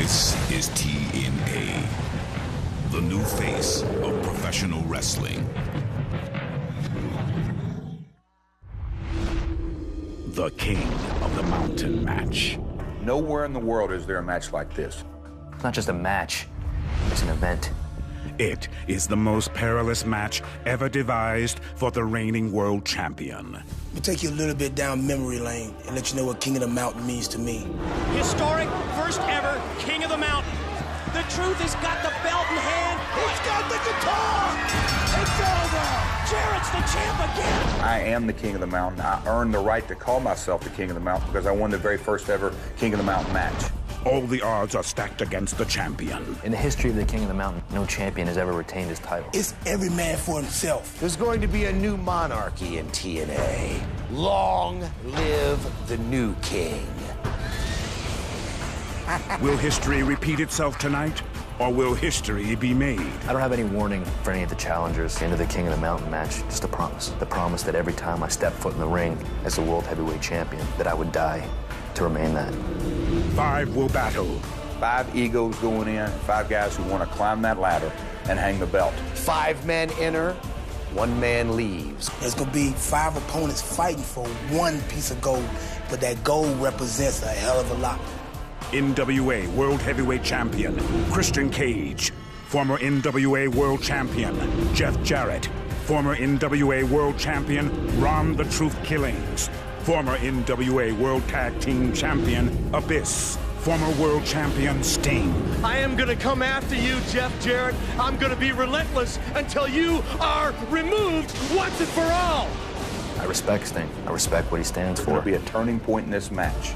This is TNA, the new face of professional wrestling. The King of the Mountain match. Nowhere in the world is there a match like this. It's not just a match, it's an event. It is the most perilous match ever devised for the reigning world champion. We'll take you a little bit down memory lane and let you know what King of the Mountain means to me. Historic, first ever King of the Mountain. The Truth has got the belt in hand. He's got the guitar. It's over. Jarrett's the champ again. I am the King of the Mountain. I earned the right to call myself the King of the Mountain because I won the very first ever King of the Mountain match. All the odds are stacked against the champion. In the history of the King of the Mountain, no champion has ever retained his title. It's every man for himself. There's going to be a new monarchy in TNA. Long live the new king. Will history repeat itself tonight, or will history be made? I don't have any warning for any of the challengers into the King of the Mountain match, just a promise. The promise that every time I step foot in the ring as the World Heavyweight Champion, that I would die to remain that. 5 will battle. 5 egos going in, 5 guys who want to climb that ladder and hang the belt. 5 men enter, 1 man leaves. There's going to be 5 opponents fighting for 1 piece of gold, but that gold represents a hell of a lot. NWA World Heavyweight Champion Christian Cage, former NWA World Champion Jeff Jarrett, former NWA World Champion Ron the Truth Killings, former NWA World Tag Team Champion Abyss, former World Champion Sting. I am gonna come after you, Jeff Jarrett. I'm gonna be relentless until you are removed once and for all. I respect Sting. I respect what he stands There's going for. to be a turning point in this match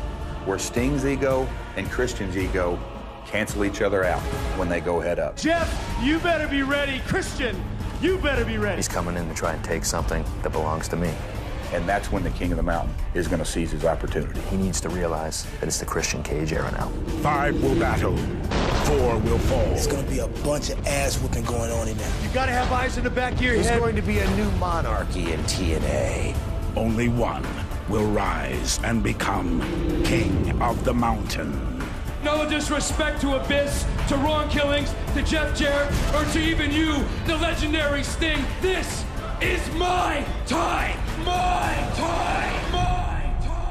where Sting's ego and Christian's ego cancel each other out when they go head up. Jeff, you better be ready. Christian, you better be ready. He's coming in to try and take something that belongs to me. And that's when the King of the Mountain is going to seize his opportunity. He needs to realize that it's the Christian Cage era now. 5 will battle. 4 will fall. It's going to be a bunch of ass-whooping going on in there. You gotta have eyes in the back of your There's head. going to be a new monarchy in TNA. Only one will rise and become King of the Mountain. No disrespect to Abyss, to Ron Killings, to Jeff Jarrett, or to even you, the legendary Sting. This is my time! My time! My time!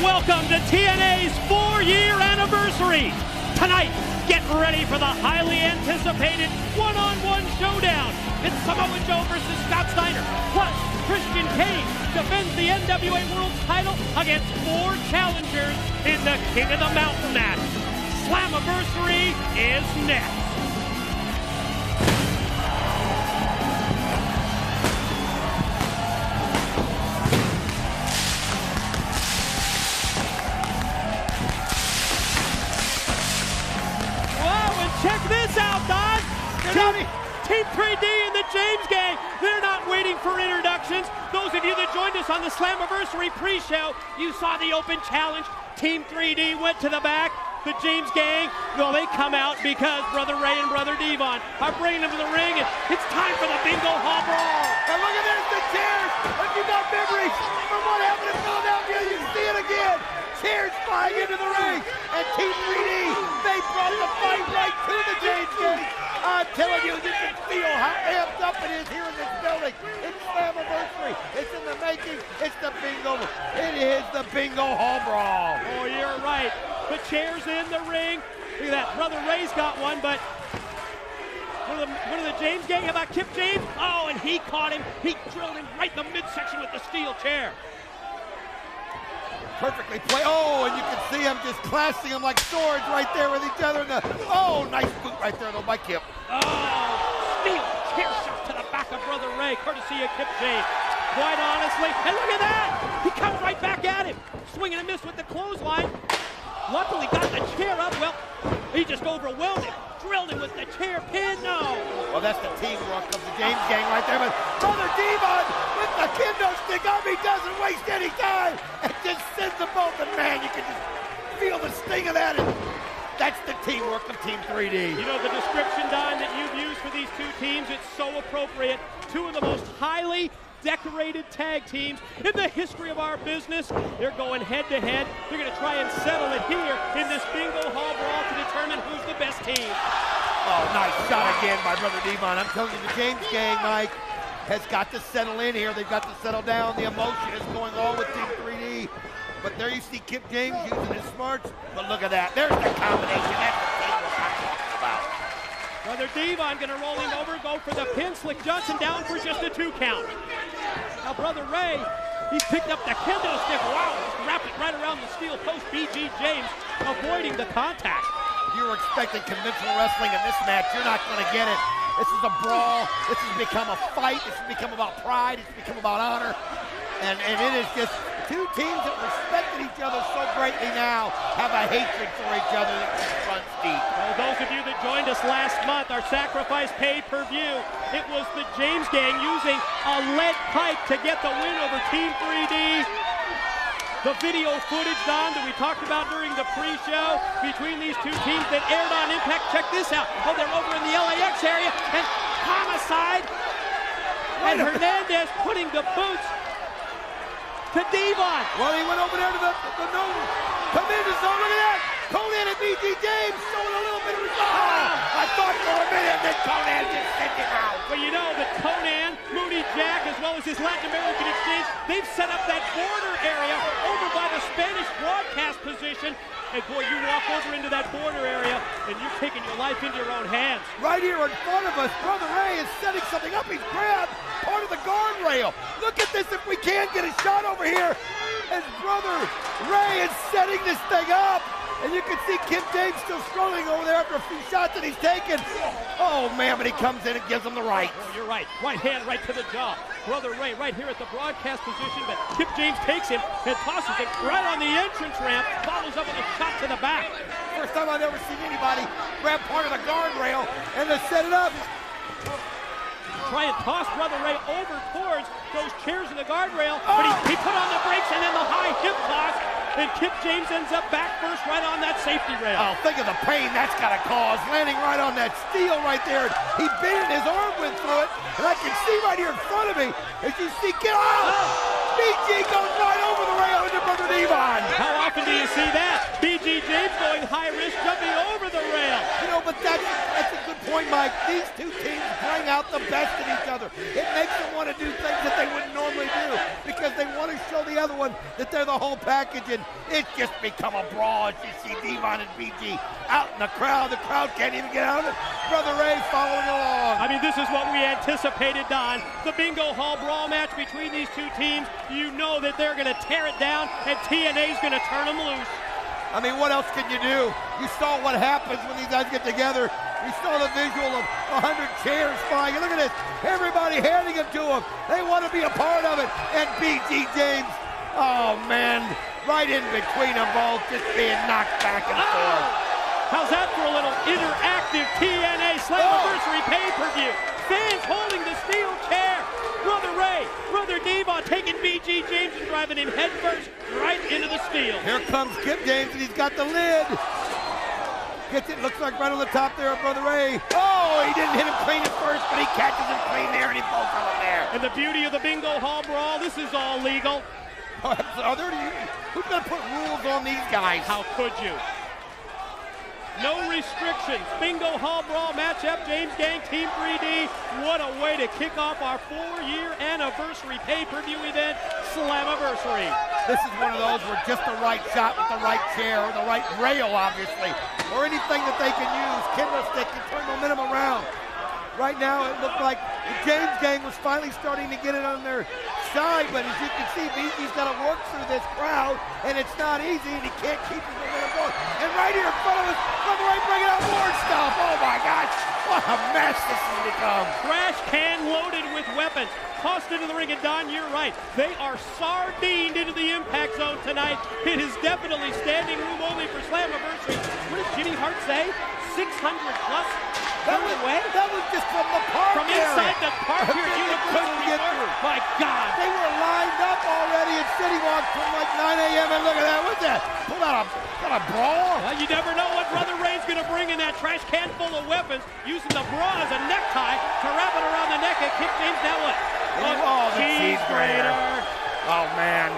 Welcome to TNA's 4-year anniversary. Tonight, get ready for the highly anticipated one-on-one showdown. It's Samoa Joe versus Scott Steiner. Plus, Christian Cage defends the NWA World title against 4 challengers in the King of the Mountain match. Slammiversary is next. Check this out, Don. Team 3D and the James Gang, they're not waiting for introductions. Those of you that joined us on the Slammiversary pre-show, you saw the open challenge. Team 3D went to the back. The James Gang, well, they come out because Brother Ray and Brother Devon are bringing them to the ring, and it's time for the Bingo Hall Brawl. And look at this, the chairs! If you got memories from what happened in Philadelphia, you can see it again. Chairs flying into the ring, and Team 3D, they brought the fight right to the James Gang. I'm telling you, you can feel how amped up it is here in this building. It's Slammiversary. It's in the making. It's the bingo. It is the Bingo Hall Brawl. Oh, you're right. The chair's in the ring. Look at that. Brother Ray's got one, but one of the James Gang, how about Kip James? Oh, and he caught him. He drilled him right in the midsection with the steel chair. Perfectly played. Oh, and you can see them just clashing them like swords right there with each other. Oh, nice boot right there, though, by Kip. Oh, steel chair shot to the back of Brother Ray, courtesy of Kip James. Quite honestly, and look at that! He comes right back at him. Swing and a miss with the clothesline. Luckily got the chair up. Well, he just overwhelmed him. drilled him with the chair pin. No. Well, that's the teamwork of the James gang right there. But Brother Devon with the kendo stick up, he doesn't waste any time and just sends them both. And man, you can just feel the sting of that. And that's the teamwork of Team 3D. You know, the description, Don, that you've used for these two teams, it's so appropriate. Two of the most highly decorated tag teams in the history of our business. They're going head to head. They're going to try and settle it here in this bingo hall brawl to determine who's the best team. Oh, nice shot again by Brother Devon. I'm telling you, the James gang, Mike, has got to settle in here. They've got to settle down. The emotion is going on with Team 3D. But there you see Kip James using his smarts. But look at that. There's the combination. That's the teamwork I'm talking about. Brother Devon going to roll him over, go for the pin. Slick Johnson down for just a 2 count. Now Brother Ray, he's picked up the kendo stick. Wow, just wrap it right around the steel post. BG James avoiding the contact. If you were expecting conventional wrestling in this match, you're not going to get it. This is a brawl. This has become a fight. This has become about pride. It's become about honor. And it is just two teams that respected each other so greatly now have a hatred for each other that runs deep. Well, those of you that joined us last month, our Sacrifice pay-per-view, it was the James gang using a lead pipe to get the win over Team 3D. The video footage, Don, that we talked about during the pre-show between these two teams that aired on Impact. Check this out. Oh, they're over in the LAX area, and Homicide and Hernandez putting the boots to Devon. Well, he went over there to the no tremendous zone. Look at that. Conan and BG James showing a little bit of resolve. I thought for a minute that Conan just sent him out. Well, you know that Conan, Moody Jack, as well as his Latin American exchange, they've set up that border area over by the Spanish broadcast position. And boy, you walk over into that border area, and you're taking your life into your own hands. Right here in front of us, Brother Ray is setting something up. He's grabbed part of the guardrail. Look at this, if we can get a shot over here, as Brother Ray is setting this thing up. And you can see Kip James still struggling over there after a few shots that he's taken. Oh, man, but he comes in and gives him the right. Oh, you're right. Right hand right to the jaw. Brother Ray right here at the broadcast position, but Kip James takes him and tosses it right on the entrance ramp, follows up with a shot to the back. First time I've ever seen anybody grab part of the guardrail and then set it up. Try and toss Brother Ray over towards those chairs in the guardrail, but he put on the brakes and then the high hip toss, and Kip James ends up back first right on that safety rail. Oh, think of the pain that's got to cause, landing right on that steel right there. He bent his arm went through it, and I can see right here in front of me, as you see, get off! BG goes right over the rail into Brother Devon. How often do you see that? BG James going high risk, jumping over the rail. You know, but that's a good point, Mike. These two teams bring out the best in each other. It makes them want to do things that they wouldn't normally do because they want to show the other one that they're the whole package, and it's just become a brawl as you see Devon and BG out in the crowd. The crowd can't even get out of it. Brother Ray following along. I mean, this is what we anticipated, Don. The bingo hall brawl match between these two teams. You know that they're going to tear it down, and TNA's going to turn them loose. I mean, what else can you do? You saw what happens when these guys get together. You saw the visual of 100 chairs flying. And look at this. Everybody handing it to them. They want to be a part of it. And BG James, oh, man, right in between them both, just being knocked back and forth. How's that for a little interactive TNA Slammiversary pay-per-view? Fans holding the steel chair. Brother Ray, Brother Devon taking BG James and driving him headfirst right into the steel. Here comes Kip James, and he's got the lid. Gets it, looks like right on the top there of Brother Ray. Oh, he didn't hit him clean at first, but he catches him clean there, and he bolts on him there. And the beauty of the bingo hall brawl, this is all legal. Who's going to put rules on these guys? How could you? No restrictions. Bingo hall brawl matchup. James Gang, Team 3D. What a way to kick off our 4-year anniversary pay-per-view event, Slammiversary. This is one of those where just the right shot with the right chair or the right rail, obviously, or anything that they can use, kendo stick, can turn momentum around. Right now, it looked like the James Gang was finally starting to get it on their side, but as you can see, BG's got to work through this crowd, and it's not easy, and he can't keep his momentum going. And right here in front of us, Brother Ray bringing out more stuff. Oh my gosh, what a mess this has become. Trash can loaded with weapons, tossed into the ring, and Don, you're right. They are sardined into the impact zone tonight. It is definitely standing room only for Slammiversary. What did Jimmy Hart say? 600 plus away? That was just from the park From area. inside the park here at Couldn't University get Park. through. My God. They were lined up already at City Walk from like 9 a.m. and look at that. What's that? Pull out a brawl? Well, you never know what Brother Ray's going to bring in that trash can full of weapons, using the bra as a necktie to wrap it around the neck and kick James. Now what? Oh, the cheese grater. Oh, man.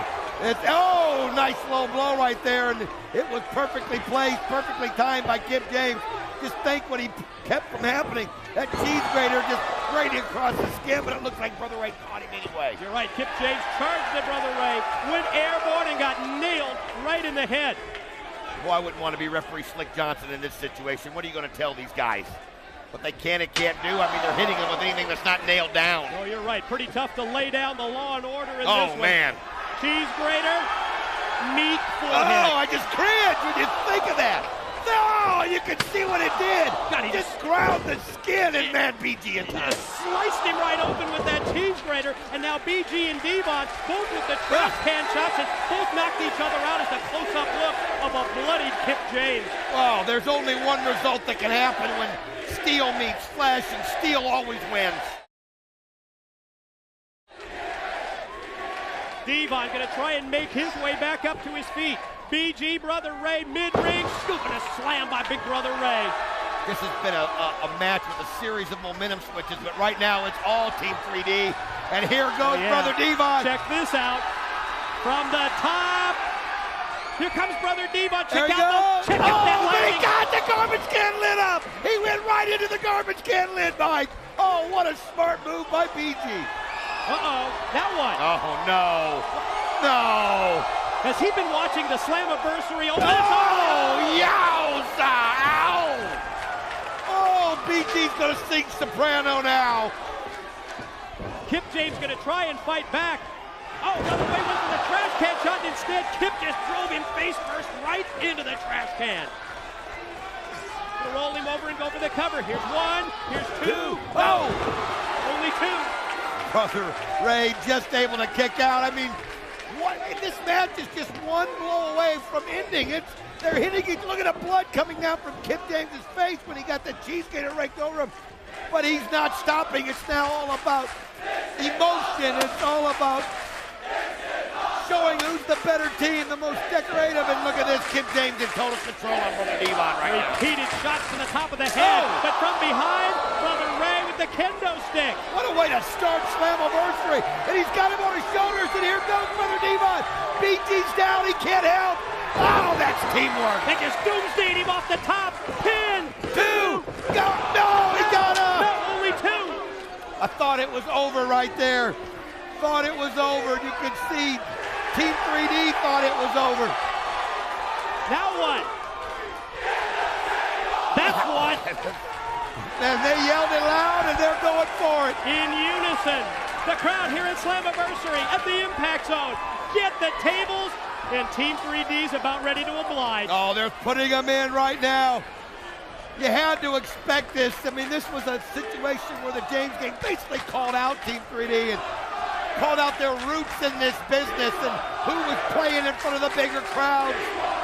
Nice low blow right there, and it was perfectly placed, perfectly timed by Kip James. Just think what he kept from happening. That cheese grater just grating across the skin, but it looks like Brother Ray caught him anyway. You're right. Kip James charged at Brother Ray, went airborne, and got nailed right in the head. Boy, I wouldn't want to be referee Slick Johnson in this situation. What are you going to tell these guys? What they can and can't do? I mean, they're hitting them with anything that's not nailed down. Oh, you're right. Pretty tough to lay down the law and order in this one. Oh, man. Cheese grater, meat forehead. Oh, I just cringed when you think of that. No, you can see what it did. God, he just ground the skin and man, BG in time. Sliced him right open with that cheese grater, and now BG and Devon, both with the trash can shots, and both knocked each other out as a close-up look of a bloodied Kip James. Well, there's only one result that can happen when steel meets flesh, and steel always wins. Devon going to try and make his way back up to his feet. BG, Brother Ray, mid-ring, scooping a slam by Big Brother Ray. This has been a match with a series of momentum switches, but right now it's all Team 3D. And here goes Brother Devon. Check this out. From the top. Here comes Brother Devon. Check out that lighting. He got the garbage can lit up. He went right into the garbage can lid, Mike. Oh, what a smart move by BG. Uh-oh. Now what? Oh, no. No. Has he been watching the Slammiversary? Oh, yowza! Ow! Oh, BG's going to sing soprano now. Kip James going to try and fight back. Oh, Brother Ray went for the trash can shot. Instead, Kip just drove him face first right into the trash can. Gonna roll him over and go for the cover. Here's one. Here's two. Oh! Only two. Brother Ray just able to kick out. I mean, this match is just one blow away from ending. They're hitting each. Look at the blood coming down from Kip James's face when he got the cheese grater raked over him. But he's not stopping. It's now all about emotion. It's all about showing who's the better team, the most decorative. And look at this, Kip James in total control on Brother Devon right now. Repeated shots to the top of the head, but from behind, Brother Ray with the kendo stick. What a way to start Slammiversary. And he's got him on his shoulders, and here goes Brother Devon. BG's down, he can't help. Oh, that's teamwork. They just doomsdayed him off the top. Pin. Two. Go. No, he got up. No, only two. I thought it was over right there. Thought it was over. You could see Team 3D thought it was over. Now what? That's what. And they yelled it loud, and they're going for it. In unison. The crowd here at Slammiversary at the Impact Zone. Get the tables, and Team 3D's about ready to oblige. Oh, they're putting them in right now. You had to expect this. I mean, this was a situation where the James gang basically called out Team 3D and called out their roots in this business and who was playing in front of the bigger crowds.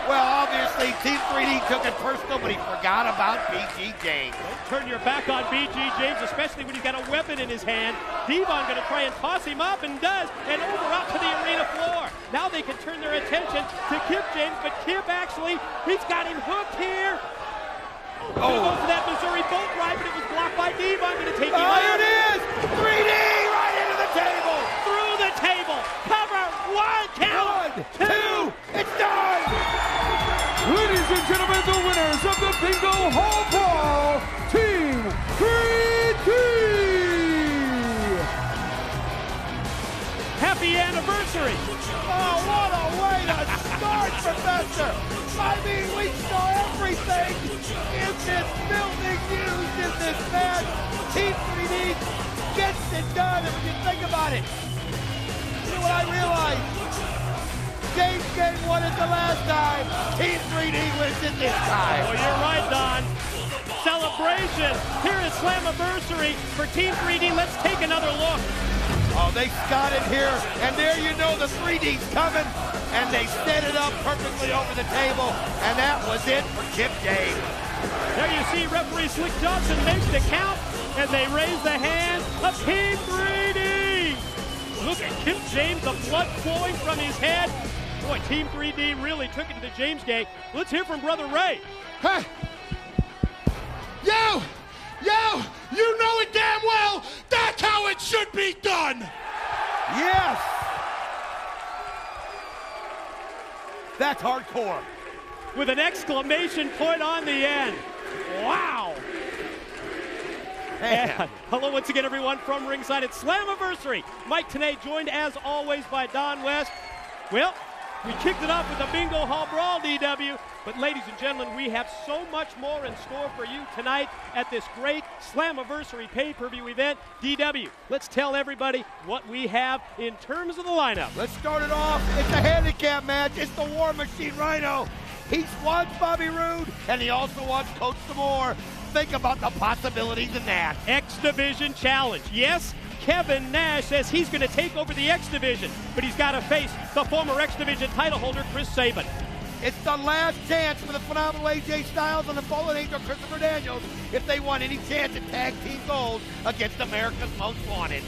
Well, obviously, Team 3D took it personal, but he forgot about BG James. Don't turn your back on BG James, especially when he's got a weapon in his hand. Devon going to try and toss him up, and does, and over out to the arena floor. Now they can turn their attention to Kip James, but Kip actually, he's got him hooked here. Gonna go for that Missouri boat ride, but it was blocked by Devon. Gonna take him out. Here it is! 3D right into the table! Through the table! Cover! One, count! 1, 2, it's done! Ladies and gentlemen, the winners of the Bingo Hall Brawl, Team 3D! Happy anniversary! Oh, what a way to start, Professor! I mean, we saw everything in this building used in this match. Team 3D gets it done, and when you think about it, you know what I realized? James Gang won it the last time. Team 3D wins it this time. Oh, you're right, Don. Celebration here at Slammiversary for Team 3D. Let's take another look. Oh, they got it here, and there you know the 3D's coming, and they set it up perfectly over the table, and that was it for Kip James. There you see referee Slick Johnson make the count, and they raise the hand of Team 3D. Look at Kim James, the blood flowing from his head. Boy, Team 3D really took it to the James game. Let's hear from Brother Ray. Hey! Yo, you know it damn well. That's how it should be done. Yes. That's hardcore. With an exclamation point on the end. Wow. And hello once again, everyone, from ringside at Slammiversary. Mike Tenay joined, as always, by Don West. Well, we kicked it off with the Bingo Hall Brawl, DW. But ladies and gentlemen, we have so much more in store for you tonight at this great Slammiversary pay-per-view event. DW, let's tell everybody what we have in terms of the lineup. Let's start it off. It's a handicap match. It's the War Machine Rhino. He wants Bobby Roode, and he also wants Coach D'Amore. Think about the possibilities in that. X Division Challenge. Yes, Kevin Nash says he's going to take over the X Division, but he's got to face the former X Division title holder, Chris Sabin. It's the last chance for the phenomenal AJ Styles and the Fallen Angel Christopher Daniels if they want any chance at tag team gold against America's Most Wanted.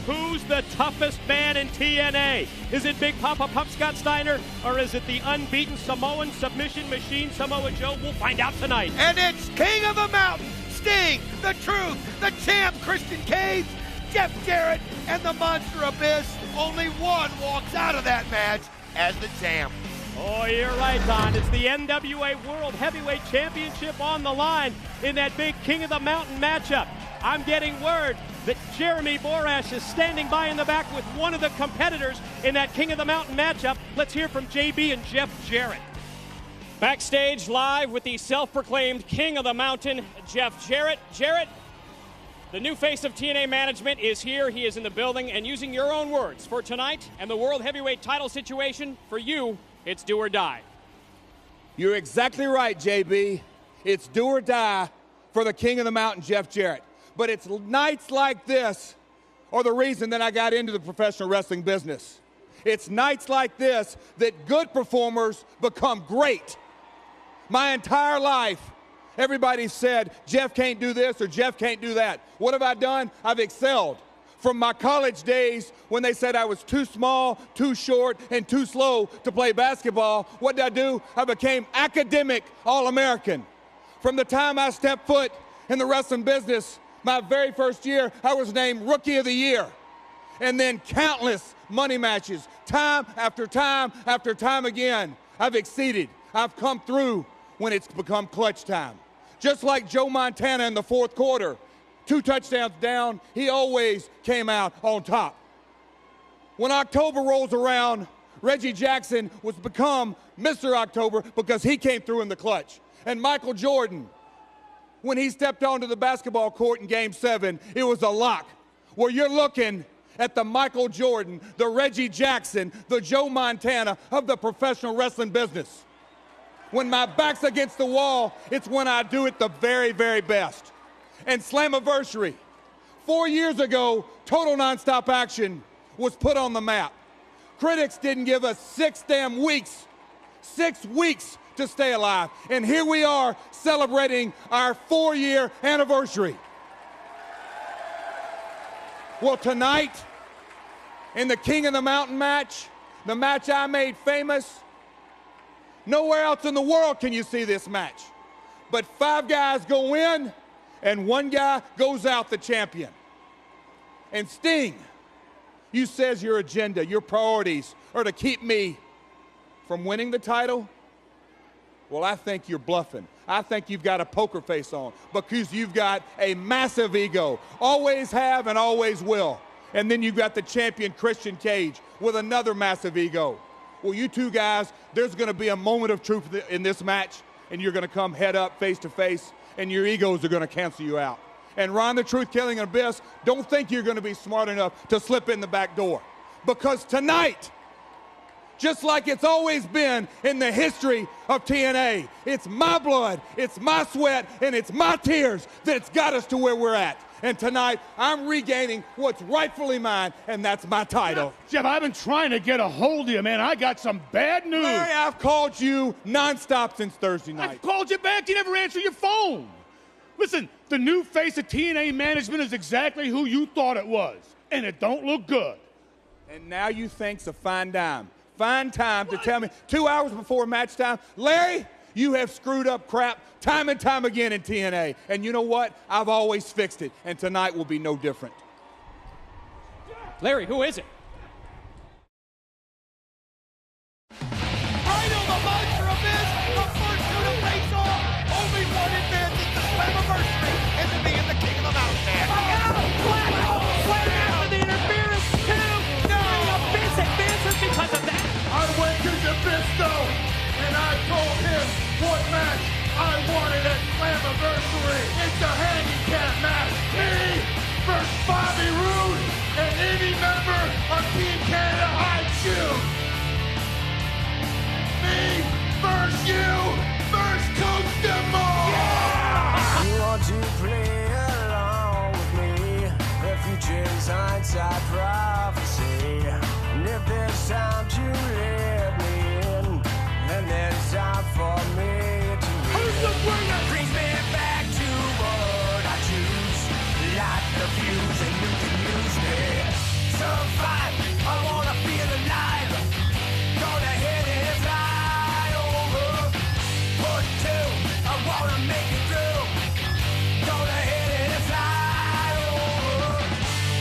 Who's the toughest man in TNA? Is it Big Papa Pump Scott Steiner, or is it the unbeaten Samoan submission machine Samoa Joe? We'll find out tonight. And it's King of the Mountain, Sting, the Truth, the Champ Christian Cage, Jeff Jarrett, and the Monster Abyss. Only one walks out of that match as the champ. Oh, you're right, Don. It's the NWA World Heavyweight Championship on the line in that big King of the Mountain matchup. I'm getting word that Jeremy Borash is standing by in the back with one of the competitors in that King of the Mountain matchup. Let's hear from JB and Jeff Jarrett. Backstage live with the self-proclaimed King of the Mountain, Jeff Jarrett. Jarrett, the new face of TNA management is here. He is in the building, and using your own words for tonight and the World Heavyweight title situation, for you, it's do or die. You're exactly right, JB. It's do or die for the King of the Mountain, Jeff Jarrett. But it's nights like this are the reason that I got into the professional wrestling business. It's nights like this that good performers become great. My entire life, everybody said, Jeff can't do this or Jeff can't do that. What have I done? I've excelled. From my college days when they said I was too small, too short, and too slow to play basketball, what did I do? I became academic All-American. From the time I stepped foot in the wrestling business, my very first year, I was named Rookie of the Year. And then countless money matches, time after time after time again. I've exceeded. I've come through when it's become clutch time. Just like Joe Montana in the fourth quarter, 2 touchdowns down, he always came out on top. When October rolls around, Reggie Jackson was become Mr. October because he came through in the clutch. And Michael Jordan, when he stepped onto the basketball court in Game 7, it was a lock. Well, you're looking at the Michael Jordan, the Reggie Jackson, the Joe Montana of the professional wrestling business. When my back's against the wall, it's when I do it the very, very best. And Slammiversary, 4 years ago, total nonstop action was put on the map. Critics didn't give us 6 damn weeks, 6 weeks to stay alive. And here we are celebrating our 4-year anniversary. Well, tonight, in the King of the Mountain match, the match I made famous, nowhere else in the world can you see this match. But 5 guys go in, and 1 guy goes out the champion. And Sting, you says your agenda, your priorities are to keep me from winning the title. Well, I think you're bluffing. I think you've got a poker face on because you've got a massive ego. Always have and always will. And then you've got the champion Christian Cage with another massive ego. Well, you 2 guys, there's going to be a moment of truth in this match, and you're going to come head up, face to face, and your egos are going to cancel you out. And Ron the Truth Killing Abyss, don't think you're going to be smart enough to slip in the back door. Because tonight, just like it's always been in the history of TNA, it's my blood, it's my sweat, and it's my tears that's got us to where we're at. And tonight, I'm regaining what's rightfully mine, and that's my title. Jeff, I've been trying to get a hold of you, man. I got some bad news. Larry, I've called you nonstop since Thursday night. I've called you back. You never answer your phone. Listen, the new face of TNA management is exactly who you thought it was, and it don't look good. And now you think's a fine time to tell me 2 hours before match time, Larry, you have screwed up crap time and time again in TNA. And you know what? I've always fixed it, and tonight will be no different. Larry, who is it? Rhino, the monster of this, the first two to face off. Only one advances the Slammiversary, and to me is the King of the Mountain Man. After the interference, two. No. Abyss advances because of that. I went to Nabisco, and I told him what match I wanted at Slammiversary. It's a handicap match. Me versus Bobby Roode, and any member of Team Canada I choose. Me versus you versus Coach Demore. Yeah! You want to play along with me? The future's hindsight prophecy. And if there's time to let me in, then there's time for me to who's the winner? Brings me back to what I choose. Light the fuse and you can use me. Survive, I wanna feel alive. Gonna hit it fly over. Put two, I wanna make it through. Gonna hit it fly over.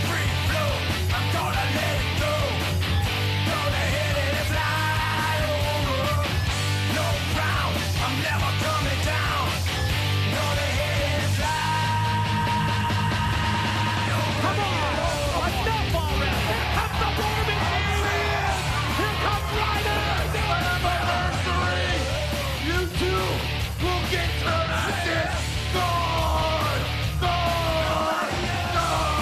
Free flow, I'm gonna let it go. Gonna hit it fly over. No ground, I'm never coming down. Gonna hit it fly. Come on. Enough already. Here comes the War Machine. Here comes Ryder. Slammiversary. You two will get terminated. Gone! Gone! Gone!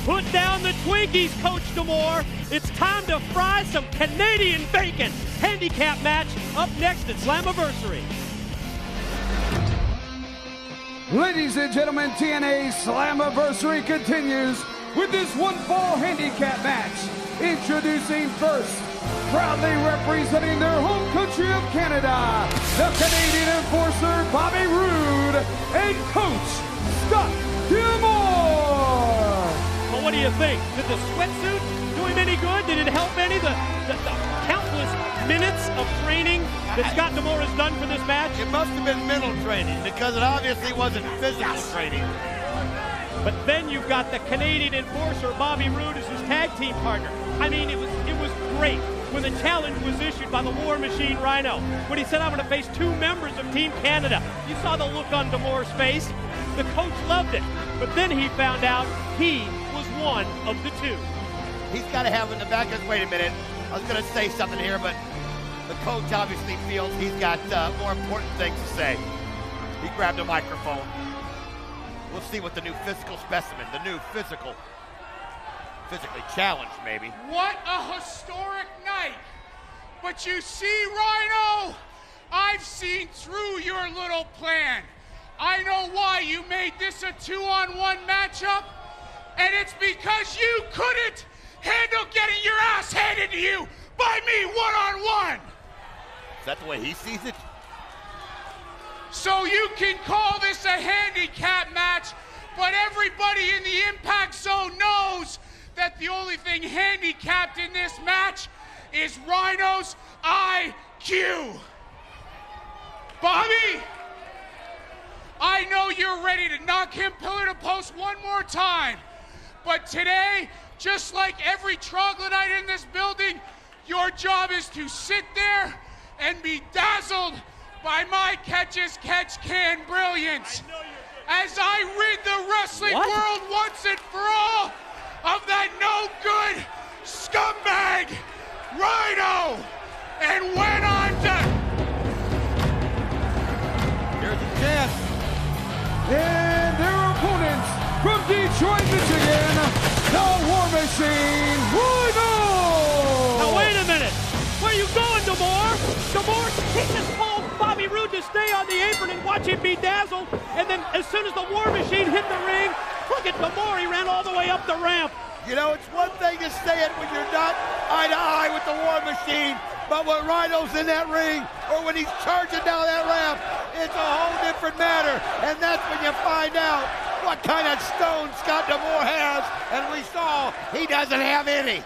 Put down the Twinkies, Coach Demore. It's time to fry some Canadian bacon. Handicap match up next at Slammiversary. Ladies and gentlemen, TNA Slammiversary continues with this one-fall handicap match. Introducing first, proudly representing their home country of Canada, the Canadian enforcer Bobby Roode and Coach Scott Demore. Well, what do you think? Did the sweatsuit do him any good? Did it help any? The countless minutes of training that Scott Demore has done for this match? It must have been mental training because it obviously wasn't physical training. But then you've got the Canadian enforcer, Bobby Roode, as his tag team partner. I mean, it was great when the challenge was issued by the War Machine Rhino. When he said, I'm going to face two members of Team Canada. You saw the look on Demore's face. The coach loved it. But then he found out he was one of the two. He's got to have in the back of his, wait a minute, I was going to say something here, but the coach obviously feels he's got more important things to say. He grabbed a microphone. We'll see what the new physical specimen, the new physically challenged maybe. What a historic night. But you see, Rhino, I've seen through your little plan. I know why you made this a 2-on-1 matchup, and it's because you couldn't handle getting your ass handed to you by me one-on-one. Is that the way he sees it? So you can call this a handicap match, but everybody in the Impact Zone knows that the only thing handicapped in this match is Rhino's IQ. Bobby, I know you're ready to knock him pillar to post one more time, but today, just like every troglodyte in this building, your job is to sit there and be dazzled by my catch-as-catch-can brilliance. As I rid the wrestling world once and for all of that no-good scumbag Rhino, and went on to... Here's a chance. And their opponents from Detroit, Michigan, the War Machine, Rhino! Now wait a minute. Where are you going, Demore? Demore, he just called stay on the apron and watch him be dazzled. And then as soon as the War Machine hit the ring, look at D'Amore, he ran all the way up the ramp. You know, it's one thing to say it when you're not eye to eye with the War Machine, but when Rhino's in that ring or when he's charging down that ramp, it's a whole different matter. And that's when you find out what kind of stone Scott D'Amore has. And we saw he doesn't have any.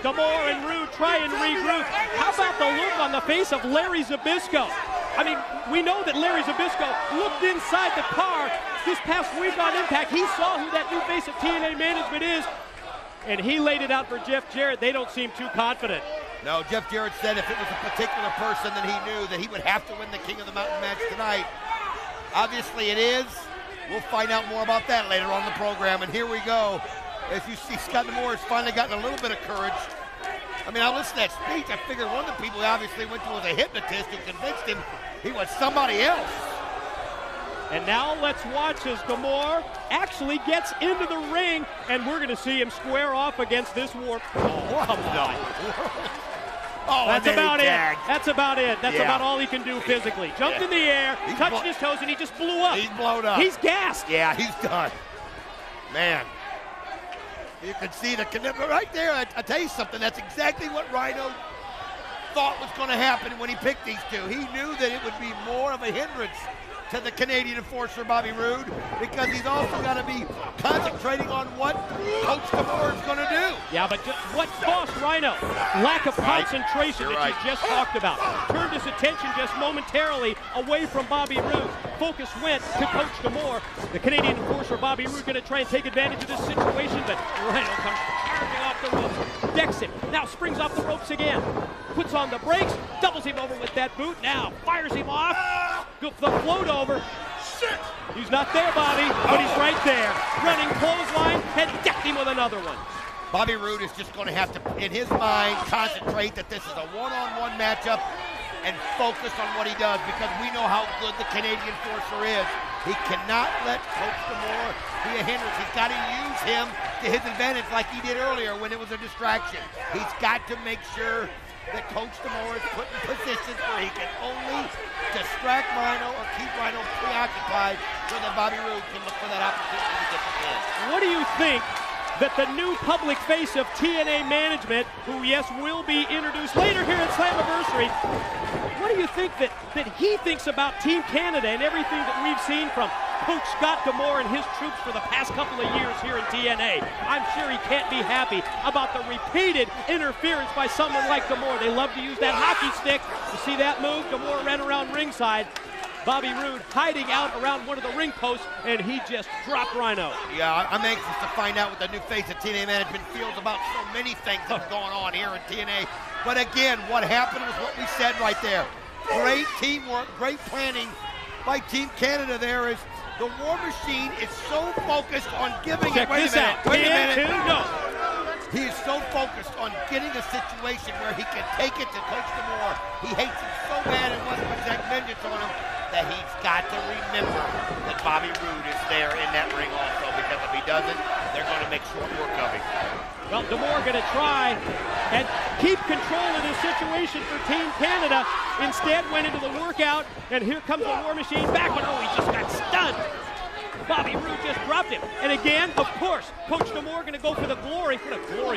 D'Amore and Rude try and regroup. How about the look on the face of Larry Zbyszko? I mean, we know that Larry Zbyszko looked inside the car this past week on Impact. He saw who that new face of TNA management is, and he laid it out for Jeff Jarrett. They don't seem too confident. No, Jeff Jarrett said if it was a particular person, then he knew that he would have to win the King of the Mountain match tonight. Obviously it is. We'll find out more about that later on in the program, and here we go. As you see, Scott D'Amore has finally gotten a little bit of courage. I mean, I listened to that speech. I figured one of the people he obviously went to was a hypnotist who convinced him he was somebody else. And now let's watch as D'Amore actually gets into the ring, and we're going to see him square off against this War. Oh, come on. Oh, that's about it. That's about it. That's Yeah. about all he can do physically. Jumped in the air, touched his toes, and he just blew up. He's blown up. He's gassed. Yeah, he's done. Man. You can see the commitment right there. I tell you something, that's exactly what Rhino thought was going to happen when he picked these two. He knew that it would be more of a hindrance to the Canadian enforcer, Bobby Roode, because he's also got to be concentrating on what Coach D'Amore is going to do. Yeah, but what cost Rhino? Lack of concentration You're that right. you just talked about. Turned his attention just momentarily away from Bobby Roode. Focus went to Coach D'Amore. The Canadian enforcer, Bobby Roode, going to try and take advantage of this situation, but Rhino comes charging off the ropes. Decks him. Now springs off the ropes again. Puts on the brakes. Doubles him over with that boot. Now fires him off. Go for the float over. He's not there, Bobby, but he's right there. Running clothesline and decked him with another one. Bobby Roode is just going to have to, in his mind, concentrate that this is a one-on-one matchup and focus on what he does, because we know how good the Canadian enforcer is. He cannot let Coach D'Amore be a hindrance. He's got to use him to his advantage like he did earlier when it was a distraction. He's got to make sure that Coach D'Amore is put in positions where he can only distract Rhino or keep Rhino preoccupied so that Bobby Roode can look for that opportunity to get the pin. What do you think that the new public face of TNA management, who, yes, will be introduced later here at Slammiversary, what do you think that he thinks about Team Canada and everything that we've seen from Coach Scott D'Amore and his troops for the past couple of years here in TNA? I'm sure he can't be happy about the repeated interference by someone like D'Amore. They love to use that hockey stick. You see that move? D'Amore ran around ringside. Bobby Roode hiding out around one of the ring posts, and he just dropped Rhino. Yeah, I'm anxious to find out what the new face of TNA management feels about so many things that are going on here in TNA. But again, what happened was what we said right there. Great teamwork, great planning by Team Canada there. Is the War Machine is so focused on giving Check it. Wait this a minute. out. Wait a 10, minute. 2, go. He is so focused on getting a situation where he can take it to Coach D'Amore. He hates him so bad and wants to exact vengeance on him that he's got to remember that Bobby Roode is there in that ring also, because if he doesn't, they're going to make short work of him. Well, D'Amore going to try and keep control of this situation for Team Canada. Instead, went into the workout, and here comes the War Machine back, but oh, he just got stunned. Bobby Roode just dropped him. And again, of course, Coach D'Amore going to go for the glory,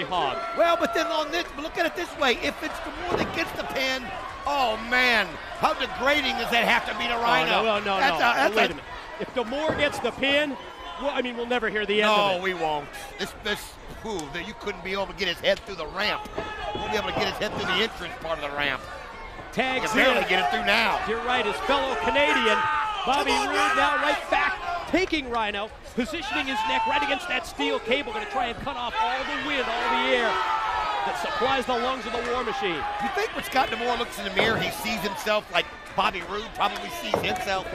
hog. Well, but then on this, look at it this way. If it's D'Amore that gets the pin, oh, man, how degrading does that have to be to Rhino? Oh, no. Wait a minute. If D'Amore gets the pin, well, I mean, we'll never hear the end of it. No, we won't. That you couldn't be able to get his head through the ramp. Won't be able to get his head through the entrance part of the ramp. Tags in. Barely get it through now. You're right, his fellow Canadian, Bobby Roode, now right back, taking Rhino, positioning his neck right against that steel cable, going to try and cut off all the wind, all the air that supplies the lungs of the War Machine. You think when Scott D'Amore looks in the mirror, he sees himself like Bobby Roode probably sees himself?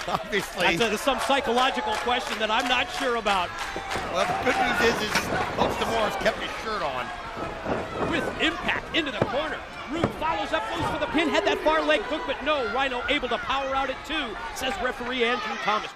Obviously. That's some psychological question that I'm not sure about. Well, the good news is Coach D'Amore has kept his shirt on. With impact into the corner. Roode follows up, goes for the pin, had that far leg hook, but no, Rhino able to power out at 2, says referee Andrew Thomas.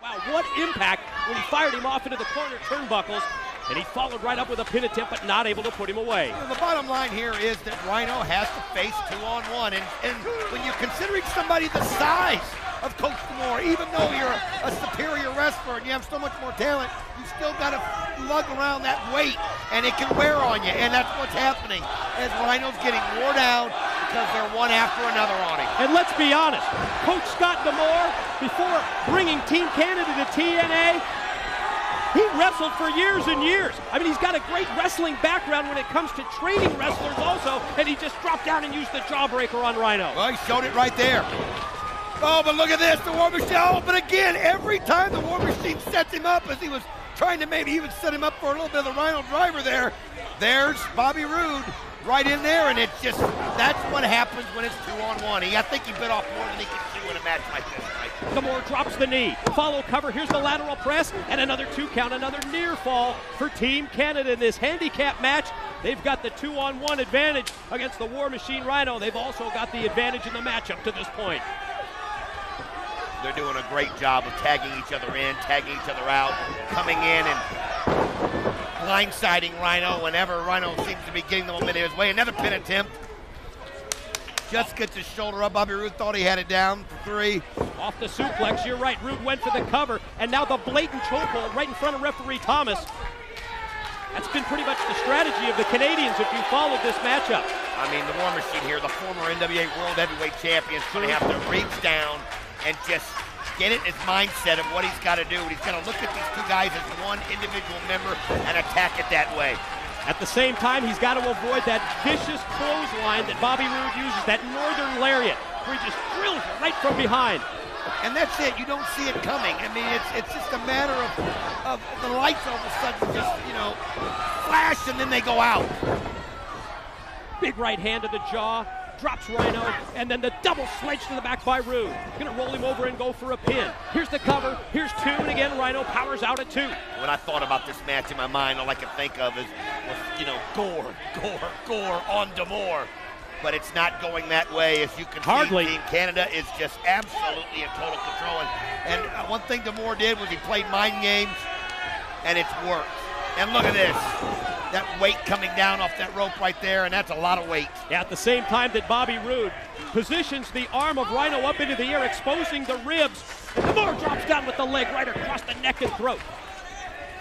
Wow, what impact when he fired him off into the corner turnbuckles. And he followed right up with a pin attempt, but not able to put him away. You know, the bottom line here is that Rhino has to face 2-on-1. And when you're considering somebody the size of Coach D'Amore, even though you're a superior wrestler and you have so much more talent, you still got to lug around that weight, and it can wear on you. And that's what's happening as Rhino's getting wore down because they're one after another on him. And let's be honest, Coach Scott D'Amore, before bringing Team Canada to TNA, he wrestled for years and years. I mean, he's got a great wrestling background when it comes to training wrestlers also, and he just dropped down and used the jawbreaker on Rhino. Well, he showed it right there. Oh, but look at this, the War Machine. Oh, but again, every time the War Machine sets him up, as he was trying to maybe even set him up for a little bit of the Rhino driver there, there's Bobby Roode right in there, and it's just, that's what happens when it's 2-on-1. I think he bit off more than he can chew in a match like this, right? D'Amore drops the knee. Follow cover. Here's the lateral press, and another 2 count, another near fall for Team Canada in this handicap match. They've got the 2-on-1 advantage against the War Machine Rhino. They've also got the advantage in the match up to this point. They're doing a great job of tagging each other in, tagging each other out, coming in and blindsiding Rhino whenever Rhino seems to be getting the momentum his way. Another pin attempt. Just gets his shoulder up. Bobby Roode thought he had it down for 3. Off the suplex, you're right. Roode went for the cover, and now the blatant chokehold right in front of referee Thomas. That's been pretty much the strategy of the Canadians if you followed this matchup. I mean, the War Machine here, the former NWA World Heavyweight Champion, is going to have to reach down and just get it in his mindset of what he's got to do. He's going to look at these 2 guys as one individual member and attack it that way. At the same time, he's got to avoid that vicious clothesline that Bobby Roode uses, that northern lariat, where he just drills you right from behind. And that's it. You don't see it coming. I mean, it's just a matter of the lights all of a sudden just, you know, flash and then they go out. Big right hand to the jaw. Drops Rhino, and then the double sledge to the back by Roode. Gonna roll him over and go for a pin. Here's the cover, here's 2, and again Rhino powers out at 2. When I thought about this match in my mind, all I could think of was you know, gore on D'Amore. But it's not going that way. As you can see, Team Canada is just absolutely in total control. And one thing D'Amore did was he played mind games, and it's worked. And look at this. That weight coming down off that rope right there, and that's a lot of weight. Yeah, at the same time that Bobby Roode positions the arm of Rhino up into the air, exposing the ribs. And D'Amore drops down with the leg right across the neck and throat.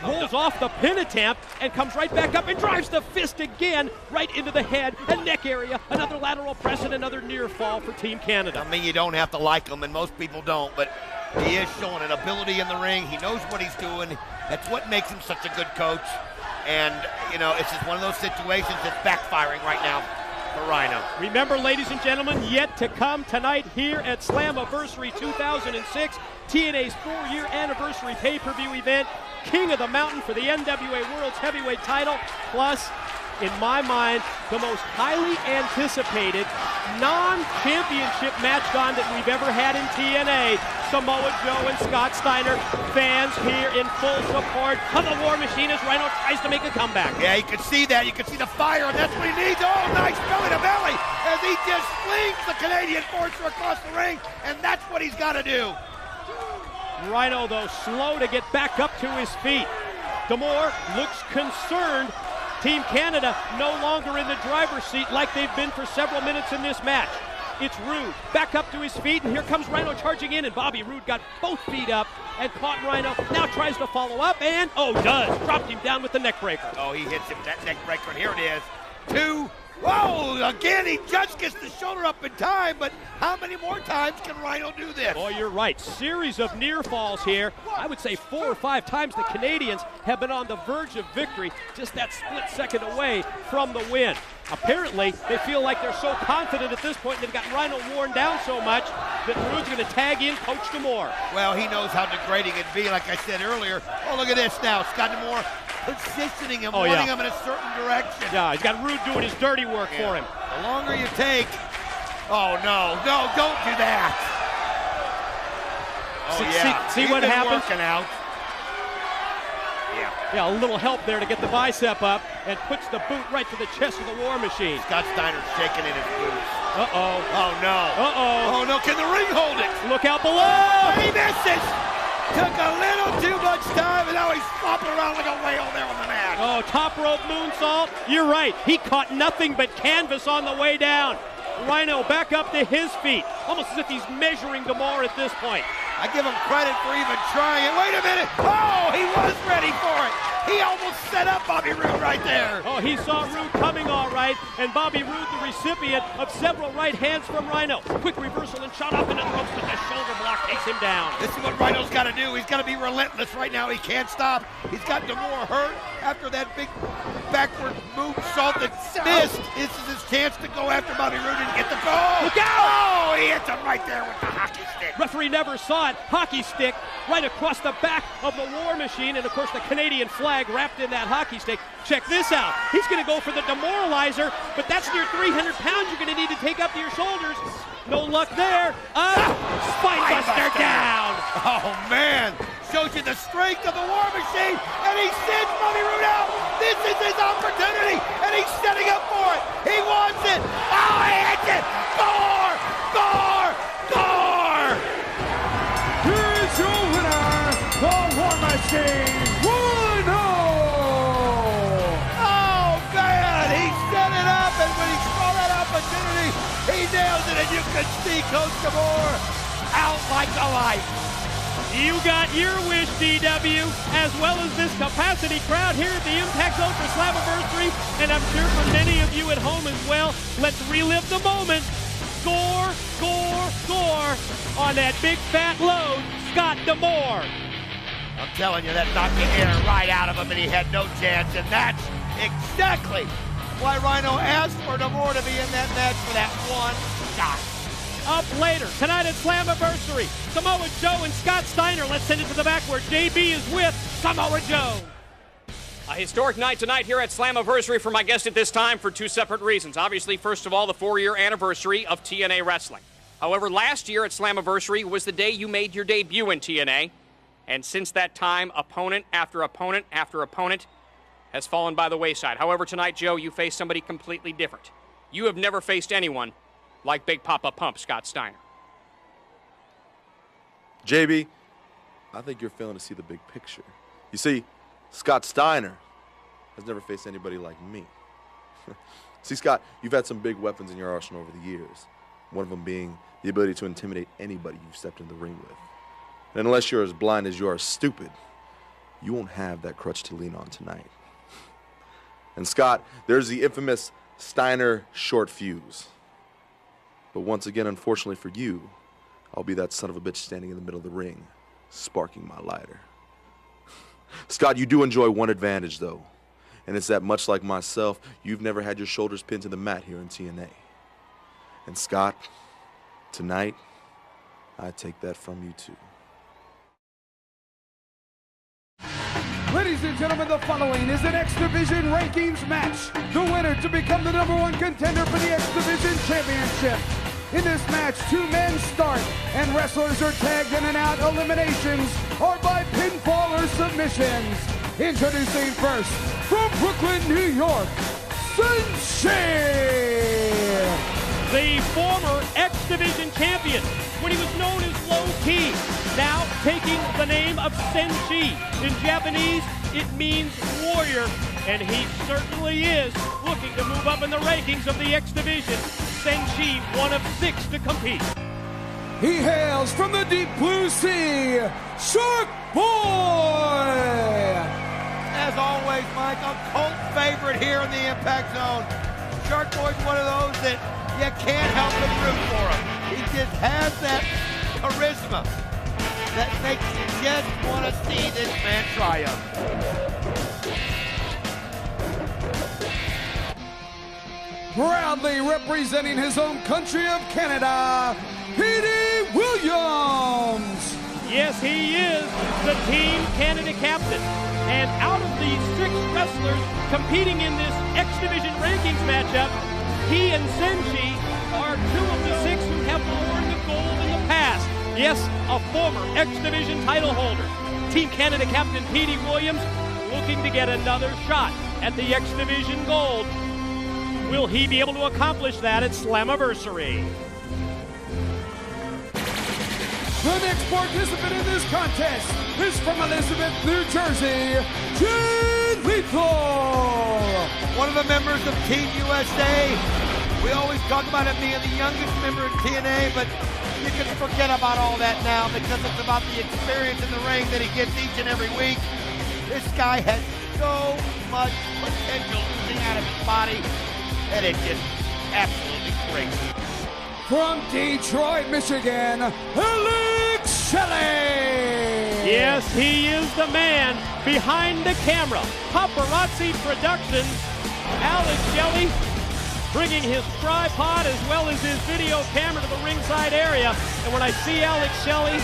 Rolls off the pin attempt and comes right back up and drives the fist again right into the head and neck area. Another lateral press and another near fall for Team Canada. I mean, you don't have to like him, and most people don't, but he is showing an ability in the ring. He knows what he's doing. That's what makes him such a good coach. And, you know, it's just one of those situations that's backfiring right now for Rhino. Remember, ladies and gentlemen, yet to come tonight here at Slammiversary 2006, TNA's 4-year anniversary pay-per-view event, King of the Mountain for the NWA World's Heavyweight title, plus, in my mind, the most highly anticipated non-championship match on that we've ever had in TNA. Samoa Joe and Scott Steiner, fans here in full support of the War Machine as Rhino tries to make a comeback. Yeah, you can see that. You can see the fire, and that's what he needs. Oh, nice belly to belly as he just flings the Canadian Forcer across the ring, and that's what he's got to do. Rhino, though, slow to get back up to his feet. D'Amore looks concerned. Team Canada no longer in the driver's seat like they've been for several minutes in this match. It's Roode back up to his feet, and here comes Rhino charging in, and Bobby Roode got both feet up and caught Rhino. Now tries to follow up, and does. Dropped him down with the neck breaker. Oh, he hits him with that neck breaker, and here it is. 2. Whoa, again, he just gets the shoulder up in time, but how many more times can Rhino do this? Oh, you're right. Series of near falls here. I would say 4 or 5 times the Canadians have been on the verge of victory, just that split second away from the win. Apparently, they feel like they're so confident at this point, they've got Rhino worn down so much that Roode's going to tag in Coach D'Amore. Well, he knows how degrading it'd be, like I said earlier. Oh, look at this now. Scott D'Amore positioning him, wanting him in a certain direction. Yeah, he's got Roode doing his dirty work for him. The longer you take, oh no, don't do that. Oh see what happens? Working out. Yeah, a little help there to get the bicep up and puts the boot right to the chest of the War Machine. Scott Steiner's shaking in his boots. Uh-oh. Oh no. Uh-oh. Oh no, can the ring hold it? Look out below! He misses! Took a little too much time, and now he he's flopping around like a whale there on the mat. Oh, top rope moonsault. You're right. He caught nothing but canvas on the way down. Rhino back up to his feet, almost as if he's measuring D'Amore at this point. I give him credit for even trying it. Wait a minute. Oh, he was ready for it. He almost set up Bobby Roode right there. Oh, he saw Roode coming all right, and Bobby Roode the recipient of several right hands from Rhino. Quick reversal and shot up into the ropes, but the shoulder block takes him down. This is what Rhino's got to do. He's got to be relentless right now. He can't stop. He's got D'Amore hurt after that big backward moonsault that missed. This is his chance to go after Bobby Roode and get the goal. Look out! Oh, he hits him right there with the hockey stick. Referee never saw it. Hockey stick right across the back of the War Machine, and of course the Canadian flag wrapped in that hockey stick. Check this out. He's going to go for the demoralizer, but that's near 300 pounds you're going to need to take up to your shoulders. No luck there. Spinebuster down. Oh, man. Shows you the strength of the War Machine, and he sends Bobby Roode out. This is his opportunity, and he's setting up for it. He wants it. Oh, he hits it. Gore! Gore! Gore! Here's your winner, the War Machine, Rhino! Oh, man, he set it up, and when he saw that opportunity, he nails it, and you can see Coach D'Amore out like the light. You got your wish, DW, as well as this capacity crowd here at the Impact Zone for Slammiversary, and I'm sure for many of you at home as well. Let's relive the moment. Gore, gore, gore on that big fat load, Scott D'Amore. I'm telling you, that knocked the air right out of him, and he had no chance, and that's exactly why Rhino asked for D'Amore to be in that match for that one shot. Up later, tonight at Slammiversary, Samoa Joe and Scott Steiner. Let's send it to the back where JB is with Samoa Joe. A historic night tonight here at Slammiversary for my guest at this time for two separate reasons. Obviously, first of all, the 4-year anniversary of TNA Wrestling. However, last year at Slammiversary was the day you made your debut in TNA. And since that time, opponent after opponent after opponent has fallen by the wayside. However, tonight, Joe, you face somebody completely different. You have never faced anyone like Big Papa Pump Scott Steiner. JB, I think you're failing to see the big picture. You see, Scott Steiner has never faced anybody like me. See, Scott, you've had some big weapons in your arsenal over the years, one of them being the ability to intimidate anybody you've stepped in the ring with. And unless you're as blind as you are stupid, you won't have that crutch to lean on tonight. And Scott, there's the infamous Steiner short fuse. But once again, unfortunately for you, I'll be that son of a bitch standing in the middle of the ring, sparking my lighter. Scott, you do enjoy one advantage, though, and it's that, much like myself, you've never had your shoulders pinned to the mat here in TNA. And Scott, tonight, I take that from you, too. Ladies and gentlemen, the following is an X Division rankings match. The winner to become the #1 contender for the X Division Championship. In this match, 2 men start, and wrestlers are tagged in and out. Eliminations or by pinfall or submissions. Introducing first, from Brooklyn, New York, Senshi! The former X Division champion, when he was known as Low Ki, now taking the name of Senshi. In Japanese, it means warrior, and he certainly is looking to move up in the rankings of the X Division. Senshi, one of 6 to compete. He hails from the deep blue sea, Shark Boy! As always, Mike, a cult favorite here in the Impact Zone. Shark Boy's one of those that you can't help but root for him. He just has that charisma that makes you just want to see this man triumph. Proudly representing his own country of Canada, Petey Williams! Yes, he is the Team Canada captain. And out of these 6 wrestlers competing in this X Division rankings matchup, he and Senshi are 2 of the 6 who have worn the gold in the past. Yes, a former X Division title holder. Team Canada captain Petey Williams looking to get another shot at the X Division gold. Will he be able to accomplish that at Slammiversary? The next participant in this contest is from Elizabeth, New Jersey, Jay Lethal. One of the members of Team USA. We always talk about him being the youngest member in TNA, but you can forget about all that now because it's about the experience in the ring that he gets each and every week. This guy has so much potential oozing out of his body, and it's just absolutely crazy. From Detroit, Michigan, Alex Shelley. Yes, he is the man behind the camera. Paparazzi Productions, Alex Shelley, bringing his tripod as well as his video camera to the ringside area. And when I see Alex Shelley,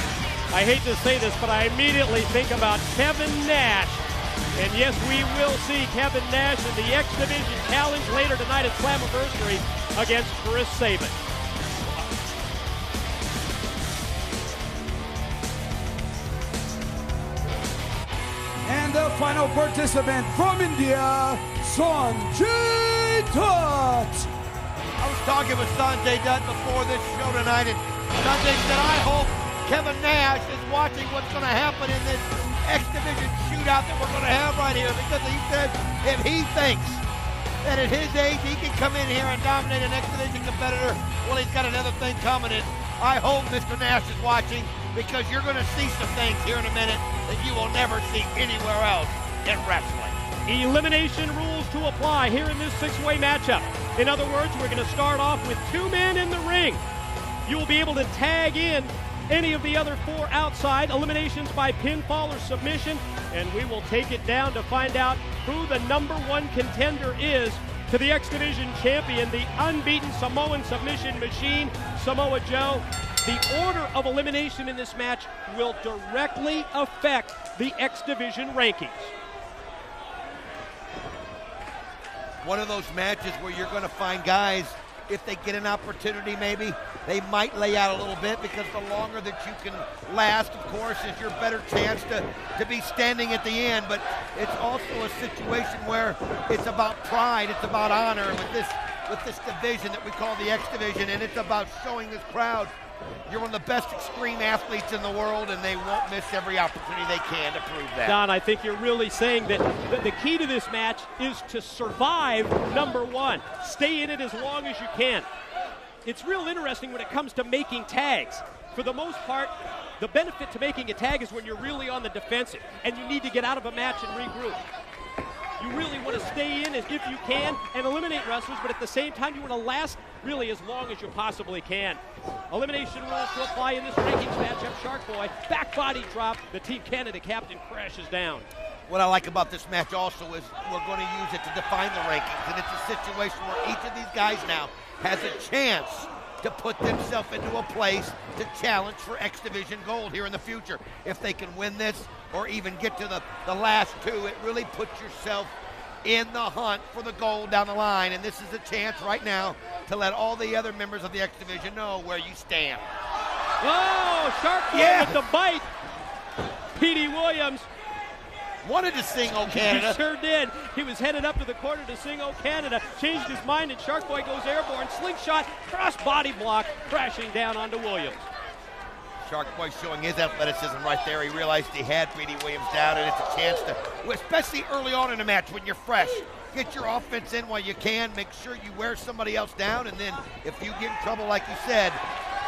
I hate to say this, but I immediately think about Kevin Nash. And yes, we will see Kevin Nash in the X Division Challenge later tonight at Slammiversary against Chris Sabin. And the final participant from India, Sanjay Dutt. I was talking with Sanjay Dutt before this show tonight, and Sanjay said, I hope Kevin Nash is watching what's going to happen in this X Division shootout that we're going to have right here, because he said if he thinks that at his age he can come in here and dominate an X Division competitor, well, he's got another thing coming in. I hope Mr. Nash is watching, because you're going to see some things here in a minute that you will never see anywhere else in wrestling. Elimination rules to apply here in this six-way matchup. In other words, we're going to start off with 2 men in the ring. You will be able to tag in any of the other 4 outside, eliminations by pinfall or submission, and we will take it down to find out who the #1 contender is to the X Division champion, the unbeaten Samoan submission machine, Samoa Joe. The order of elimination in this match will directly affect the X Division rankings. One of those matches where you're going to find guys, if they get an opportunity maybe, they might lay out a little bit, because the longer that you can last, of course, is your better chance to be standing at the end. But it's also a situation where it's about pride, it's about honor with this division that we call the X Division, and it's about showing this crowd you're one of the best extreme athletes in the world, and they won't miss every opportunity they can to prove that. Don, I think you're really saying that the key to this match is to survive #1. Stay in it as long as you can. It's real interesting when it comes to making tags. For the most part, the benefit to making a tag is when you're really on the defensive and you need to get out of a match and regroup. You really want to stay in as if you can and eliminate wrestlers, but at the same time, you want to last really as long as you possibly can. Elimination rules to apply in this rankings matchup. Shark Boy, back body drop. The Team Canada captain crashes down. What I like about this match also is we're going to use it to define the rankings, and it's a situation where each of these guys now has a chance to put themselves into a place to challenge for X Division gold here in the future. If they can win this or even get to the last 2, it really puts yourself in the hunt for the gold down the line, and this is a chance right now to let all the other members of the X Division know where you stand. Oh, Shark Boy with the bite. Petey Williams wanted to sing "Oh Canada." He sure did. He was headed up to the corner to sing "Oh Canada," changed his mind, and Shark Boy goes airborne. Slingshot, cross body block, crashing down onto Williams. Shark Boy showing his athleticism right there. He realized he had Petey Williams down, and it's a chance to, especially early on in a match when you're fresh, get your offense in while you can. Make sure you wear somebody else down, and then if you get in trouble, like you said,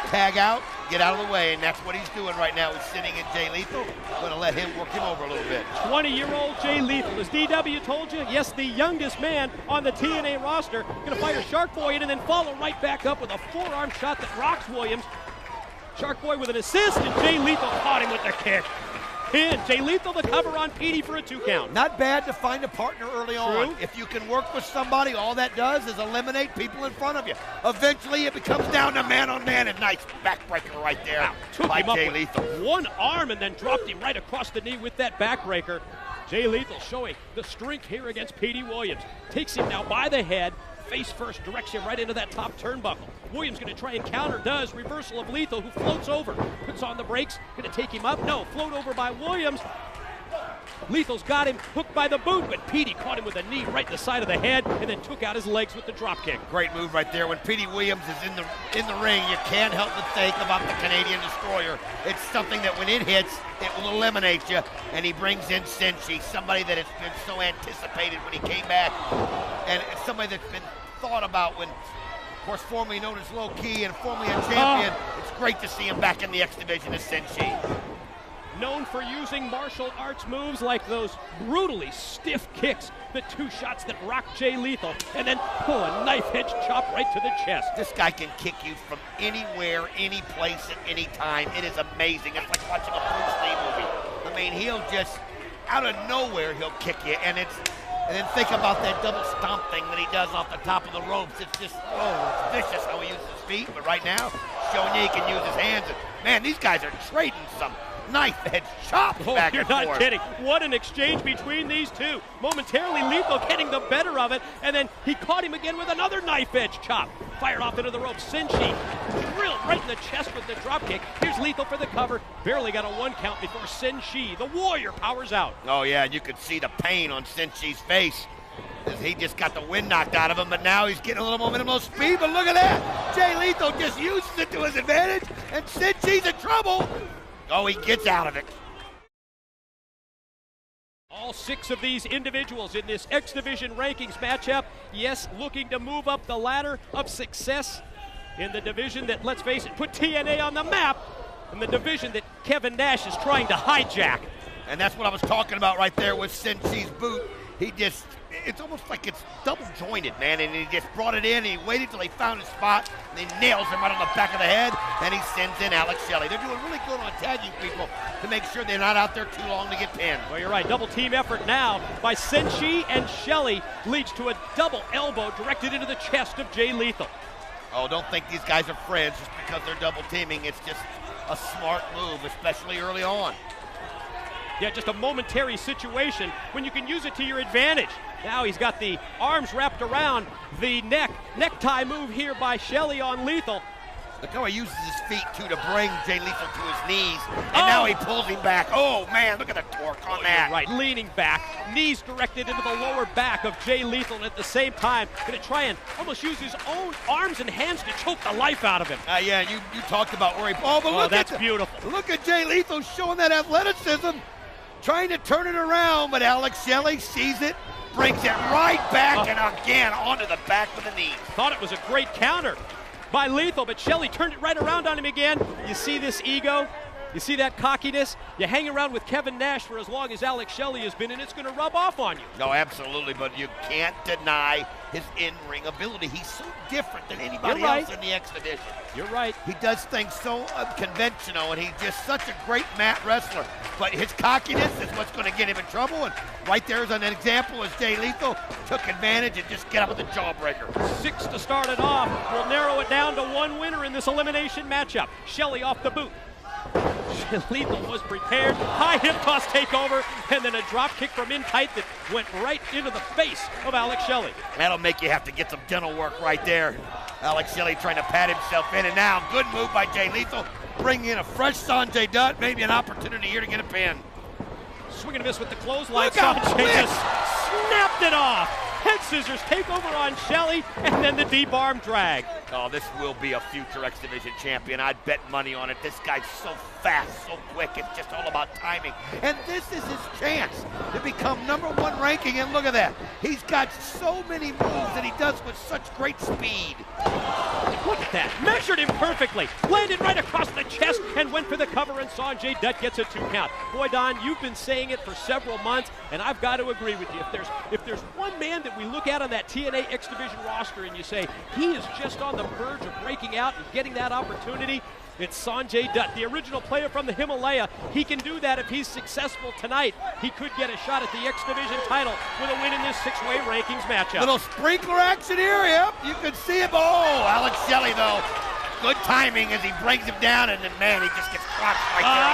tag out, get out of the way, and that's what he's doing right now. He's sitting in Jay Lethal. Going to let him work him over a little bit. 20-year-old Jay Lethal. As DW told you, yes, the youngest man on the TNA roster. Going to fire Shark Boy in and then follow right back up with a forearm shot that rocks Williams. Shark Boy with an assist, and Jay Lethal caught him with the kick. And Jay Lethal the cover on Petey for a 2 count. Not bad to find a partner early on. If you can work with somebody, all that does is eliminate people in front of you. Eventually, it becomes down to man-on-man, and nice backbreaker right there by Jay Lethal. One arm and then dropped him right across the knee with that backbreaker. Jay Lethal showing the strength here against Petey Williams. Takes him now by the head. Face first, directs him right into that top turnbuckle. Williams going to try and counter, does. Reversal of Lethal, who floats over. Puts on the brakes, going to take him up. No, float over by Williams. Lethal's got him hooked by the boot, but Petey caught him with a knee right in the side of the head and then took out his legs with the drop kick. Great move right there. When Petey Williams is in the ring, you can't help but think about the Canadian Destroyer. It's something that when it hits, it will eliminate you. And he brings in Senshi, somebody that has been so anticipated when he came back. And it's somebody that's been thought about when, of course, formerly known as Low Key and formerly a champion. It's great to see him back in the X Division as Senshi. Known for using martial arts moves like those brutally stiff kicks, the two shots that rock Jay Lethal, and then pull a knife-edge chop right to the chest. This guy can kick you from anywhere, any place, at any time. It is amazing. It's like watching a Bruce Lee movie. I mean, he'll just, out of nowhere, he'll kick you, and then think about that double stomp thing that he does off the top of the ropes. It's just, it's vicious how he uses his feet, but right now, showing you he can use his hands. And man, these guys are trading some knife-edge chops back and forth. You're not kidding. What an exchange between these two. Momentarily, Lethal getting the better of it, and then he caught him again with another knife-edge chop. Fired off into the ropes. Senshi drilled right in the chest with the drop kick. Here's Lethal for the cover. Barely got a 1 count before Senshi, the warrior, powers out. Oh, yeah, and you could see the pain on Senshi's face as he just got the wind knocked out of him, but now he's getting a little momentum, a little speed, but look at that. Jay Lethal just uses it to his advantage, and Senshi's in trouble. Oh, he gets out of it. All 6 of these individuals in this X Division rankings matchup, yes, looking to move up the ladder of success in the division that, let's face it, put TNA on the map, and the division that Kevin Nash is trying to hijack. And that's what I was talking about right there with Senshi's boot. He just, it's almost like it's double jointed, man, and he just brought it in, and he waited till he found his spot, and he nails him right on the back of the head, and he sends in Alex Shelley. They're doing really good on tagging people to make sure they're not out there too long to get pinned. Well, you're right. Double team effort now by Senshi and Shelley leads to a double elbow directed into the chest of Jay Lethal. Oh, don't think these guys are friends just because they're double teaming. It's just a smart move, especially early on. Yeah, just a momentary situation when you can use it to your advantage. Now he's got the arms wrapped around the necktie move here by Shelley on Lethal. Look how he uses his feet, too, to bring Jay Lethal to his knees, and now he pulls him back. Oh, man, look at the torque on that. Right, leaning back, knees directed into the lower back of Jay Lethal, and at the same time, going to try and almost use his own arms and hands to choke the life out of him. Yeah, you talked about where he... Oh, but look that's beautiful. Look at Jay Lethal showing that athleticism, trying to turn it around, but Alex Shelley sees it, brings it right back, and again onto the back with the knee. Thought it was a great counter by Lethal, but Shelley turned it right around on him again. You see this ego? You see that cockiness? You hang around with Kevin Nash for as long as Alex Shelley has been, and it's going to rub off on you. No, absolutely, but you can't deny his in-ring ability. He's so different than anybody else in the X Division. You're right. He does things so unconventional, and he's just such a great mat wrestler. But his cockiness is what's going to get him in trouble, and right there is an example as Jay Lethal took advantage and just get up with the jawbreaker. 6 to start it off. We'll narrow it down to 1 winner in this elimination matchup. Shelley off the boot. Lethal was prepared. High hip toss takeover, and then a drop kick from in tight that went right into the face of Alex Shelley. That'll make you have to get some dental work right there. Alex Shelley trying to pat himself in, and now good move by Jay Lethal. Bring in a fresh Sanjay Dutt, maybe an opportunity here to get a pin. Swing and a miss with the clothesline. Sanjay just snapped it off. Head scissors take over on Shelley, and then the deep arm drag. Oh, this will be a future X Division champion. I'd bet money on it. This guy's so fast, so quick. It's just all about timing. And this is his chance to become #1 ranking. And look at that. He's got so many moves that he does with such great speed. Look at that. Measured him perfectly. Landed right across the chest and went for the cover, and Sanjay Dutt gets a 2 count. Boy, Don, you've been saying it for several months, and I've got to agree with you. If there's one man that we look at on that TNA X Division roster and you say he is just on the verge of breaking out and getting that opportunity, it's Sanjay Dutt, the original player from the Himalaya. He can do that if he's successful tonight. He could get a shot at the X Division title with a win in this 6-way rankings matchup. Little sprinkler action here, yep. You can see him. Oh, Alex Shelley, though. Good timing as he brings him down, and then, man, he just gets crushed right there.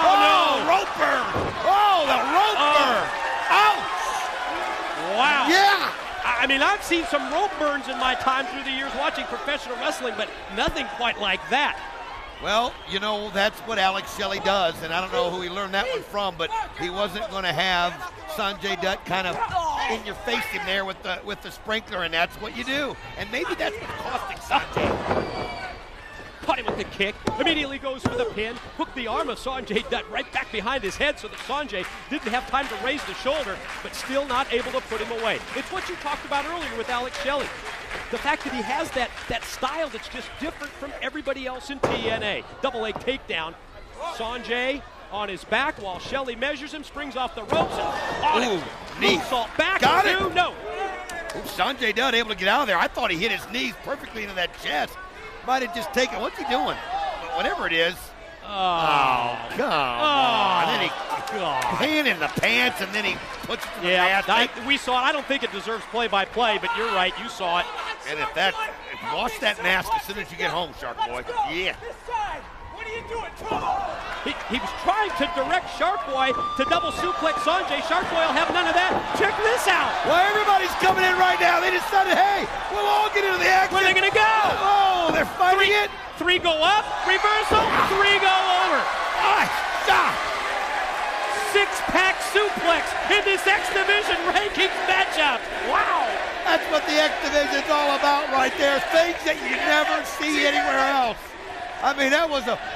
Oh, no, rope burn. Oh, the rope burn. Ouch. Wow. Yeah. I mean, I've seen some rope burns in my time through the years watching professional wrestling, but nothing quite like that. Well, you know, that's what Alex Shelley does, and I don't know who he learned that one from, but he wasn't going to have Sanjay Dutt kind of in your face him there with the sprinkler, and that's what you do. And maybe that's what's costing Sanjay. Caught him with the kick, immediately goes for the pin, hooked the arm of Sanjay Dutt right back behind his head so that Sanjay didn't have time to raise the shoulder, but still not able to put him away. It's what you talked about earlier with Alex Shelley. The fact that he has that style that's just different from everybody else in TNA. Double leg takedown. Sanjay on his back while Shelley measures him, springs off the ropes, and on it. Knee. Moonsault back. Got it. No. Ooh, Sanjay Dutt able to get out of there. I thought he hit his knees perfectly into that chest. Might have just taken. What's he doing? Whatever it is. Oh, come on. And then he pan in the pants, and then he puts it to the mat. We saw it. I don't think it deserves play-by-play, but you're right. You saw it. And wash that mask as soon as you get home, Shark Boy. Yeah. What are you doing? He was trying to direct Shark Boy to double suplex Sanjay. Shark Boy will have none of that. Check this out. Well, everybody's coming in right now. They decided, hey, we'll all get into the action. Where are they going to go? Oh, they're fighting it. 3 go up, reversal, 3 go over. Stop. 6-pack suplex in this X Division rankings matchup. Wow. That's what the X Division's all about right there. Things that you never see anywhere else. I mean,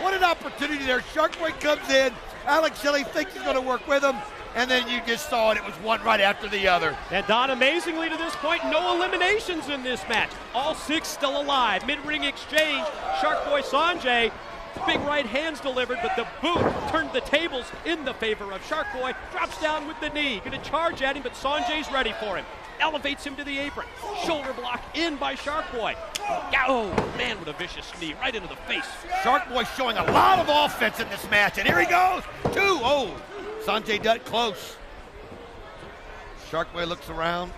what an opportunity there. Shark Boy comes in. Alex Shelley thinks he's going to work with him. And then you just saw it. It was one right after the other. And Don, amazingly to this point, no eliminations in this match. All 6 still alive. Mid-ring exchange. Shark Boy Sanjay. Big right hands delivered, but the boot turned the tables in the favor of Shark Boy. Drops down with the knee. Going to charge at him, but Sanjay's ready for him. Elevates him to the apron. Shoulder block in by Shark Boy. Oh, man, with a vicious knee right into the face. Shark Boy showing a lot of offense in this match. And here he goes. 2. Oh, Sanjay Dutt close. Shark Boy looks around.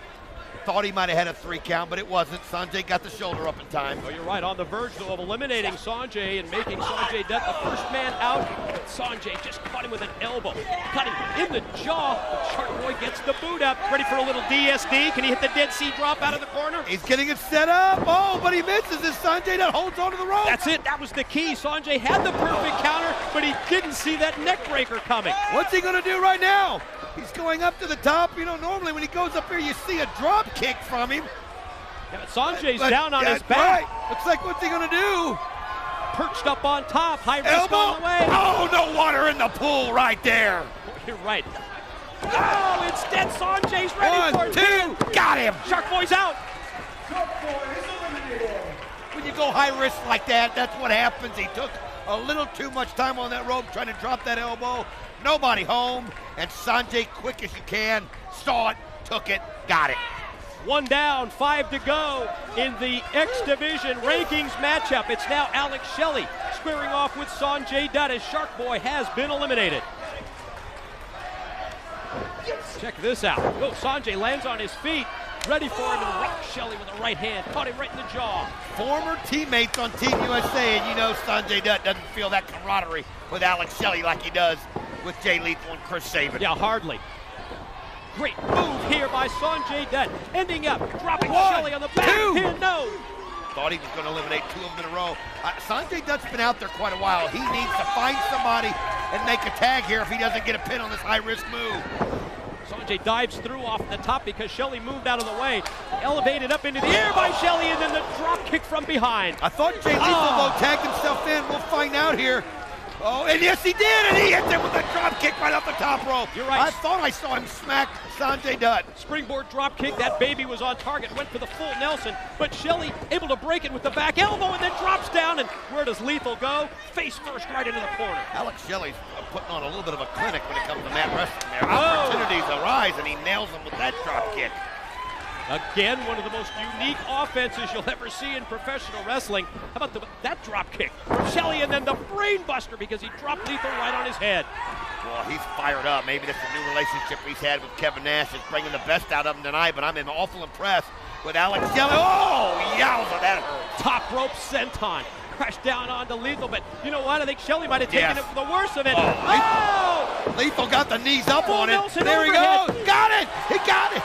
Thought he might have had a 3 count, but it wasn't. Sanjay got the shoulder up in time. Oh, you're right. On the verge, though, of eliminating Sanjay and making Sanjay Dutt the first man out. Sanjay just caught him with an elbow. Cut him in the jaw. Shark Boy gets the boot up. Ready for a little DSD. Can he hit the Dead Sea drop out of the corner? He's getting it set up. Oh, but he misses as Sanjay Dutt holds onto the rope. That's it. That was the key. Sanjay had the perfect counter, but he didn't see that neck breaker coming. What's he going to do right now? He's going up to the top. You know, normally when he goes up here, you see a drop kick from him. Yeah, but Sanjay's down on his back. Right. Looks like what's he going to do? Perched up on top. High risk on the way. Oh, no water in the pool right there. You're right. Oh, instead Sanjay's ready for it. 1, 2. Got him. Shark Boy's out. When you go high risk like that, that's what happens. He took a little too much time on that rope trying to drop that elbow. Nobody home, and Sanjay, quick as you can, saw it, took it, got it. 1 down, 5 to go in the X Division rankings matchup. It's now Alex Shelley squaring off with Sanjay Dutt as Shark Boy has been eliminated. Check this out. Oh, Sanjay lands on his feet, ready for him, and rocks Shelley with a right hand. Caught him right in the jaw. Former teammates on Team USA, and you know Sanjay Dutt doesn't feel that camaraderie with Alex Shelley like he does with Jay Lethal and Chris Sabin. Yeah, hardly. Great move here by Sanjay Dutt, ending up dropping 1, Shelley on the back. 2. Pin, no. Thought he was going to eliminate 2 of them in a row. Sanjay Dutt's been out there quite a while. He needs to find somebody and make a tag here if he doesn't get a pin on this high-risk move. Sanjay dives through off the top because Shelley moved out of the way. Elevated up into the air by Shelley, and then the drop kick from behind. I thought Jay Lethal though tagged himself in. We'll find out here. Oh, and yes, he did, and he hit him with a drop kick right off the top rope. You're right. I thought I saw him smack Sanjay Dutt. Springboard drop kick. That baby was on target. Went for the full Nelson, but Shelley able to break it with the back elbow and then drops down. And where does Lethal go? Face first right into the corner. Alex Shelley's putting on a little bit of a clinic when it comes to mat wrestling there. Opportunities arise, and he nails them with that drop kick. Again, one of the most unique offenses you'll ever see in professional wrestling. How about that drop kick from Shelley, and then the brain buster because he dropped Lethal right on his head. Well, he's fired up. Maybe that's a new relationship he's had with Kevin Nash. Is bringing the best out of him tonight, but I'm awful impressed with Alex Shelley. Oh, yowza, that hurt. Top rope senton. Crashed down onto Lethal, but you know what? I think Shelley might have taken it for the worst of it. Oh! Lethal got the knees up on it. Nelson There overhead. he goes. Got it. He got it.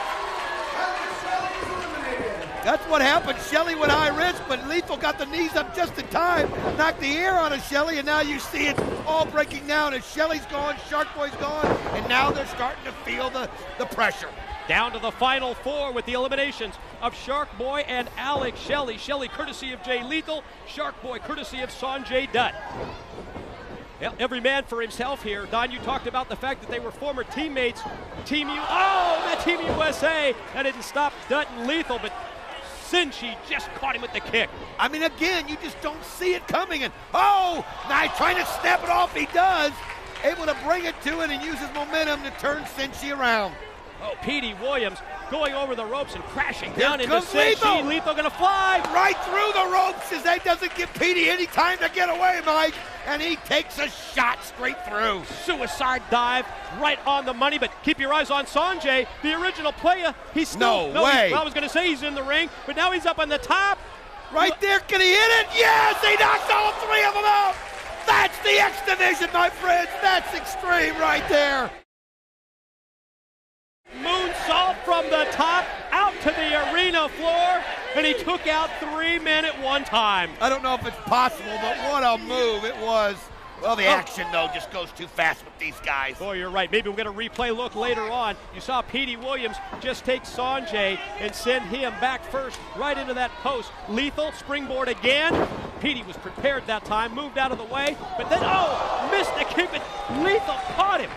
That's what happened. Shelley went high risk, but Lethal got the knees up just in time, knocked the air out of Shelley, and now you see it all breaking down as Shelley's gone, Shark Boy's gone, and now they're starting to feel the pressure. Down to the final four with the eliminations of Shark Boy and Alex Shelley. Shelley courtesy of Jay Lethal, Shark Boy courtesy of Sanjay Dutt. Every man for himself here. Don, you talked about the fact that they were former teammates. Team USA. That didn't stop Dutt and Lethal, but Sinchi just caught him with the kick. I mean, again, you just don't see it coming. And now he's trying to snap it off. He does. Able to bring it to it and use his momentum to turn Sinchi around. Oh, Petey Williams going over the ropes and crashing down into Lethal. Lethal gonna fly. Right through the ropes as that doesn't give Petey any time to get away, Mike. And he takes a shot straight through. Suicide dive right on the money, but keep your eyes on Sanjay, the original player. He's still, no way. I was gonna say he's in the ring, but now he's up on the top. Right there, can he hit it? Yes, he knocks all three of them out. That's the X Division, my friends. That's extreme right there. Moonsault from the top out to the arena floor, and he took out 3 men at one time. I don't know if it's possible, but what a move it was. Well, the action, though, just goes too fast with these guys. Oh, you're right. Maybe we'll get a replay look later on. You saw Petey Williams just take Sanjay and send him back first right into that post. Lethal, springboard again. Petey was prepared that time, moved out of the way, but then, missed the kick, but Lethal caught him.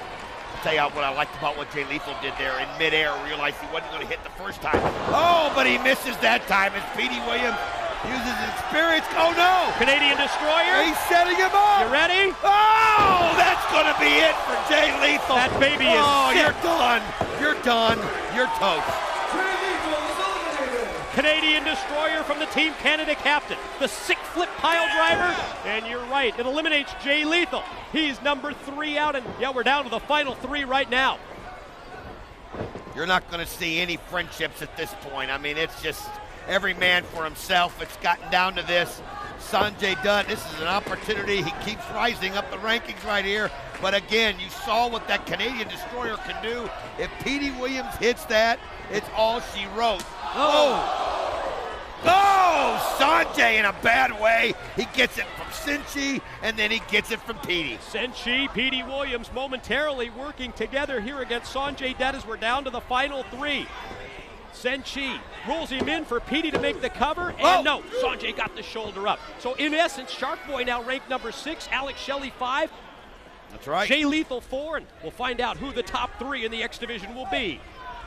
Tell you what I liked about what Jay Lethal did there in midair, realized he wasn't going to hit the first time. Oh, but he misses that time as Petey Williams uses his experience. Oh, no. Canadian Destroyer. He's setting him up. You ready? Oh, that's going to be it for Jay Lethal. That baby is sick. You're done. You're done. You're toast. Canadian Destroyer from the Team Canada captain, the 6-flip pile driver, and you're right, it eliminates Jay Lethal. He's number 3 out, and we're down to the final 3 right now. You're not going to see any friendships at this point. I mean, it's just every man for himself. It's gotten down to this. Sanjay Dutt, this is an opportunity. He keeps rising up the rankings right here. But again, you saw what that Canadian Destroyer can do. If Petey Williams hits that, it's all she wrote. Sanjay in a bad way. He gets it from Sinchi, and then he gets it from Petey. Sinchi, Petey Williams momentarily working together here against Sanjay Dutt as we're down to the final 3. Sinchi rolls him in for Petey to make the cover, and no, Sanjay got the shoulder up. So in essence, Shark Boy now ranked number 6, Alex Shelley 5. That's right. Jay Lethal 4, and we'll find out who the top 3 in the X Division will be.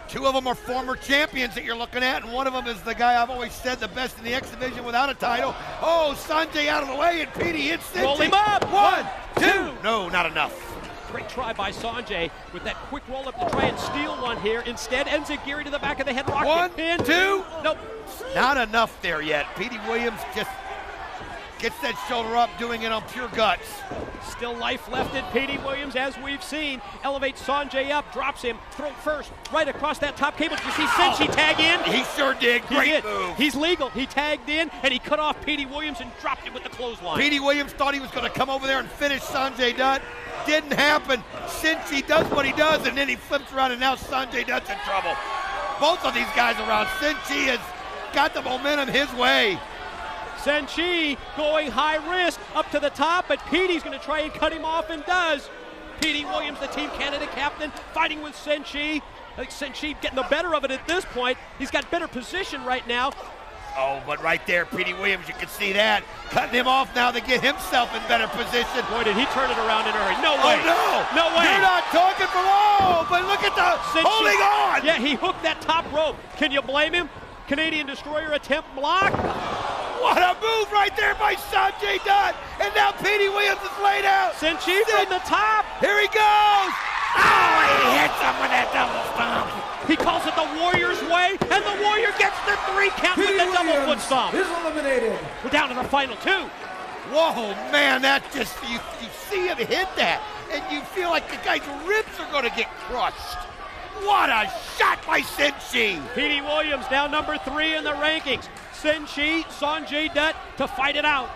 2 of them are former champions that you're looking at, and one of them is the guy I've always said the best in the X Division without a title. Oh, Sanjay out of the way, and Petey hits Sinchi. Roll him up. 1, 2. No, not enough. Great try by Sanjay with that quick roll up to try and steal one here. Instead, enziguri to the back of the head. 1, 2. Nope. Not enough there yet. Petey Williams just gets that shoulder up, doing it on pure guts. Still life left in Petey Williams, as we've seen. Elevates Sanjay up, drops him, throat first, right across that top cable. Did you see Sinchi tag in? He sure did. Great move. He's legal. He tagged in, and he cut off Petey Williams and dropped him with the clothesline. Petey Williams thought he was going to come over there and finish Sanjay Dutt. Didn't happen. Sinchi does what he does, and then he flips around, and now Sanjay Dutt's in trouble. Both of these guys around. Sinchi has got the momentum his way. Sinchi going high risk up to the top, but Petey's going to try and cut him off and does. Petey Williams, the Team Canada captain, fighting with Sinchi. I think Sinchi getting the better of it at this point. He's got better position right now. Oh, but right there, Petey Williams, you can see that. Cutting him off now to get himself in better position. Boy, did he turn it around in a hurry. No way. Oh, no. No way. You're not talking from but look at the Sinchi, holding on. Yeah, he hooked that top rope. Can you blame him? Canadian Destroyer attempt block. What a move right there by Sanjay Dutt. And now Petey Williams is laid out. Sinchi from the top. Here he goes. Oh, he hits him with that double stomp. He calls it the Warrior's way, and the Warrior gets the 3 count with the double foot stomp. Is eliminated. We're down to the final 2. Whoa, man, that just, you see him hit that, and you feel like the guy's ribs are going to get crushed. What a shot by Sinchi. Petey Williams now number 3 in the rankings. Sinchi, Sanjay Dutt to fight it out.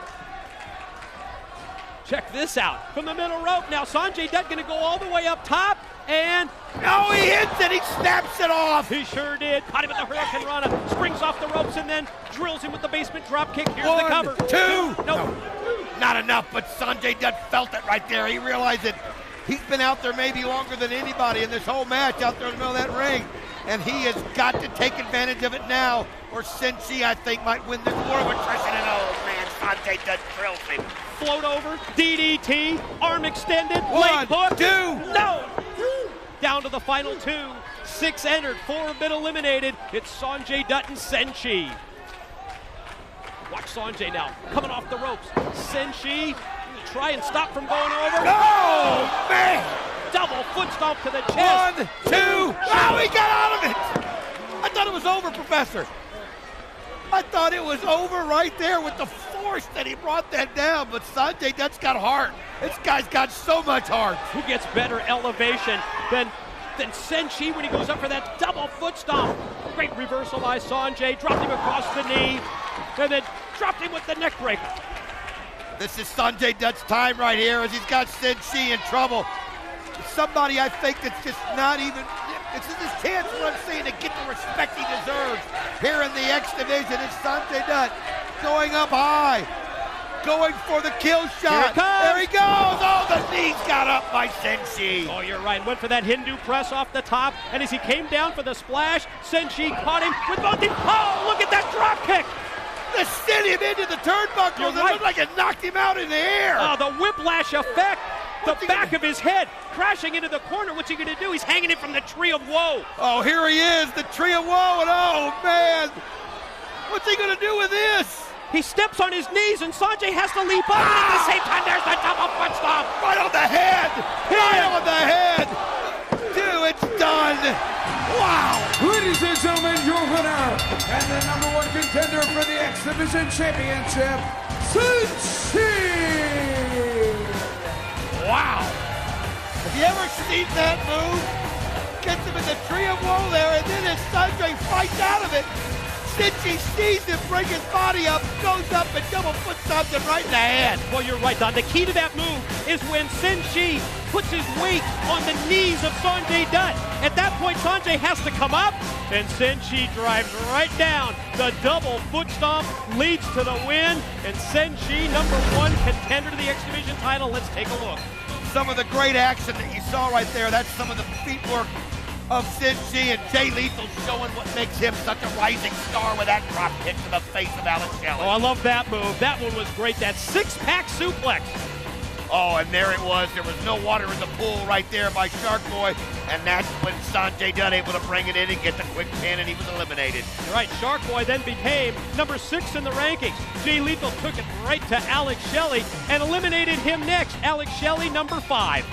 Check this out. From the middle rope now, Sanjay Dutt going to go all the way up top. and... Oh, he hits it! He snaps it off! He sure did. Caught him at the Hurricane Rana. Springs off the ropes and then drills him with the basement drop kick. Here's One, the cover. Two! No. Not enough, but Sanjay Dutt felt it right there. He realized that he's been out there maybe longer than anybody in this whole match out there in the middle of that ring. And he has got to take advantage of it now, or Senshi, I think, might win this war of attrition. And oh man, Sanjay Dutt drills him. Float over, DDT, arm extended, One, leg hook. two. No! Down to the final 2. 6 entered, 4 have been eliminated. It's Sanjay Dutt and Senshi. Watch Sanjay now, coming off the ropes. Senshi, try and stop from going over. No, man! Double foot stomp to the chest. 1, 2. Oh, he got out of it! I thought it was over, Professor. I thought it was over right there with the force that he brought that down, but Sanjay Dutt's got heart. This guy's got so much heart. Who gets better elevation than Senshi when he goes up for that double foot stomp? Great reversal by Sanjay, dropped him across the knee, and then dropped him with the neck breaker. This is Sanjay Dutt's time right here as he's got Senshi in trouble. Somebody I think that's just not even, this is his chance, what I'm saying, to get the respect he deserves here in the X Division. It's Sanjay Dutt going up high, going for the kill shot. There he goes. Oh, the knees got up by Senshi. Oh, you're right. Went for that Hindu press off the top, and as he came down for the splash, Senshi caught him with both the, oh, look at that drop kick. That sent him into the turnbuckles. It looked like it knocked him out in the air. Oh, the whiplash effect. The back of his head crashing into the corner. What's he going to do? He's hanging it from the Tree of Woe. Oh, here he is, the Tree of Woe, and oh, man. What's he going to do with this? He steps on his knees, and Sanjay has to leap up. And at the same time, there's the double foot stomp. Right on the head. Right on the head. Dude, it's done. Wow. Ladies and gentlemen, your winner and the #1 contender for the X Division Championship, Senshi. Wow. Have you ever seen that move? Gets him in the Tree of Woe there, and then as Sanjay fights out of it, Senshi sees him bring his body up, goes up and double foot stomps him right in the head. Well, you're right, Don. The key to that move is when Senshi puts his weight on the knees of Sanjay Dutt. At that point, Sanjay has to come up, and Senshi drives right down. The double foot stomp leads to the win, and Senshi, #1 contender to the X Division title. Let's take a look. Some of the great action that you saw right there, that's some of the feet work of Senshi, and Jay Lethal showing what makes him such a rising star with that drop kick to the face of Alex Shelley. Oh, I love that move. That one was great. That six-pack suplex. Oh, and there it was. There was no water in the pool right there by Shark Boy, and that's when Sanjay Dutt able to bring it in and get the quick pin, and he was eliminated. You're right. Shark Boy then became #6 in the rankings. Jay Lethal took it right to Alex Shelley and eliminated him next. Alex Shelley, #5.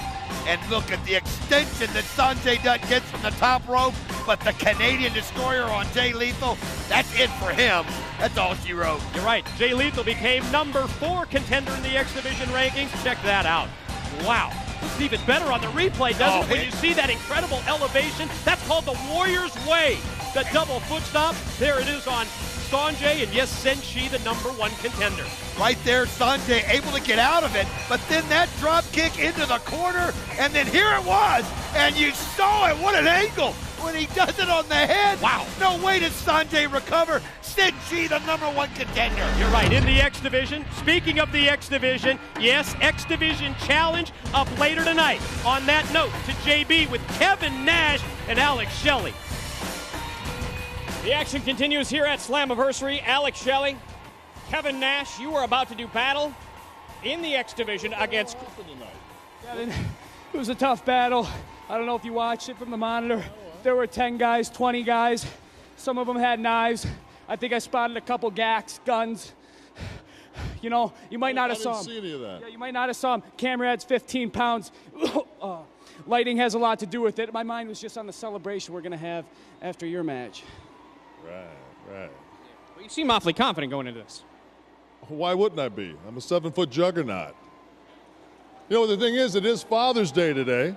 And look at the extension that Sanjay Dutt gets from the top rope, but the Canadian Destroyer on Jay Lethal, that's it for him. That's all she wrote. You're right. Jay Lethal became #4 contender in the X Division rankings. Check that out. Wow. Looks even better on the replay, doesn't it? When you see that incredible elevation, that's called the Warrior's Way. The double foot stomp. There it is on Sanjay, and yes, Senshi, the #1 contender. Right there, Sanjay able to get out of it, but then that drop kick into the corner, and then here it was, and you saw it. What an angle when he does it on the head. Wow. No way does Sanjay recover. Senshi, the #1 contender. You're right, in the X Division. Speaking of the X Division, yes, X Division Challenge up later tonight. On that note, to JB with Kevin Nash and Alex Shelley. The action continues here at Slammiversary. Alex Shelley, Kevin Nash, you are about to do battle in the X Division against... Kevin, it was a tough battle. I don't know if you watched it from the monitor. There were 10 guys, 20 guys. Some of them had knives. I think I spotted a couple guns. You know, you might not have saw them. I didn't see any of that. Yeah, you might not have saw them. Camera adds 15 pounds. Lighting has a lot to do with it. My mind was just on the celebration we're going to have after your match. Right. Well, you seem awfully confident going into this. Why wouldn't I be? I'm a 7-foot juggernaut. You know, the thing is, it is Father's Day today,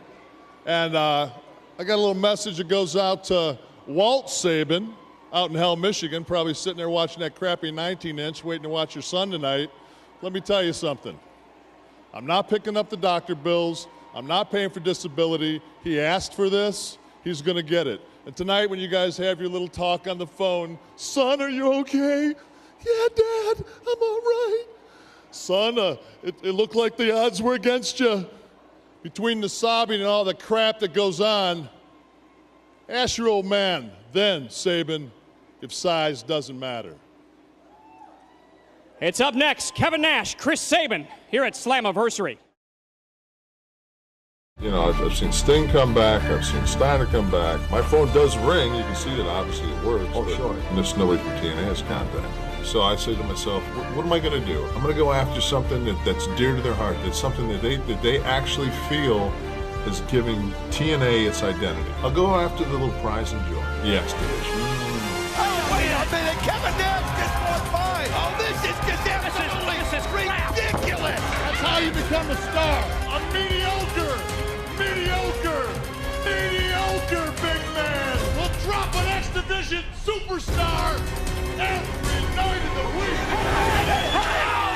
and I got a little message that goes out to Walt Sabin out in Hell, Michigan, probably sitting there watching that crappy 19-inch, waiting to watch your son tonight. Let me tell you something. I'm not picking up the doctor bills. I'm not paying for disability. He asked for this. He's going to get it. And tonight when you guys have your little talk on the phone, son, are you okay? Yeah, Dad, I'm all right. Son, it looked like the odds were against you. Between the sobbing and all the crap that goes on, ask your old man then, Sabin, if size doesn't matter. It's up next, Kevin Nash, Chris Sabin, here at Slammiversary. You know, I've seen Sting come back. I've seen Steiner come back. My phone does ring. You can see that obviously it works. Oh, sure. And there's nobody from TNA has contacted me. So I say to myself, what am I going to do? I'm going to go after something that's dear to their heart. That's something that they actually feel is giving TNA its identity. I'll go after the little prize and joy. The X Division. Oh, wait a minute. Kevin Nash just walked by. Oh, this is just absolutely ridiculous. That's how you become a star. A mediocre, big man will drop an X Division superstar every night of the week.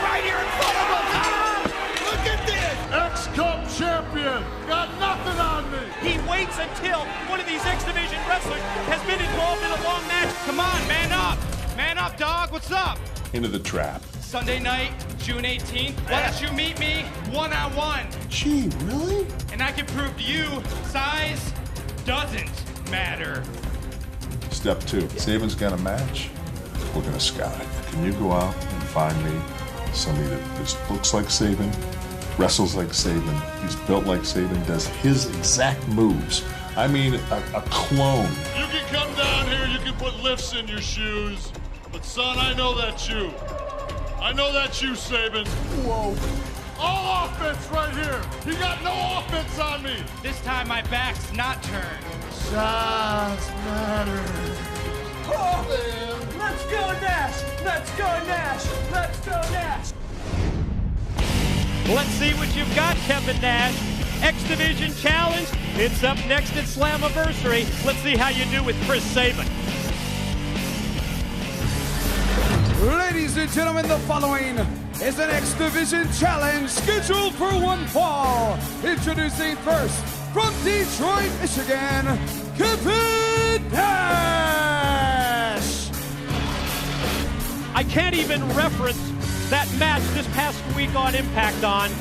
Right here in front of us. Look at this. X-Cup champion. Got nothing on me. He waits until one of these X Division wrestlers has been involved in a long match. Come on, man up. Man up, dog. What's up? Into the trap. Sunday night, June 18th. Why don't you meet me one-on-one? Gee, really? And I can prove to you, size doesn't matter. Step 2. Sabin's got a match. We're going to scout it. Can you go out and find me somebody that just looks like Sabin, wrestles like Sabin, he's built like Sabin, does his exact moves? I mean, a clone. You can come down here, you can put lifts in your shoes, but son, I know that's you. I know that's you, Sabin. Whoa. All offense right here. You got no offense on me. This time my back's not turned. Size matters. Oh, man. Let's go, Nash. Let's go, Nash. Let's go, Nash. Let's see what you've got, Kevin Nash. X Division Challenge. It's up next at Slammiversary. Let's see how you do with Chris Sabin. Ladies and gentlemen, the following is an X Division Challenge scheduled for one fall. Introducing first, from Detroit, Michigan, Kevin Nash. I can't even reference that match this past week on Impact on.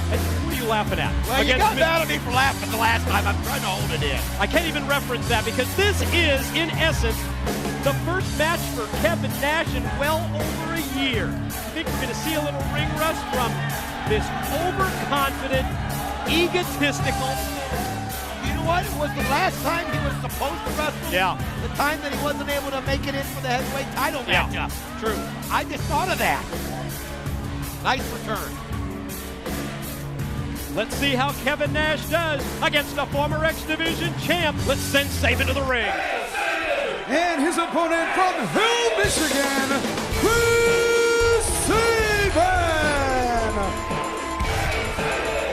What are you laughing at? Well, you got mad at me for laughing the last time. I'm trying to hold it in. I can't even reference that because this is, in essence, the first match for Kevin Nash in well over a year. I think we're going to see a little ring rust from this overconfident, egotistical. You know what? It was the last time he was supposed to wrestle. Yeah. The time that he wasn't able to make it in for the heavyweight title matchup. True. I just thought of that. Nice return. Let's see how Kevin Nash does against a former X Division champ. Let's send Sabin to the ring. And his opponent from Hill, Michigan, Chris Sabin.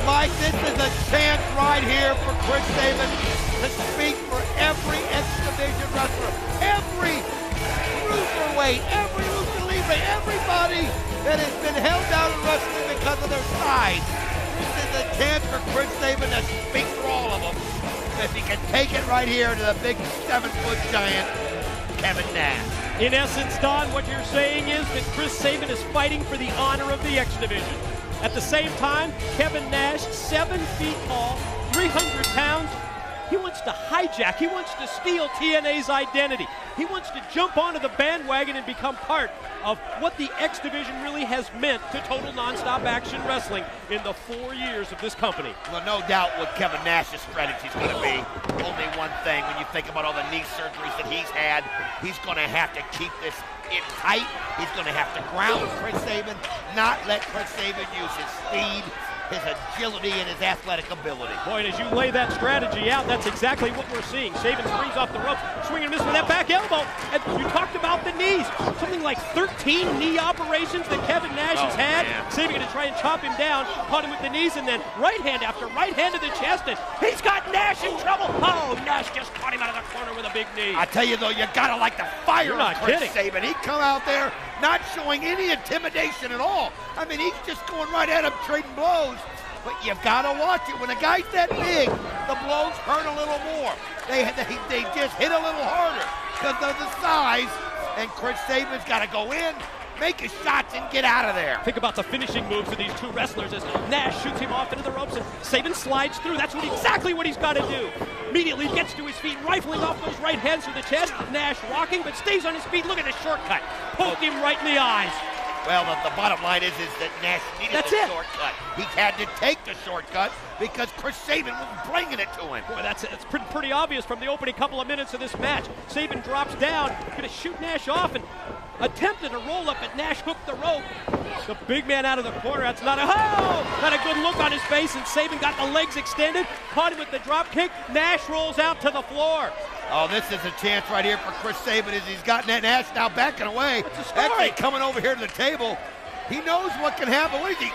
Mike, this is a chance right here for Chris Sabin to speak for every X Division wrestler, every cruiserweight, every lucha libre, everybody that has been held down in wrestling because of their size. This is a chance for Chris Sabin to speak for all of them. If he can take it right here to the big 7-foot giant, Kevin Nash. In essence, Don, what you're saying is that Chris Sabin is fighting for the honor of the X Division. At the same time, Kevin Nash, 7 feet tall, 300 pounds, he wants to hijack, he wants to steal TNA's identity. He wants to jump onto the bandwagon and become part of what the X Division really has meant to total nonstop action wrestling in the 4 years of this company. Well, no doubt with Kevin Nash's strategy is going to be only one thing. When you think about all the knee surgeries that he's had, he's going to have to keep this in tight. He's going to have to ground Chris Sabin, not let Chris Sabin use his speed, his agility, and his athletic ability. Boy, and as you lay that strategy out, that's exactly what we're seeing. Sabin springs off the ropes, swinging and missing with that back elbow. And you talked about the knees. Something like 13 knee operations that Kevin Nash has had. Sabin going to try and chop him down, caught him with the knees, and then right hand after right hand to the chest, and he's got Nash in trouble. Oh, Nash just caught him out of the corner with a big knee. I tell you, though, you got to like the fire of Chris kidding. Sabin. He come out there not showing any intimidation at all. I mean, he's just going right at him, trading blows. but you've got to watch it. When a guy's that big, the blows hurt a little more. They just hit a little harder because of the size, and Chris Sabin's got to go in, make his shots, and get out of there. Think about the finishing moves of these two wrestlers as Nash shoots him off into the ropes and Sabin slides through. That's exactly what he's got to do. Immediately gets to his feet, rifling off those right hands to the chest. Nash rocking, but stays on his feet. Look at the shortcut. Poked him right in the eyes. Well, the bottom line is that Nash needed the shortcut. He had to take the shortcut because Chris Sabin was bringing it to him. Boy, that's pretty obvious from the opening couple of minutes of this match. Sabin drops down, going to shoot Nash off, and attempted a roll-up, but Nash hooked the rope. The big man out of the corner, that's not a good look on his face, and Sabin got the legs extended, caught him with the drop kick. Nash rolls out to the floor. Oh, this is a chance right here for Chris Sabin as he's got Nash now backing away. Actually coming over here to the table. He knows what can happen. What is he?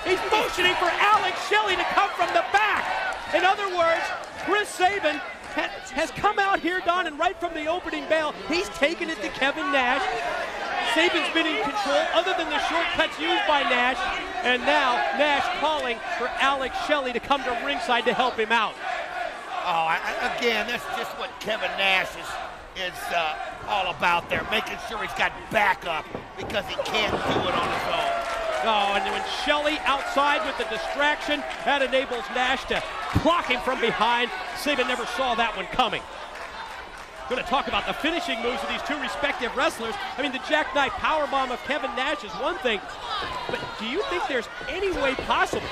He's motioning for Alex Shelley to come from the back. In other words, Chris Sabin has come out here, Don, and right from the opening bell, he's taken it to Kevin Nash. Sabin's been in control other than the shortcuts used by Nash, and now Nash calling for Alex Shelley to come to ringside to help him out. Oh, again, that's just what Kevin Nash is all about there, making sure he's got backup because he can't do it on his own. Oh, and when Shelley outside with the distraction, that enables Nash to clock him from behind. Sabin never saw that one coming. Going to talk about the finishing moves of these two respective wrestlers. I mean, the jackknife powerbomb of Kevin Nash is one thing, but do you think there's any way possible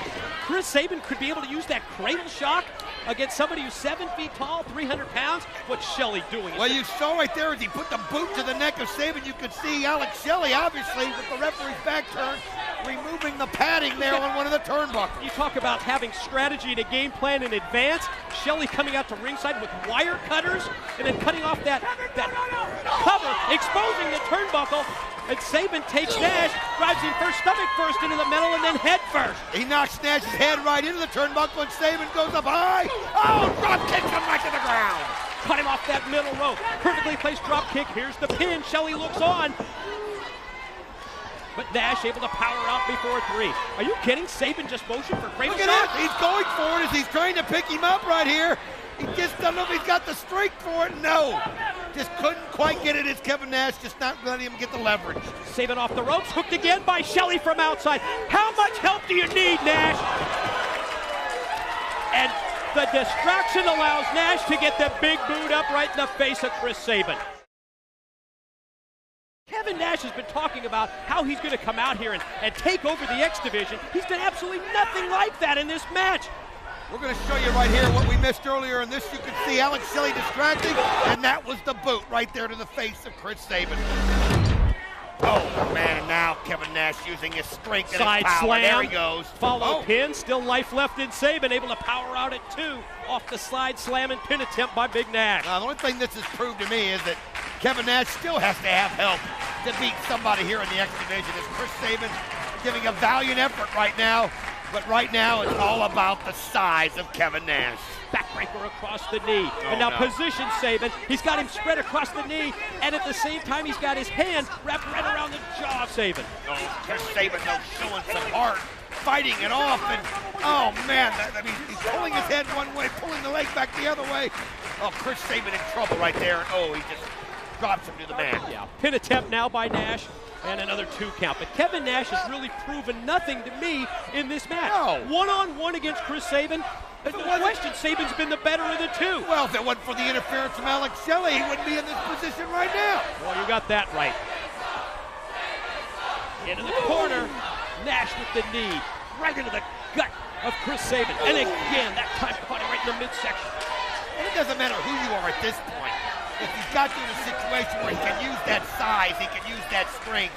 Chris Sabin could be able to use that cradle shock against somebody who's 7 feet tall, 300 pounds? What's Shelley doing? Well, you saw right there as he put the boot to the neck of Sabin, you could see Alex Shelley, obviously, with the referee's back turned, removing the padding there on one of the turnbuckles. You talk about having strategy and a game plan in advance. Shelley coming out to ringside with wire cutters and then cutting off that cover, exposing the turnbuckle. And Sabin takes Nash, drives him stomach first into the middle, and then head first. He knocks Nash's head right into the turnbuckle, and Sabin goes up high. Oh, drop kicks him right to the ground. Cut him off that middle rope. Perfectly placed drop kick. Here's the pin. Shelley looks on. But Nash able to power out before 3. Are you kidding? Sabin just motioned for cradle shock. Look at that. He's going for it as he's trying to pick him up right here. He just doesn't know if he's got the strength for it. No. Just couldn't quite get it as Kevin Nash just not letting him get the leverage. Sabin off the ropes. Hooked again by Shelley from outside. How much help do you need, Nash? And the distraction allows Nash to get the big boot up right in the face of Chris Sabin. Kevin Nash has been talking about how he's going to come out here and take over the X Division. He's done absolutely nothing like that in this match. We're going to show you right here what we missed earlier in this. You can see Alex Shelley distracting, and that was the boot right there to the face of Chris Sabin. Oh, man, and now Kevin Nash using his strength and side his power. Slam. There he goes. Follow pin, still life left in Sabin, able to power out at 2 off the slide slam and pin attempt by Big Nash. Now, the only thing this has proved to me is that Kevin Nash still has to have help to beat somebody here in the X Division. As Chris Sabin giving a valiant effort right now. But right now, it's all about the size of Kevin Nash. Backbreaker across the knee. And now position Sabin. He's got him spread across the knee. And at the same time, he's got his hand wrapped right around the jaw of Sabin. Oh, Chris Sabin, though, showing some heart, fighting it off. And, oh, man, he's pulling his head one way, pulling the leg back the other way. Oh, Chris Sabin in trouble right there. And, oh, he just drops him to the mat. Yeah, pin attempt now by Nash. And another 2 count. But Kevin Nash has really proven nothing to me in this match. No. One-on-one against Chris Sabin. There's no question Sabin's been the better of the 2. Well, if it wasn't for the interference from Alex Shelley, he wouldn't be in this position right now. Well, you got that right. Into the corner. Nash with the knee. Right into the gut of Chris Sabin. And again, that time caught him right in the midsection. And it doesn't matter who you are at this point. If he's got you in a situation where he can use that size, he can use that strength,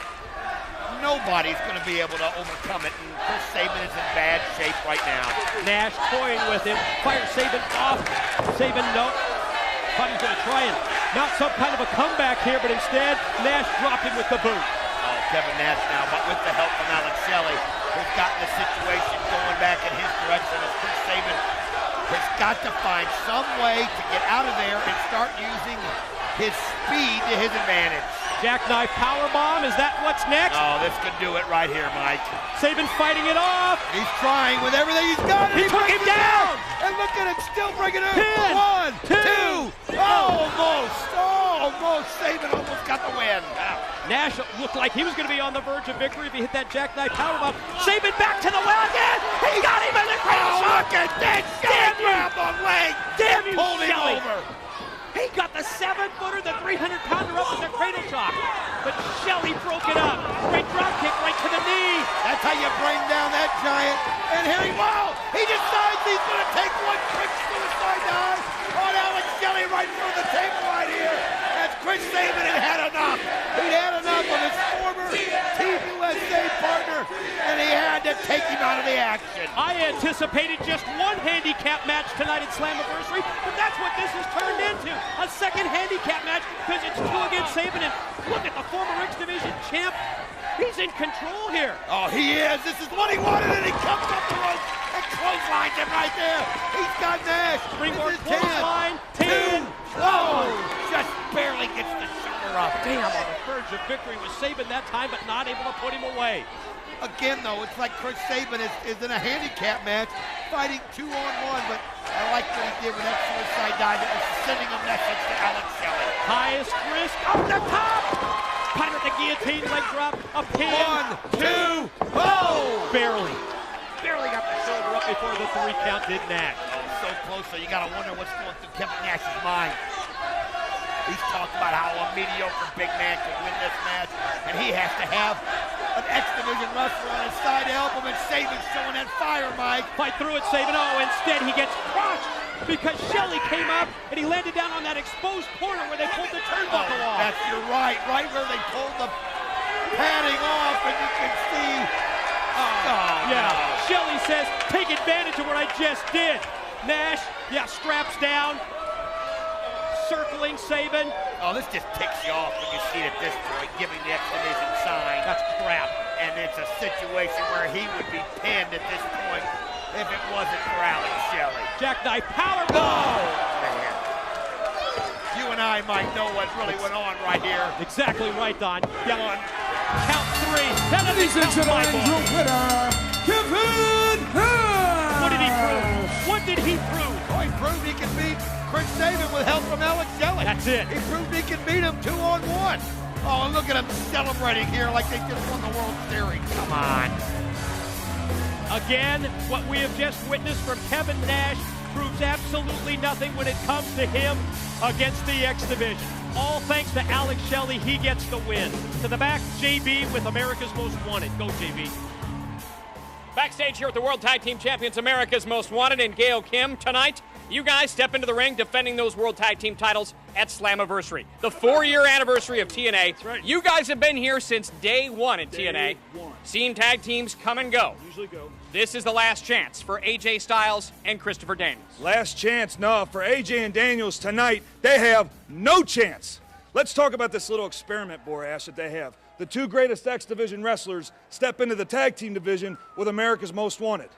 nobody's going to be able to overcome it, and Chris Sabin is in bad shape right now. Nash toying with him, fires Sabin off. Sabin, no. Thought he was going to try and mount some kind of a comeback here, but instead, Nash dropped him with the boot. Oh, Kevin Nash now, but with the help from Alex Shelley, has gotten the situation going back in his direction as Chris Sabin has got to find some way to get out of there and start using his speed to his advantage. Jackknife powerbomb, is that what's next? Oh, this could do it right here, Mike. Sabin fighting it off. He's trying with everything he's got. He took him down. And look at it, still bringing it. Pin. 1, 2. Almost. Sabin almost got the win. Nash looked like he was going to be on the verge of victory if he hit that jackknife powerbomb. Sabin back to the well again. He got him in the cradle. Look at that. Damn you. Grab the leg. Damn you, Pulled him Shelley. over. He got the 7-footer, the 300-pounder up with the cradle chop. But Shelley broke it up. Great drop kick right to the knee. That's how you bring down that giant. And here he decides he's going to take one quick suicide dive on Alex Shelley right through the table right here. As Chris Sabin had enough. He'd had enough of his former Team USA partner, and he had to take him out of the action. I anticipated just one handicap match tonight at Slammiversary, but that's what this has turned into. A second handicap match because it's 2 against Sabin, and look at the former X Division champ. He's in control here. Oh, he is. This is what he wanted, and he comes up the rope and clotheslines him right there. He's got Nash. Springboard This is 10, clothesline, 10. Oh, just barely gets the shoulder up. Damn, on the verge of victory was Sabin that time, but not able to put him away. Again, though, it's like Chris Sabin is in a handicap match, fighting 2-on-1, but I like what he did with that suicide dive. It was sending a message to Alex Shelley. Highest risk, up the top! Piner the guillotine, leg drop, a pin. 1, 2, oh! Barely got the shoulder up before the 3 count did Nash. Oh, so close, so you gotta wonder what's going through Kevin Nash's mind. He's talking about how a mediocre big man could win this match, and he has to have an X Division wrestler on his side to help him, and Sabin's showing that fire, Mike. Fight through it, Sabin. Oh, instead he gets crushed because Shelley came up and he landed down on that exposed corner where they pulled the turnbuckle off. You're right where they pulled the padding off, and you can see. Yeah, Shelley says, take advantage of what I just did. Nash, straps down. Circling Sabin. Oh, this just ticks you off when you see it at this point, giving the X Division sign. That's crap. And it's a situation where he would be pinned at this point if it wasn't for Alex Shelley. Jackknife powerbomb. Man. You and I might know what really went on right here. Exactly right, Don. Yeah, on count 3. Ladies and gentlemen, your winner, Kevin Nash. What did he prove? What did he prove? Oh, he proved he can beat Chris Sabin with help from Alex Shelley. That's it. He proved he can beat him 2-on-1. Oh, and look at him celebrating here like they just won the World Series. Come on. Again, what we have just witnessed from Kevin Nash proves absolutely nothing when it comes to him against the X Division. All thanks to Alex Shelley, he gets the win. To the back, JB with America's Most Wanted. Go, JB. Backstage here with the World Tag Team Champions, America's Most Wanted, and Gail Kim. Tonight, you guys step into the ring defending those World Tag Team titles at Slammiversary, the 4-year anniversary of TNA. That's right. You guys have been here since day one in TNA. Seen tag teams come and go. Usually go. This is the last chance for AJ Styles and Christopher Daniels. Last chance? No, for AJ and Daniels tonight, they have no chance. Let's talk about this little experiment, Borash, that they have. The 2 greatest X Division wrestlers step into the tag team division with America's Most Wanted.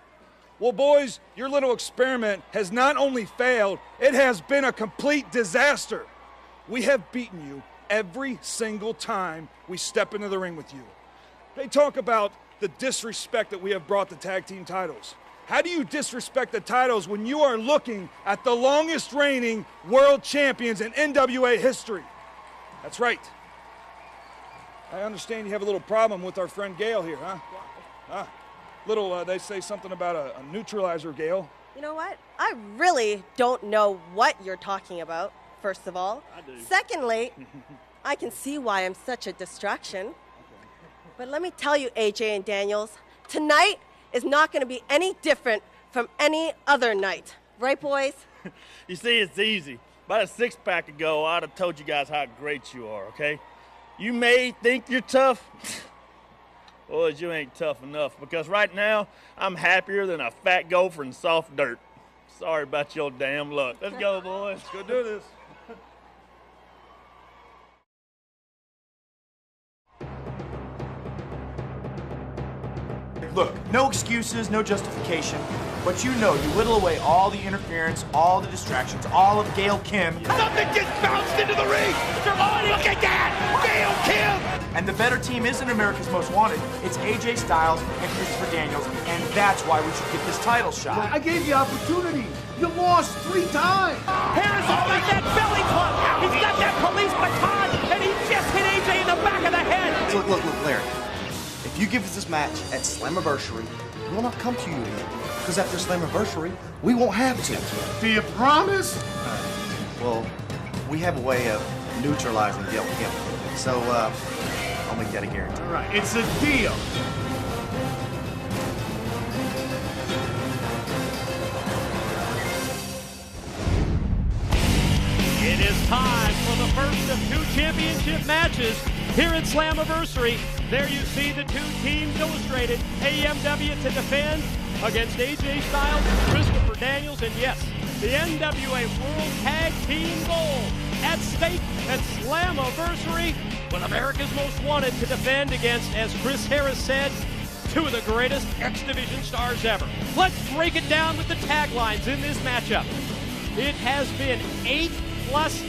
Well, boys, your little experiment has not only failed, it has been a complete disaster. We have beaten you every single time we step into the ring with you. They talk about the disrespect that we have brought the tag team titles. How do you disrespect the titles when you are looking at the longest reigning world champions in NWA history? That's right. I understand you have a little problem with our friend Gail here, huh? They say something about a neutralizer, Gail. You know what? I really don't know what you're talking about, first of all. I do. Secondly, I can see why I'm such a distraction. But let me tell you, AJ and Daniels, tonight is not going to be any different from any other night. Right, boys? You see, it's easy. About a 6-pack ago, I'd have told you guys how great you are, okay? You may think you're tough. Boys, you ain't tough enough, because right now, I'm happier than a fat gopher in soft dirt. Sorry about your damn luck. Let's go, boys. Let's go do this. Look, no excuses, no justification, but you know you whittle away all the interference, all the distractions, all of Gail Kim. Something just bounced into the ring! Look at that! Gail Kim! And the better team isn't America's Most Wanted. It's AJ Styles and Christopher Daniels, and that's why we should get this title shot. I gave you opportunity. You lost 3 times. Harris has got that belly club. He's got that police baton, and he just hit AJ in the back of the head. Look, Larry. If you give us this match at Slammiversary, we'll not come to you again. Because after Slammiversary, we won't have to. Do you promise? Well, we have a way of neutralizing Gail Kim. So, I'll make that a guarantee. All right, it's a deal. It is time for the first of 2 championship matches here at Slammiversary. There you see the 2 teams illustrated. AMW to defend against AJ Styles and Christopher Daniels. And yes, the NWA World Tag Team Gold at stake at Slammiversary, with America's Most Wanted to defend against, as Chris Harris said, 2 of the greatest X Division stars ever. Let's break it down with the taglines in this matchup. It has been 8+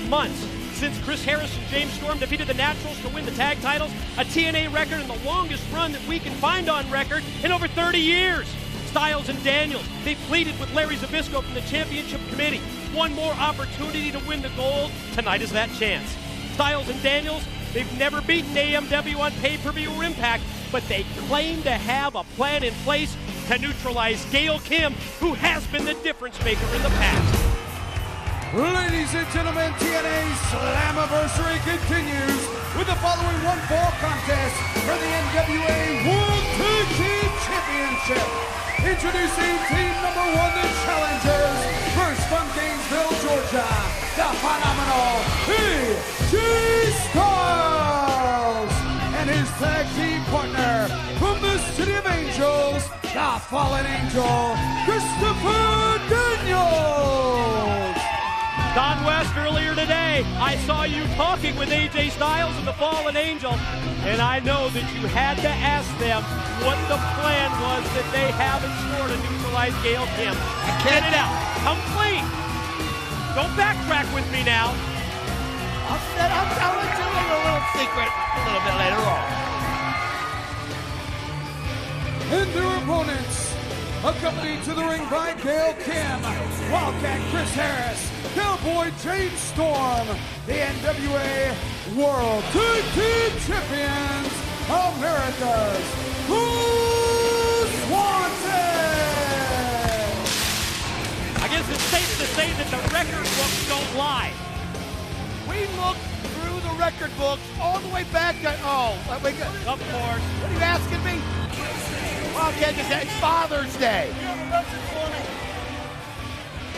months since Chris Harris and James Storm defeated the Naturals to win the tag titles, a TNA record and the longest run that we can find on record in over 30 years. Styles and Daniels, they pleaded with Larry Zbyszko from the championship committee. One more opportunity to win the gold. Tonight is that chance. Styles and Daniels, they've never beaten AMW on pay-per-view or Impact, but they claim to have a plan in place to neutralize Gail Kim, who has been the difference maker in the past. Ladies and gentlemen, TNA Slammiversary continues with the following 1-fall contest for the NWA World Tag Team Championship. Introducing team number 1, the challengers. First from Gainesville, Georgia, the phenomenal AJ Styles. And his tag team partner from the City of Angels, the fallen angel, Christopher Daniels. Don West, earlier today, I saw you talking with AJ Styles and the Fallen Angel, and I know that you had to ask them what the plan was that they have in store to neutralize Gail Kim. Get it out. Come clean. Don't backtrack with me now. I'll let you in a little secret a little bit later on. And their opponents, accompanied to the ring by Gail Kim, Wildcat Chris Harris, Cowboy James Storm, the NWA World Tag Team Champions, America's Most Wanted. I guess it's safe to say that the record books don't lie. We looked through the record books all the way back to, of course. What are you asking me? Wildcat just had Father's Day.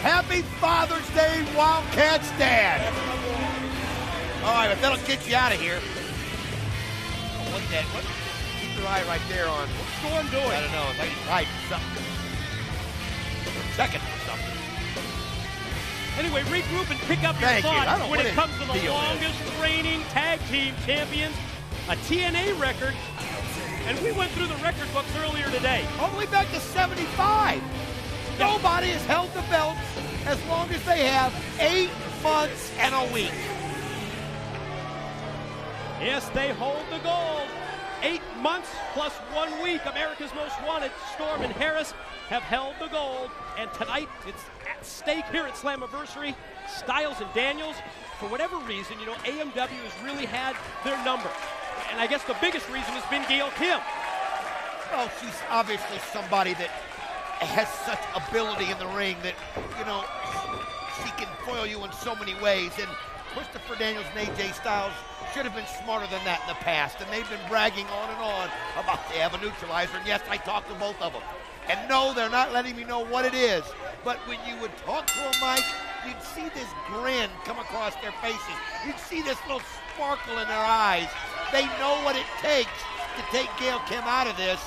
Happy Father's Day, Wildcat's dad. All right, but that'll get you out of here. Oh, what's that? What? Keep your eye right there on. What's Storm doing? I don't know. It's like he's hiding something. Checking for something. Anyway, regroup and pick up your thoughts when it comes to the longest reigning tag team champions, a TNA record. And we went through the record books earlier today. All the way back to 75. Nobody has held the belts as long as they have 8 months and a week. Yes, they hold the gold. 8 months plus 1 week. America's Most Wanted, Storm and Harris, have held the gold. And tonight, it's at stake here at Slammiversary. Styles and Daniels, for whatever reason, AMW has really had their number. And I guess the biggest reason has been Gail Kim. Well, she's obviously somebody that has such ability in the ring that, she can foil you in so many ways. And Christopher Daniels and AJ Styles should have been smarter than that in the past. And they've been bragging on and on about they have a neutralizer. And yes, I talked to both of them. And no, they're not letting me know what it is. But when you would talk to them, Mike, you'd see this grin come across their faces. You'd see this little sparkle in their eyes. They know what it takes to take Gail Kim out of this,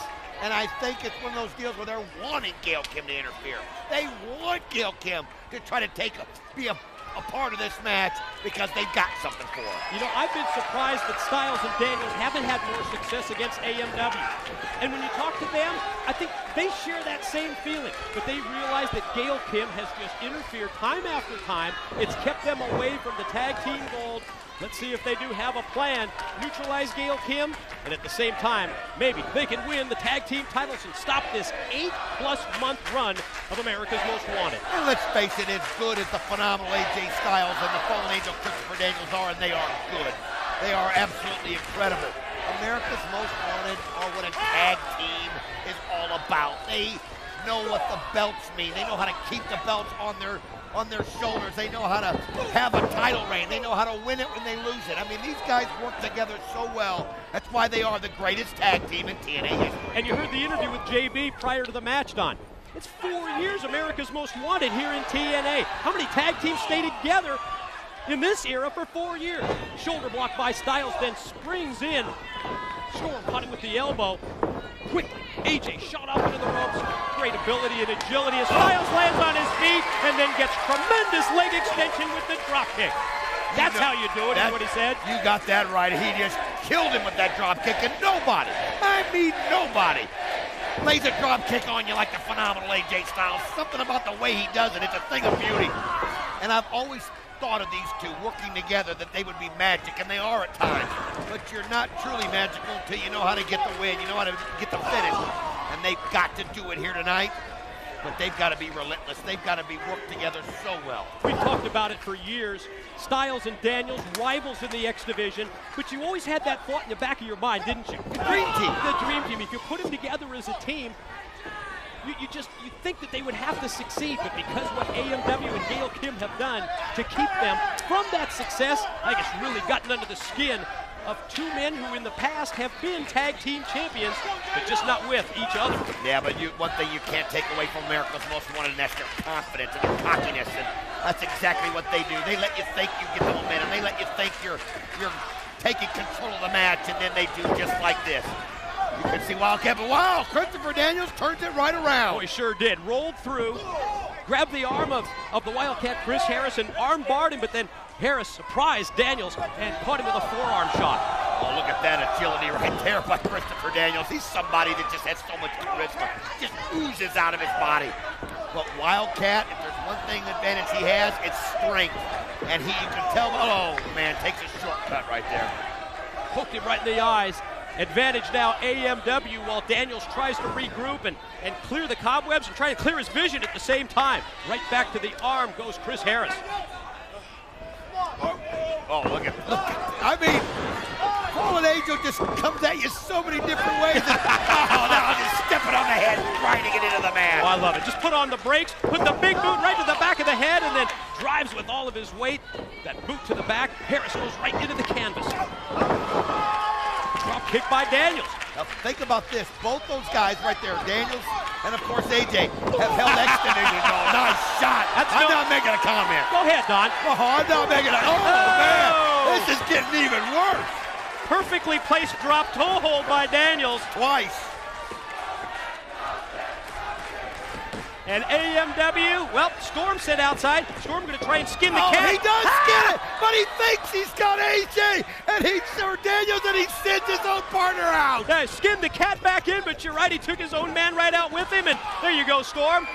and I think it's one of those deals where they're wanting Gail Kim to interfere. They want Gail Kim to try to be a a part of this match because they've got something for it. You know, I've been surprised that Styles and Daniels haven't had more success against AMW. And when you talk to them, I think they share that same feeling. But they realize that Gail Kim has just interfered time after time. It's kept them away from the tag team gold. Let's see if they do have a plan. Neutralize Gail Kim, and at the same time, maybe they can win the tag team titles and stop this 8+ month run of America's Most Wanted. And let's face it, as good as the phenomenal AJ Styles and the Fallen Angel Christopher Daniels are, and they are good. They are absolutely incredible. America's Most Wanted are what a tag team is all about. They know what the belts mean. They know how to keep the belts on their shoulders. They know how to have a title reign. They know how to win it when they lose it. I mean, these guys work together so well. That's why they are the greatest tag team in TNA history. And you heard the interview with JB prior to the match, Don. It's 4 years America's Most Wanted here in TNA. How many tag teams stay together in this era for 4 years? Shoulder block by Styles, then springs in. Storm caught him with the elbow. Quickly, AJ shot up into the ropes. Great ability and agility as Styles lands on his feet and then gets tremendous leg extension with the drop kick. That's how you do it, is what he said. You got that right. He just killed him with that drop kick, and nobody, I mean nobody, lays a drop kick on you like the phenomenal AJ Styles. Something about the way he does it, it's a thing of beauty. And I've always thought of these two working together that they would be magic, and they are at times. But you're not truly magical until you know how to get the win, you know how to get the finish. And they've got to do it here tonight. But they've got to be relentless. They've got to be worked together so well. We talked about it for years. Styles and Daniels, rivals in the X Division. But you always had that thought in the back of your mind, didn't you? The Dream Team. The Dream Team. If you put them together as a team, you think that they would have to succeed, but because what AMW and Gail Kim have done to keep them from that success, I think it's really gotten under the skin of two men who in the past have been tag team champions, but just not with each other. Yeah, but one thing you can't take away from America's Most Wanted, and that's their confidence and their cockiness, and that's exactly what they do. They let you think you get the momentum. They let you think you're taking control of the match, and then they do just like this. You can see Wildcat, but wow, Christopher Daniels turns it right around. Oh, he sure did. Rolled through, grabbed the arm of the Wildcat, Chris Harris, and arm barred him, but then Harris surprised Daniels and caught him with a forearm shot. Oh, look at that agility right there by Christopher Daniels. He's somebody that just has so much charisma, just oozes out of his body. But Wildcat, if there's one thing advantage he has, it's strength. And you can tell, oh man, takes a shortcut right there. Poked him right in the eyes. Advantage now AMW while Daniels tries to regroup and clear the cobwebs and try to clear his vision at the same time. Right back to the arm goes Chris Harris. Oh, look at I mean, Fallen Angel just comes at you so many different ways. Oh, now just stepping on the head, grinding it into the man. Oh, I love it. Just put on the brakes, put the big boot right to the back of the head, and then drives with all of his weight. That boot to the back. Harris goes right into the canvas. Drop kick by Daniels. Now think about this. Both those guys right there, Daniels and of course AJ, have held X Division gold. Nice shot. I'm not making a comment. Go ahead, Don. Oh, I'm not making a man. This is getting even worse. Perfectly placed drop toe hold by Daniels. Twice. And AMW, well, Storm said outside. Storm going to try and skin the cat. He does skin it, but he thinks he's got AJ, and or Daniels, and he sends his own partner out. Yeah, skinned the cat back in, but you're right, he took his own man right out with him, and there you go, Storm.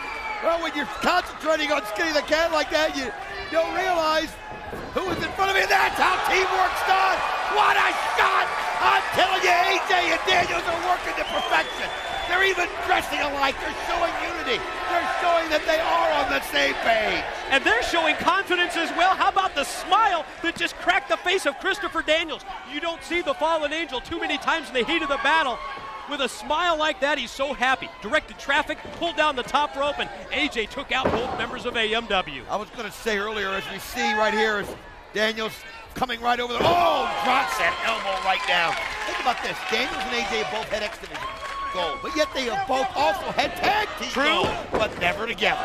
Well, when you're concentrating on skinning the cat like that, you don't realize who is in front of you. That's how teamwork's done. What a shot! I'm telling you, AJ and Daniels are working to perfection. They're even dressing alike. They're showing unity. They're showing that they are on the same page. And they're showing confidence as well. How about the smile that just cracked the face of Christopher Daniels? You don't see the Fallen Angel too many times in the heat of the battle. With a smile like that, he's so happy. Directed traffic, pulled down the top rope, and AJ took out both members of AMW. I was going to say earlier, as we see right here, is Daniels coming right over the... Oh, drops that elbow right down. Think about this. Daniels and AJ both had X Division gold, but yet they have both also had tag team gold, but never together.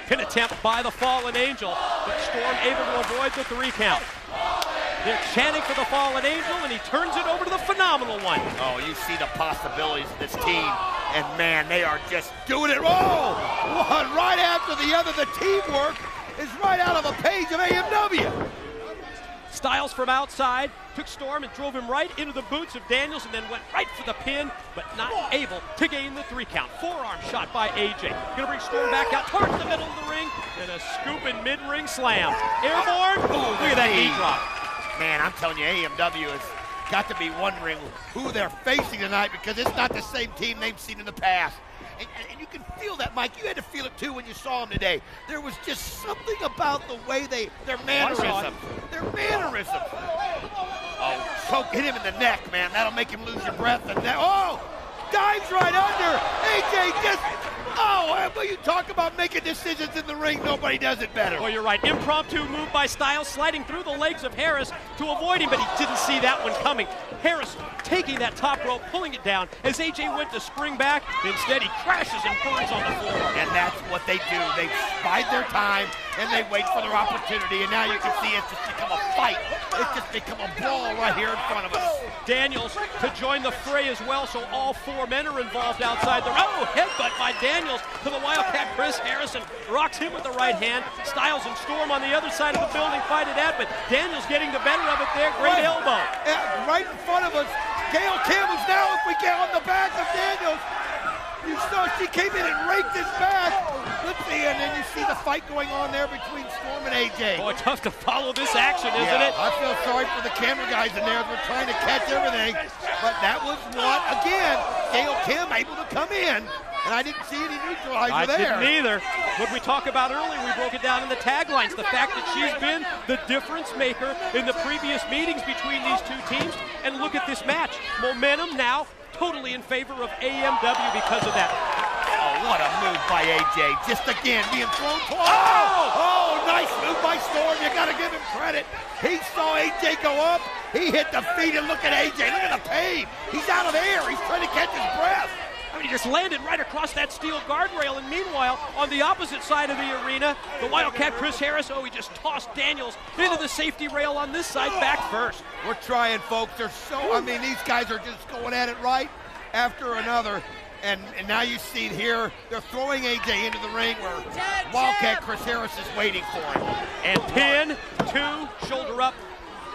Pin attempt by the Fallen Angel, but Storm able to avoid the 3 count. They're chanting for the Fallen Angel, and he turns it over to the Phenomenal One. Oh, you see the possibilities of this team, and man, they are just doing it. Oh, one right after the other. The teamwork is right out of a page of AMW. Styles from outside took Storm and drove him right into the boots of Daniels and then went right for the pin, but not able to gain the 3 count. Forearm shot by AJ. Gonna bring Storm back out towards the middle of the ring and a scooping mid-ring slam. Airborne. Ooh, look at that knee drop. Man, I'm telling you, AMW has got to be wondering who they're facing tonight because it's not the same team they've seen in the past. And you can feel that, Mike. You had to feel it too when you saw them today. There was just something about the way their mannerisms. Their mannerisms. Oh, choke, hit him in the neck, man. That'll make him lose your breath. And dives right under. AJ just, but you talk about making decisions in the ring. Nobody does it better. Well, you're right. Impromptu move by Styles, sliding through the legs of Harris to avoid him, but he didn't see that one coming. Harris taking that top rope, pulling it down. As AJ went to spring back, instead he crashes and burns on the floor. And that's what they do. They bide their time, and they wait for their opportunity. And now you can see it's just become a fight. It's just become a brawl right here in front of us. Daniels to join the fray as well, so all 4 men are involved outside the ring. Oh, headbutt by Daniels to the Wildcat Chris Harrison. Rocks him with the right hand. Styles and Storm on the other side of the building fight it out, but Daniels getting the better of it there. Great elbow. Right in front of us. Gail Kim is now, if we get on the back of Daniels, you saw she came in and raked his back. Let's see, and then you see the fight going on there between Storm and AJ. Boy, tough to follow this action, isn't it? I feel sorry for the camera guys in there. We're trying to catch everything. But that was what, again, Gail Kim able to come in. And I didn't see any neutralizer there. I didn't either. What we talked about earlier, we broke it down in the taglines. The fact that she's been the difference maker in the previous meetings between these 2 teams. And look at this match. Momentum now totally in favor of AMW because of that. Oh, what a move by AJ. Just again being thrown towards. Oh, nice move by Storm. You got to give him credit. He saw AJ go up. He hit the feet, and look at AJ. Look at the pain. He's out of air. He's trying to catch his breath. I mean, he just landed right across that steel guardrail, and meanwhile, on the opposite side of the arena, the Wildcat Chris Harris, he just tossed Daniels into the safety rail on this side, back first. We're trying, folks. These guys are just going at it right after another. And now you see it here, they're throwing AJ into the ring where Wildcat Chris Harris is waiting for him. And pin, 2, shoulder up,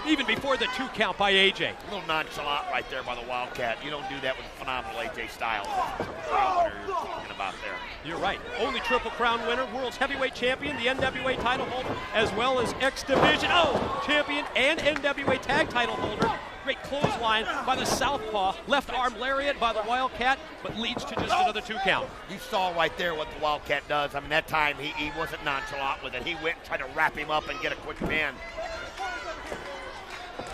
even before the 2 count by AJ. A little nonchalant right there by the Wildcat. You don't do that with phenomenal AJ Styles. Crown winner you're talking about there. You're right. Only Triple Crown winner, World's Heavyweight Champion, the NWA title holder, as well as X Division champion and NWA tag title holder. Great clothesline by the southpaw. Left arm lariat by the Wildcat, but leads to just another 2 count. You saw right there what the Wildcat does. I mean, that time he wasn't nonchalant with it. He went and tried to wrap him up and get a quick pin.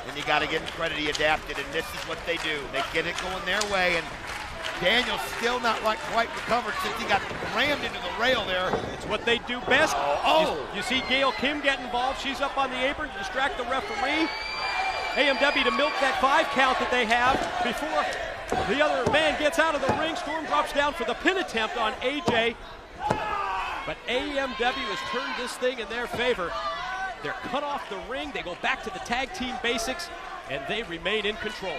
And you got to give him credit, he adapted, and this is what they do. They get it going their way, and Daniel's still not quite recovered since he got rammed into the rail there. It's what they do best. You see Gail Kim get involved. She's up on the apron to distract the referee. AMW to milk that 5 count that they have before the other man gets out of the ring. Storm drops down for the pin attempt on AJ. But AMW has turned this thing in their favor. They're cut off the ring. They go back to the tag team basics, and they remain in control.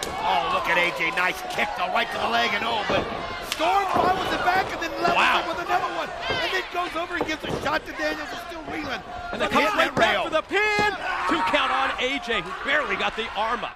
Oh, look at AJ. Nice kick, though, right to the leg, and but Storm follows it back and then levels it with another one. And then goes over and gives a shot to Daniels, who's still reeling. And they come right back for the pin. 2 count on AJ, who barely got the arm up.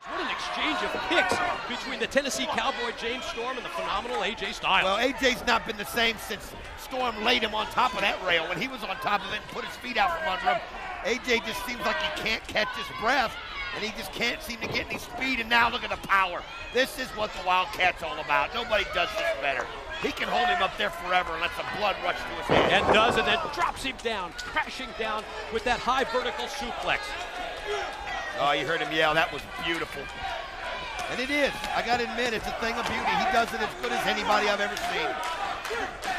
What an exchange of kicks between the Tennessee Cowboy James Storm and the phenomenal AJ Styles. Well, AJ's not been the same since Storm laid him on top of that rail. When he was on top of it and put his feet out from under him, AJ just seems like he can't catch his breath, and he just can't seem to get any speed, and now look at the power. This is what the Wildcat's all about. Nobody does this better. He can hold him up there forever and lets the blood rush to his head. And does, and then drops him down, crashing down with that high vertical suplex. Oh, you heard him yell. That was beautiful. And it is. I got to admit, it's a thing of beauty. He does it as good as anybody I've ever seen.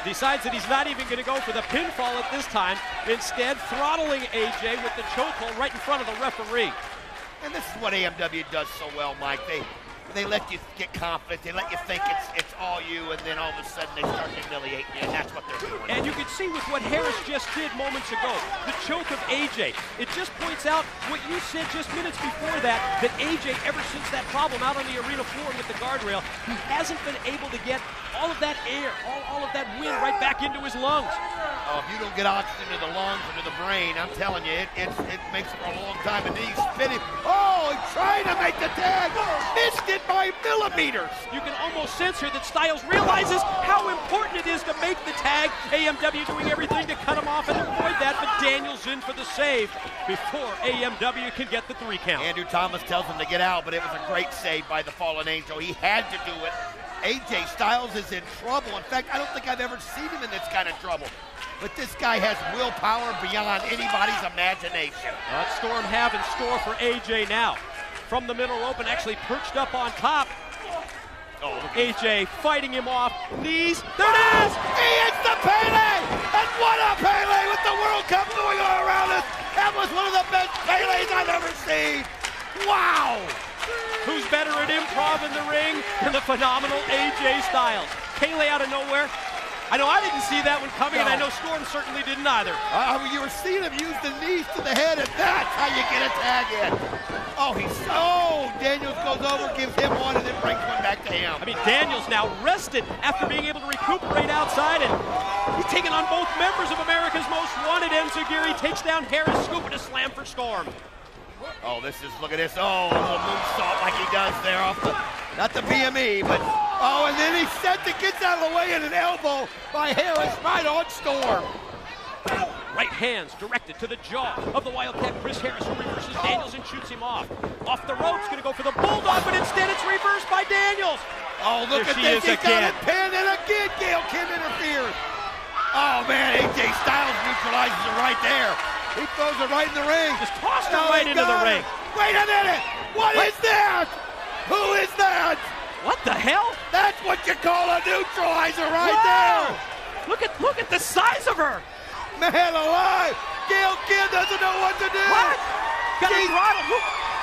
Decides that he's not even going to go for the pinfall at this time. Instead, throttling AJ with the chokehold right in front of the referee. And this is what AMW does so well, Mike. they let you get confident. They let you think it's all you, and then all of a sudden they start humiliating you, and that's what they're doing. And you can see with what Harris just did moments ago, the choke of AJ. It just points out what you said just minutes before that AJ, ever since that problem out on the arena floor with the guardrail, he hasn't been able to get all of that air, all of that wind right back into his lungs. Oh, if you don't get oxygen to the lungs or to the brain, I'm telling you, it makes for a long time. And then he's spinning. Oh, he's trying to make the tag. Missed it by millimeters. You can almost sense here that Styles realizes how important it is to make the tag. AMW doing everything to cut him off and avoid that, but Daniels in for the save before AMW can get the 3 count. Andrew Thomas tells him to get out, but it was a great save by the Fallen Angel. He had to do it. AJ Styles is in trouble. In fact, I don't think I've ever seen him in this kind of trouble. But this guy has willpower beyond anybody's imagination. What Storm have in store for AJ now? From the middle rope and actually perched up on top. Oh, AJ fighting him off. Knees. There it is! He hits the Pele! And what a Pele with the World Cup going on around us! That was one of the best Peles I've ever seen! Wow! Who's better at improv in the ring than the phenomenal AJ Styles? Pele out of nowhere. I know I didn't see that one coming, and I know Storm certainly didn't either. You were seeing him use the knees to the head, and that's how you get a tag in. Daniels goes over, gives him one, and then brings one back to him. I mean, Daniels now rested after being able to recuperate outside, and he's taking on both members of America's Most Wanted. Enziguri takes down Harris, scooping a slam for Storm. Oh, look at this. Oh, a little moonsault like he does there off the, not the BME, but, and then he sets it, gets out of the way, and an elbow by Harris right on Storm. Right hands directed to the jaw of the Wildcat, Chris Harris, who reverses Daniels and shoots him off. Off the ropes, gonna go for the Bulldog, but instead it's reversed by Daniels. Oh, look at this, he got it pinned, and again, Gail Kim interferes. Oh, man, AJ Styles neutralizes it right there. He throws it right in the ring. Just tossed it right into the ring. Wait a minute! What is that? Who is that? What the hell? That's what you call a neutralizer right there. Look at the size of her. Man alive! Gail Kim doesn't know what to do. What? Got a throttle.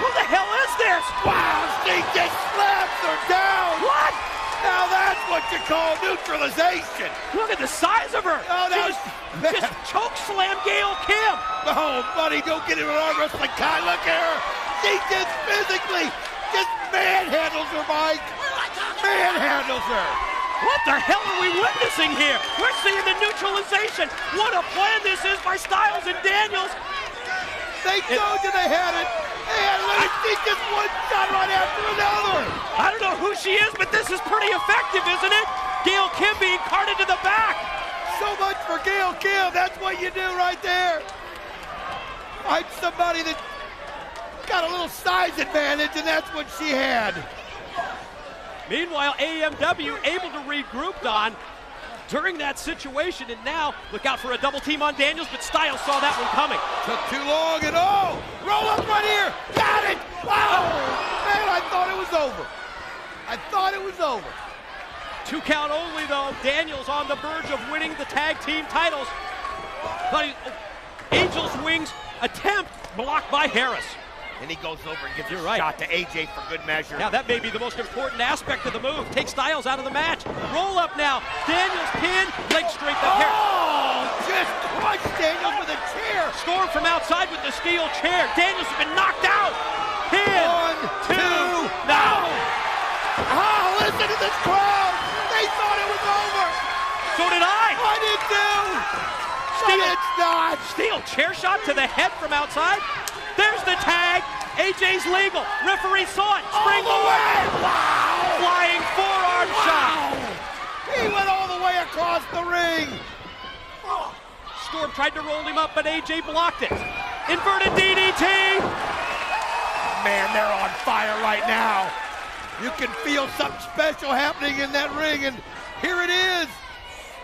Who the hell is this? Wow, she just slaps her down. What? Now that's what you call neutralization. Look at the size of her. Oh, that just choke slam Gail Kim. Oh, buddy, don't get in an arm wrestling kind. Look at her. She just physically just manhandles her, Mike. Manhandles her. What the hell are we witnessing here? We're seeing the neutralization. What a plan this is by Styles and Daniels. They told you they had it. And she just one shot right after another. I don't know who she is, but this is pretty effective, isn't it? Gail Kim being carted to the back. So much for Gail Kim. That's what you do right there. Find somebody that got a little size advantage, and that's what she had. Meanwhile, AMW able to regroup on during that situation, and now look out for a double team on Daniels, but Styles saw that one coming. Took too long, and roll up right here. Got it. Oh, man, I thought it was over. I thought it was over. 2 count only, though. Daniels on the verge of winning the tag team titles. Angel's Wings attempt blocked by Harris. And he goes over and gives a shot to AJ for good measure. Now that may be the most important aspect of the move. Take Styles out of the match. Roll up now. Daniels pin, leg straight to Harris. Oh, just crushed Daniels with a chair. Storm from outside with the steel chair. Daniels has been knocked out. Pin. 1, 2, now. Oh, listen to this crowd. They thought it was over. So did I. I did too. Steel, but it's not. Steel chair shot to the head from outside. There's the tag. AJ's legal. Referee saw it. Spring away. Wow. Flying forearm shot. He went all the way across the ring. Storm tried to roll him up, but AJ blocked it. Inverted DDT. Man, they're on fire right now. You can feel something special happening in that ring, and here it is.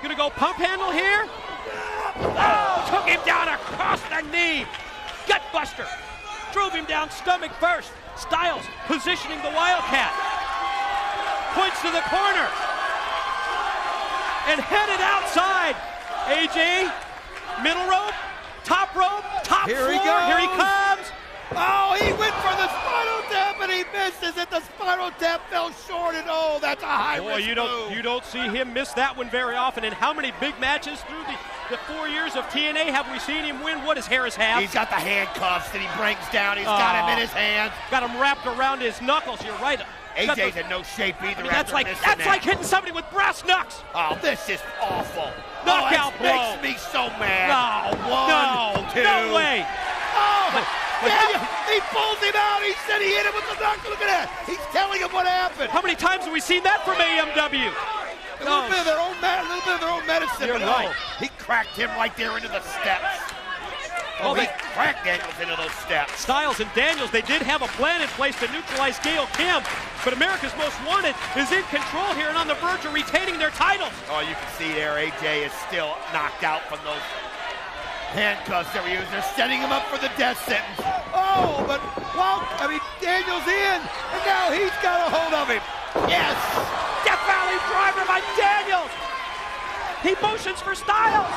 Gonna go pump handle here. Oh, took him down across the knee. Gutbuster. Drove him down stomach first. Styles positioning the Wildcat. Points to the corner. And headed outside. AJ, middle rope, top rope, top Here floor. he goes. Here he comes. Oh, he went for the spinal tap, and he misses it. The spiral tap fell short, and oh, that's a high risk move. You don't see him miss that one very often. And how many big matches through the 4 years of TNA have we seen him win? What does Harris have? He's got the handcuffs that he brings down. He's got him in his hands. Got him wrapped around his knuckles. You're right. AJ's in no shape either. I mean, that's like hitting somebody with brass knucks. Oh, this is awful. Knockout blow. Makes me so mad. No, One, two. No way. Oh, he pulls him out. He said he hit him with the knuckle. Look at that. He's telling him what happened. How many times have we seen that from AMW? A little bit of their own medicine. You're right. He cracked him right there into the steps. He cracked Daniels into those steps. Styles and Daniels, they did have a plan in place to neutralize Gail Kim, but America's Most Wanted is in control here and on the verge of retaining their titles. Oh, you can see there, AJ is still knocked out from those handcuffs that were used. They're setting him up for the death sentence. Oh, but Daniels in, and now he's got a hold of him. Yes! Death Valley driver by Daniels. He motions for Styles.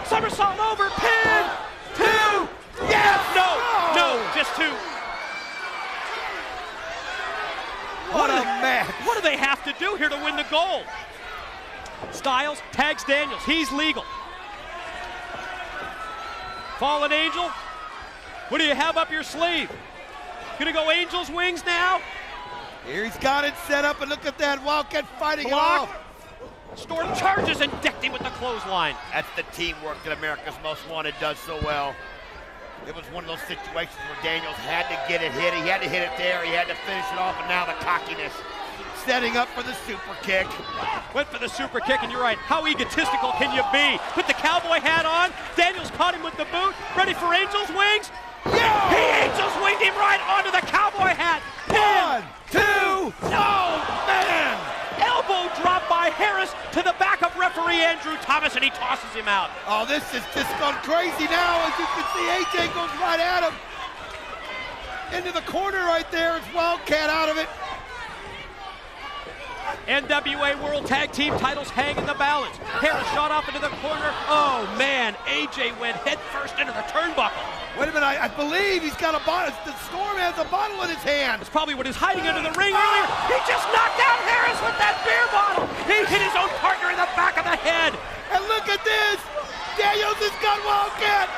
Somersault over, pin. 2. Yes! No, just 2. What a match. What do they have to do here to win the gold? Styles tags Daniels. He's legal. Fallen Angel, what do you have up your sleeve? Gonna go Angel's wings now? Here he's got it set up, and look at that. Wildcat fighting it Block. off. Storm charges and decked him with the clothesline. That's the teamwork that America's Most Wanted does so well. It was one of those situations where Daniels had to get it hit. He had to hit it there. He had to finish it off, and now the cockiness. Setting up for the super kick. Went for the super kick, and you're right. How egotistical can you be? Put the cowboy hat on. Daniels caught him with the boot. Ready for Angel's wings? Yeah! He Angel's winged him right onto the cowboy hat. 1, 2. Oh, man! Elbow drop by Harris to the back of referee Andrew Thomas, and he tosses him out. Oh, this is just gone crazy now. As you can see, AJ goes right at him. Into the corner right there. It's Wildcat out of it. NWA World Tag Team titles hang in the balance. Harris shot off into the corner. Oh, man. AJ went head first into the turnbuckle. Wait a minute. I believe he's got a bottle. The Storm has a bottle in his hand. That's probably what is hiding under the ring earlier. He just knocked out Harris with that beer bottle. He hit his own partner in the back of the head. And look at this. Daniels has got Wildcat.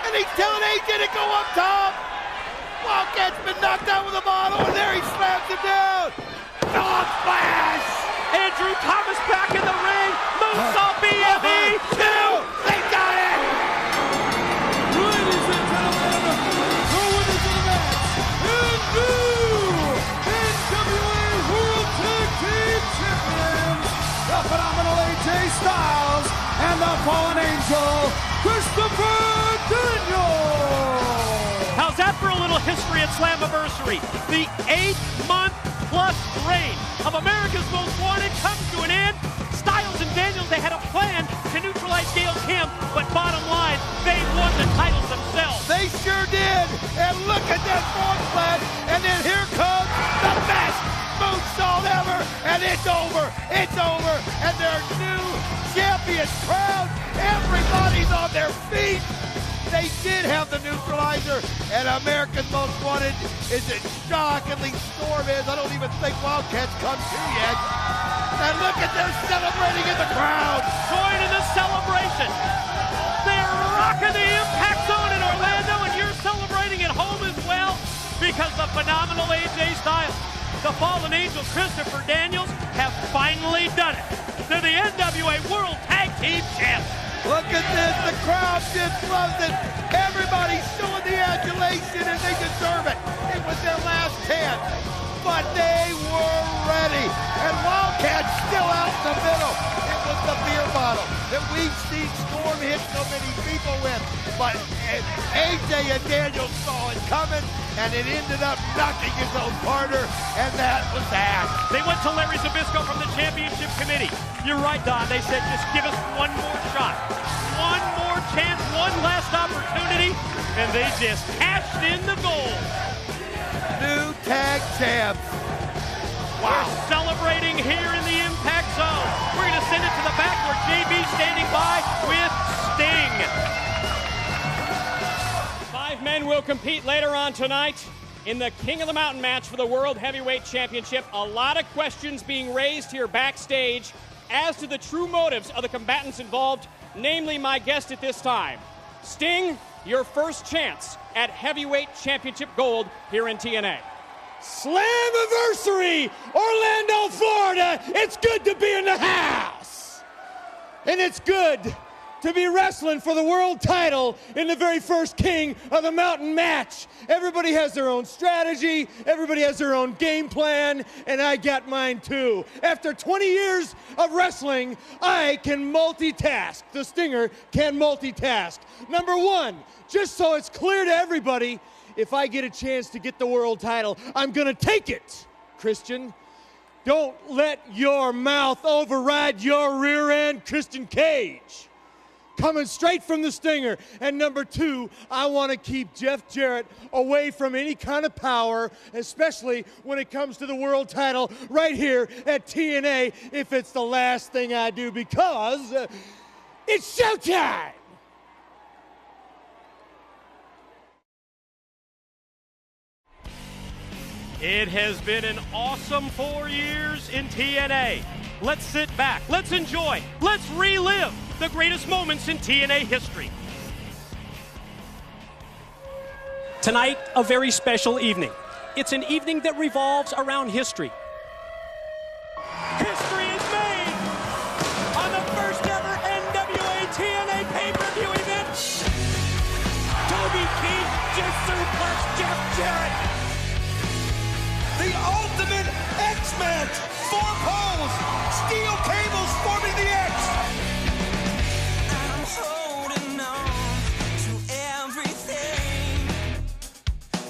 And he's telling AJ to go up top. Wildcat's been knocked out with a bottle, and there he slams him down. Dog splash! Andrew Thomas back in the ring. Moonsault BME. 2. They got it! Ladies and gentlemen, the winners of the match, and new NWA World Tag Team Champions, the phenomenal AJ Styles and the Fallen Angel, Christopher Daniels. How's that for a little history at Slammiversary? The 8-month-plus reign of America's Most Wanted comes to an end. Styles and Daniels, they had a plan to neutralize Gail Kim, but bottom line, they won the titles themselves. They sure did. And look at that frog splash. And then here comes the best moonsault ever. And it's over. It's over. And their new champion crowned. Everybody's on their feet. They did have the neutralizer, and America's Most Wanted is in shock. At least Storm is. I don't even think Wildcats come to yet. And look at them celebrating in the crowd. Join in the celebration. They're rocking the Impact Zone in Orlando, and you're celebrating at home as well because the phenomenal AJ Styles, the Fallen Angel Christopher Daniels have finally done it. They're the NWA World Tag Team Champs. Look at this, the crowd just loves it. Everybody's showing the adulation, and they deserve it. It was their last chance, but they were ready. And Wildcat's still out in the middle. It was the beer bottle that we've seen Storm hit so many people with. But AJ and Daniels saw it coming, and it ended up knocking his own partner, and that was that. They went to Larry Zbyszko from the championship committee. You're right, Don. They said, just give us one more shot. One more chance, one last opportunity, and they just cashed in the gold. New tag champs. Wow. We're celebrating here in the Impact Zone. We're going to send it to the back where JB's standing by with Sting. 5 men will compete later on tonight. in the King of the Mountain match for the World Heavyweight Championship. A lot of questions being raised here backstage as to the true motives of the combatants involved, namely my guest at this time. Sting, your first chance at Heavyweight Championship gold here in TNA. Slammiversary, Orlando, Florida. It's good to be in the house. And it's good to be wrestling for the world title in the very first King of the Mountain match. Everybody has their own strategy, everybody has their own game plan, and I got mine too. After 20 years of wrestling, I can multitask. The Stinger can multitask. Number one, just so it's clear to everybody, if I get a chance to get the world title, I'm gonna take it, Christian. Don't let your mouth override your rear end, Christian Cage. Coming straight from the Stinger. And number two, I want to keep Jeff Jarrett away from any kind of power, especially when it comes to the world title right here at TNA, if it's the last thing I do, because it's showtime! It has been an awesome 4 years in TNA. Let's sit back, let's enjoy, let's relive the greatest moments in TNA history. Tonight, a very special evening. It's an evening that revolves around history. History is made on the first ever NWA TNA pay-per-view event. Toby Keith just suplexed Jeff Jarrett. The ultimate X-Men! 4 poles! Steel cables forming the X! I'm holding on to everything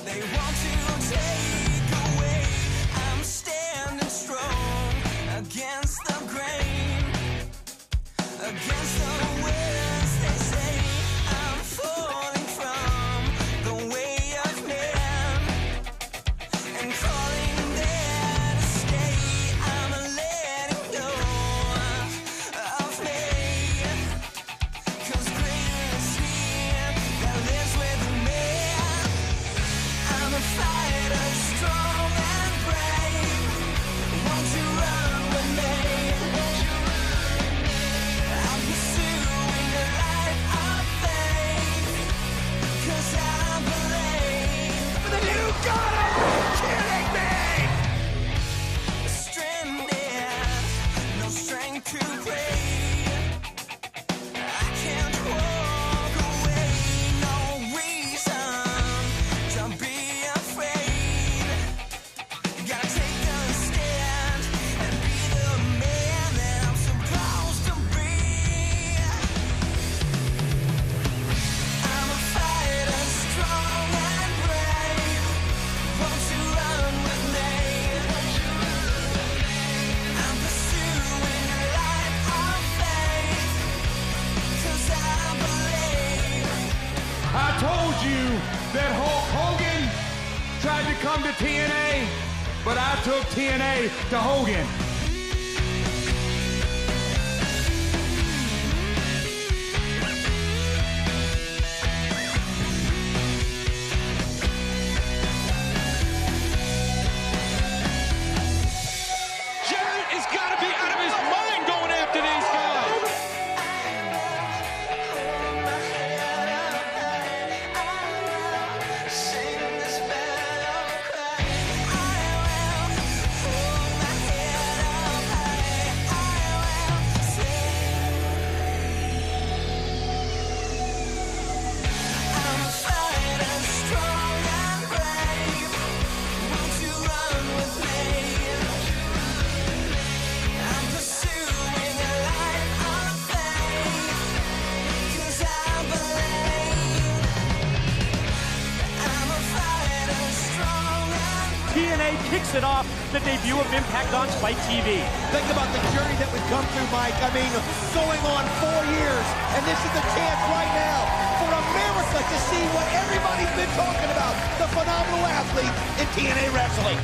they want to take away. I'm standing strong against the grain, against the winds they say. I'm falling from the way of man and calling there to stay. I'm letting go of me, 'cause greater is He that lives within me. I'm a fighter, strong and brave. Won't you run with me? I'm pursuing a life of faith, 'cause I believe. You gotta be kidding me! Stranded, no strength to breathe. I can't walk away, no reason to be afraid. Gotta take a stand and be the man that I'm supposed to be. I'm a fighter, strong and brave. Won't you run with me? I'm pursuing a life of faith, 'cause I believe. I told you that Hulk Hogan tried to come to TNA, but I took TNA to Hogan. Jarrett has got to be out of his mind going after these guys! TNA kicks it off the debut of Impact on Spike TV. Think about the journey that we've come through, Mike. I mean, going on 4 years, and this is the chance right now for America to see what everybody's been talking about, the phenomenal athlete in TNA wrestling.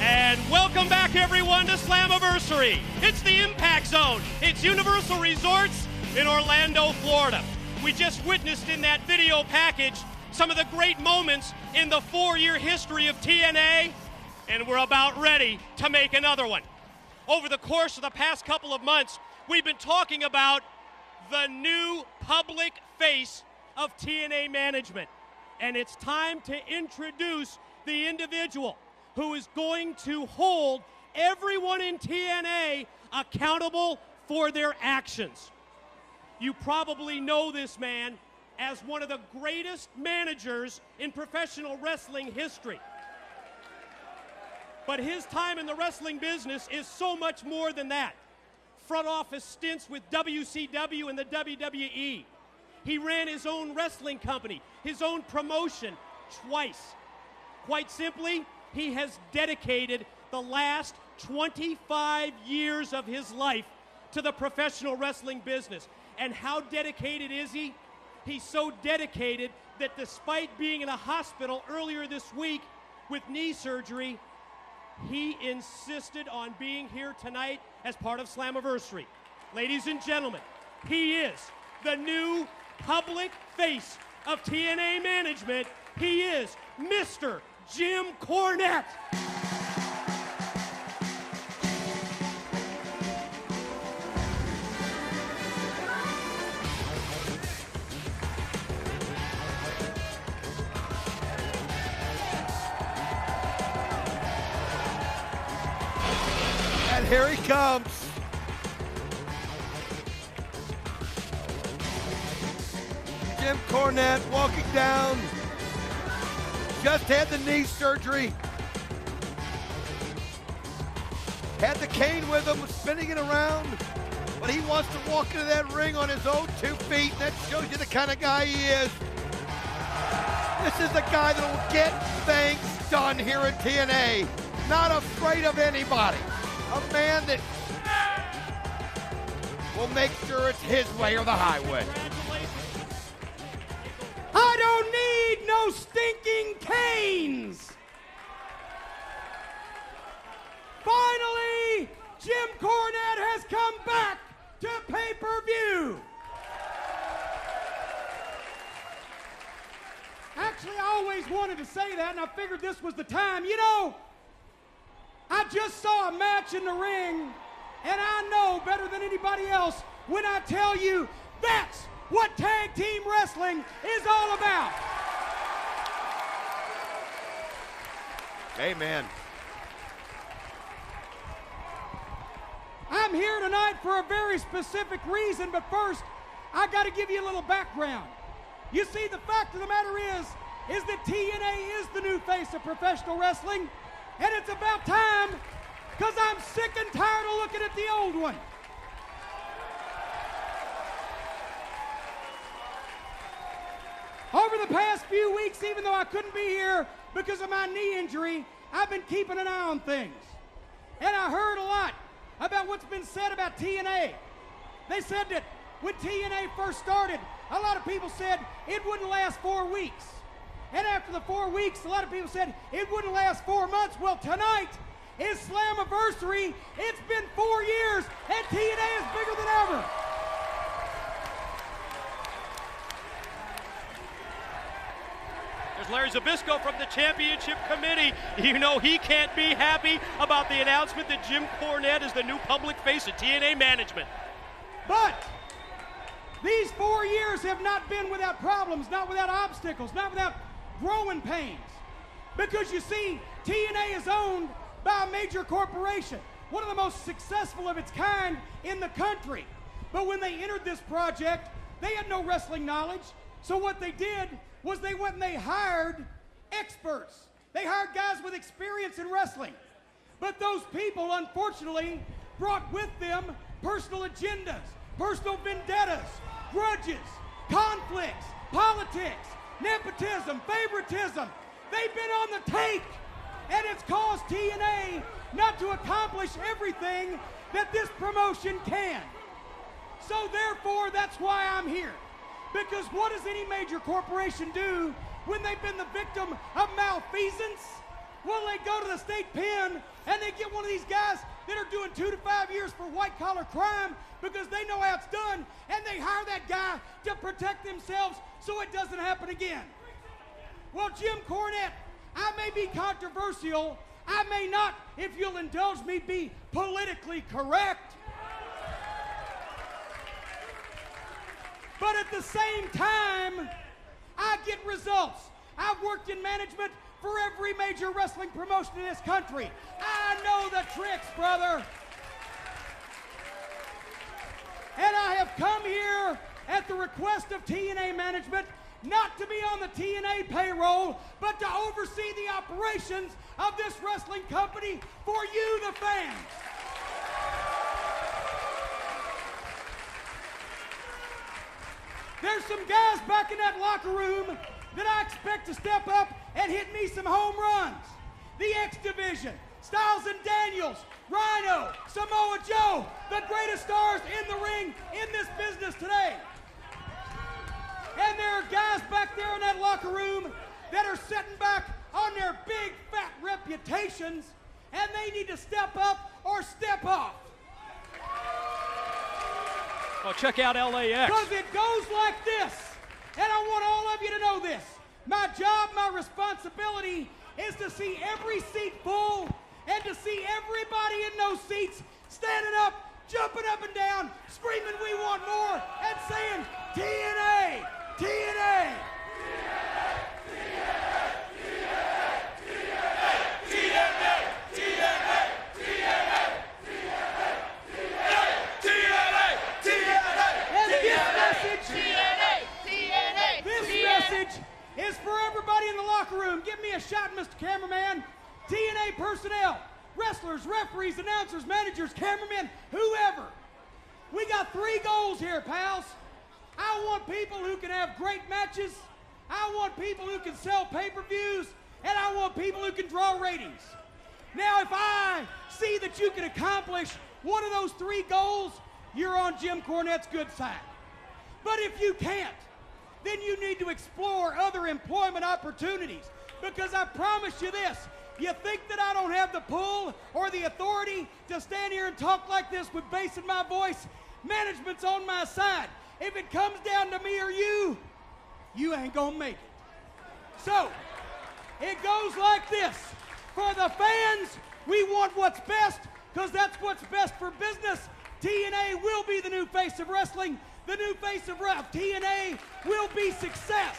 And welcome back back, everyone, to Slammiversary. It's the Impact Zone. It's Universal Resorts in Orlando, Florida. We just witnessed in that video package some of the great moments in the 4-year history of TNA, and we're about ready to make another one. Over the course of the past couple of months, we've been talking about the new public face of TNA management, and it's time to introduce the individual who is going to hold everyone in TNA accountable for their actions. You probably know this man as one of the greatest managers in professional wrestling history. But his time in the wrestling business is so much more than that. Front office stints with WCW and the WWE. He ran his own wrestling company, his own promotion twice. Quite simply, he has dedicated the last 25 years of his life to the professional wrestling business. And how dedicated is he? He's so dedicated that despite being in a hospital earlier this week with knee surgery, he insisted on being here tonight as part of Slammiversary. Ladies and gentlemen, he is the new public face of TNA management. He is Mr. Jim Cornette. And here he comes. Jim Cornette walking down. Just had the knee surgery. Had the cane with him, was spinning it around. But he wants to walk into that ring on his own 2 feet. That shows you the kind of guy he is. This is the guy that will get things done here at TNA. Not afraid of anybody. A man that will make sure it's his way or the highway. I don't need no stinking canes. Finally, Jim Cornette has come back to pay-per-view. Actually, I always wanted to say that, and I figured this was the time. You know, I just saw a match in the ring, and I know better than anybody else when I tell you that's what tag team wrestling is all about. Amen. I'm here tonight for a very specific reason, but first, I got to give you a little background. You see, the fact of the matter is that TNA is the new face of professional wrestling, and it's about time, because I'm sick and tired of looking at the old one. Over the past few weeks, even though I couldn't be here because of my knee injury, I've been keeping an eye on things. And I heard a lot about what's been said about TNA. They said that when TNA first started, a lot of people said it wouldn't last 4 weeks. And after the 4 weeks, a lot of people said it wouldn't last 4 months. Well, tonight is Slammiversary. It's been 4 years, and TNA is bigger than ever. There's Larry Zbyszko from the Championship Committee. You know he can't be happy about the announcement that Jim Cornette is the new public face of TNA management. But these 4 years have not been without problems, not without obstacles, not without growing pains. Because you see, TNA is owned by a major corporation, one of the most successful of its kind in the country. But when they entered this project, they had no wrestling knowledge. So what they did was they went and they hired experts. They hired guys with experience in wrestling. But those people, unfortunately, brought with them personal agendas, personal vendettas, grudges, conflicts, politics, nepotism, favoritism. They've been on the take, and it's caused TNA not to accomplish everything that this promotion can. So therefore, that's why I'm here. Because what does any major corporation do when they've been the victim of malfeasance? Well, they go to the state pen and they get one of these guys that are doing 2 to 5 years for white-collar crime because they know how it's done, and they hire that guy to protect themselves so it doesn't happen again. Well, Jim Cornette, I may be controversial. I may not, if you'll indulge me, be politically correct. But at the same time, I get results. I've worked in management for every major wrestling promotion in this country. I know the tricks, brother. And I have come here at the request of TNA management not to be on the TNA payroll, but to oversee the operations of this wrestling company for you, the fans. There's some guys back in that locker room that I expect to step up and hit me some home runs. The X Division, Styles and Daniels, Rhino, Samoa Joe, the greatest stars in the ring in this business today. And there are guys back there in that locker room that are sitting back on their big fat reputations, and they need to step up or step off. Well, check out LAX. Because it goes like this, and I want all of you to know this. My job, my responsibility is to see every seat full and to see everybody in those seats standing up, jumping up and down, screaming, "We want more," and saying, "TNA, TNA." Is for everybody in the locker room. Give me a shot, Mr. Cameraman. TNA personnel, wrestlers, referees, announcers, managers, cameramen, whoever. We got 3 goals here, pals. I want people who can have great matches. I want people who can sell pay-per-views. And I want people who can draw ratings. Now, if I see that you can accomplish one of those 3 goals, you're on Jim Cornette's good side. But if you can't, then you need to explore other employment opportunities. Because I promise you this, you think that I don't have the pull or the authority to stand here and talk like this with bass in my voice? Management's on my side. If it comes down to me or you, you ain't gonna make it. So, it goes like this. For the fans, we want what's best, because that's what's best for business. TNA will be the new face of wrestling. The new face of TNA will be success.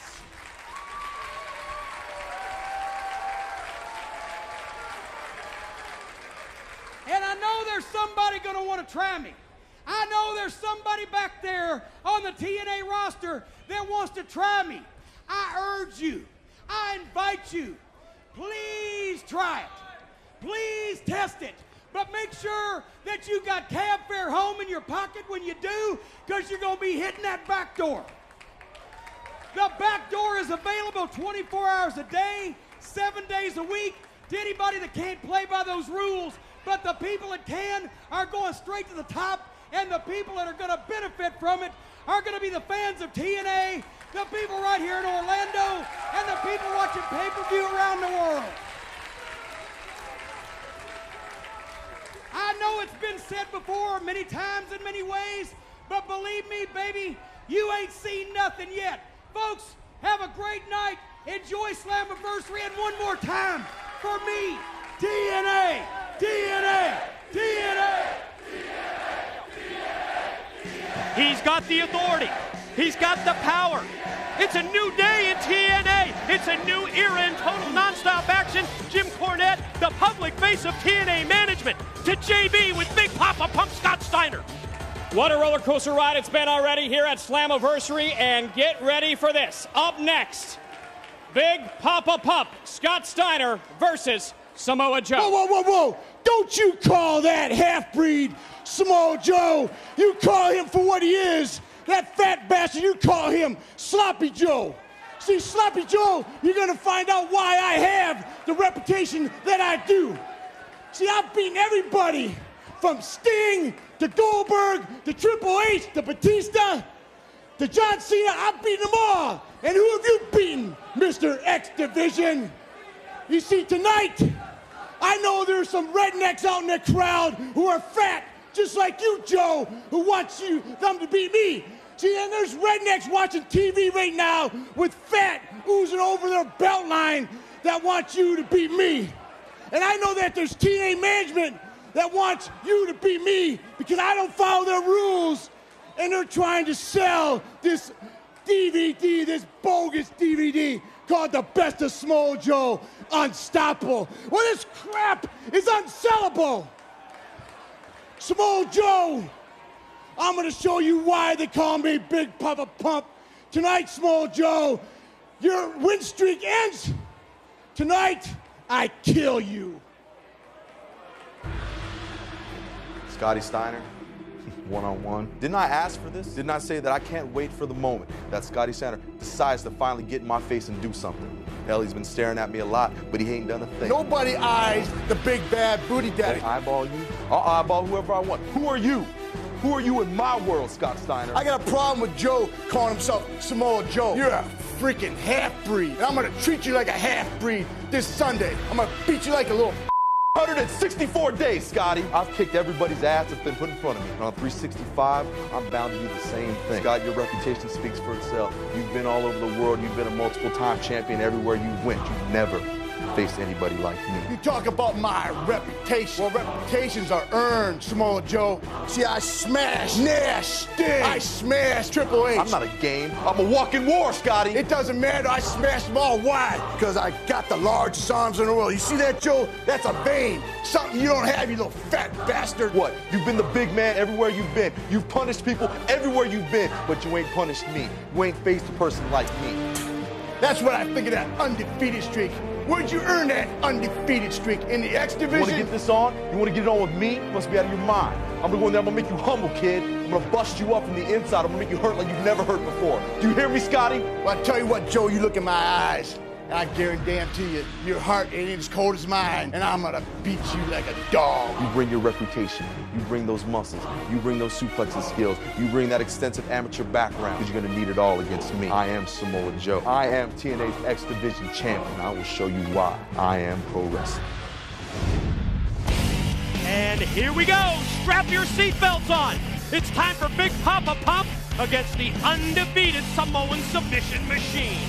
And I know there's somebody going to want to try me. I know there's somebody back there on the TNA roster that wants to try me. I urge you, I invite you, please try it. Please test it. But make sure that you got cab fare home in your pocket when you do, because you're going to be hitting that back door. The back door is available 24 hours a day, 7 days a week, to anybody that can't play by those rules. But the people that can are going straight to the top, and the people that are going to benefit from it are going to be the fans of TNA, the people right here in Orlando, and the people watching pay-per-view around the world. I know it's been said before many times in many ways, but believe me, baby, you ain't seen nothing yet. Folks, have a great night. Enjoy Slammiversary, and one more time for me, TNA, TNA, TNA. He's got the authority. He's got the power. It's a new day in TNA. It's a new era in total nonstop action. Jim Cornette, the public face of TNA management, to JB with Big Papa Pump Scott Steiner. What a roller coaster ride it's been already here at Slammiversary, and get ready for this. Up next, Big Papa Pump Scott Steiner versus Samoa Joe. Whoa, whoa, whoa, whoa. Don't you call that half-breed Samoa Joe. You call him for what he is. That fat bastard, you call him Sloppy Joe. See, Sloppy Joe, you're going to find out why I have the reputation that I do. See, I've beaten everybody from Sting to Goldberg to Triple H to Batista to John Cena. I've beaten them all. And who have you beaten, Mr. X Division? You see, tonight, I know there's some rednecks out in the crowd who are fat, just like you, Joe, who wants them to beat me. See, and there's rednecks watching TV right now with fat oozing over their belt line that wants you to beat me. And I know that there's TNA management that wants you to beat me because I don't follow their rules, and they're trying to sell this DVD, this bogus DVD called The Best of Samoa Joe Unstoppable. Well, this crap is unsellable. Samoa Joe, I'm going to show you why they call me Big Papa Pump. Tonight, Samoa Joe, your win streak ends. Tonight, I kill you. Scotty Steiner, one-on-one. Didn't I ask for this? Didn't I say that I can't wait for the moment that Scotty Steiner decides to finally get in my face and do something? Hell, he's been staring at me a lot, but he ain't done a thing. Nobody eyes the big bad booty daddy. I'll eyeball you. I'll eyeball whoever I want. Who are you? Who are you in my world, Scott Steiner? I got a problem with Joe calling himself Samoa Joe. You're a freaking half-breed, and I'm gonna treat you like a half-breed this Sunday. I'm gonna beat you like a little 164 days, Scotty. I've kicked everybody's ass that's been put in front of me. And on 365, I'm bound to do the same thing. Scott, your reputation speaks for itself. You've been all over the world. You've been a multiple-time champion everywhere you went. You've never faced anybody like me. You talk about my reputation. Well, reputations are earned, Samoa Joe. See, I smashed Nash, Sting. I smashed Triple H. I'm not a game. I'm a walking war, Scotty. It doesn't matter. I smashed them all. Why? Because I got the largest arms in the world. You see that, Joe? That's a vein. Something you don't have, you little fat bastard. What? You've been the big man everywhere you've been. You've punished people everywhere you've been, but you ain't punished me. You ain't faced a person like me. That's what I think of that undefeated streak. Where'd you earn that undefeated streak? In the X division? You want to get this on? You want to get it on with me? You must be out of your mind. I'm going to go in there, I'm going to make you humble, kid. I'm going to bust you up from the inside. I'm going to make you hurt like you've never hurt before. Do you hear me, Scotty? Well, I tell you what, Joe, you look in my eyes, and I guarantee you, your heart ain't as cold as mine, and I'm going to beat you like a dog. You bring your reputation. You bring those muscles. You bring those suplexing skills. You bring that extensive amateur background, because you're going to need it all against me. I am Samoa Joe. I am TNA's X Division champion. I will show you why. I am pro wrestling. And here we go. Strap your seatbelts on. It's time for Big Papa Pump against the undefeated Samoan submission machine.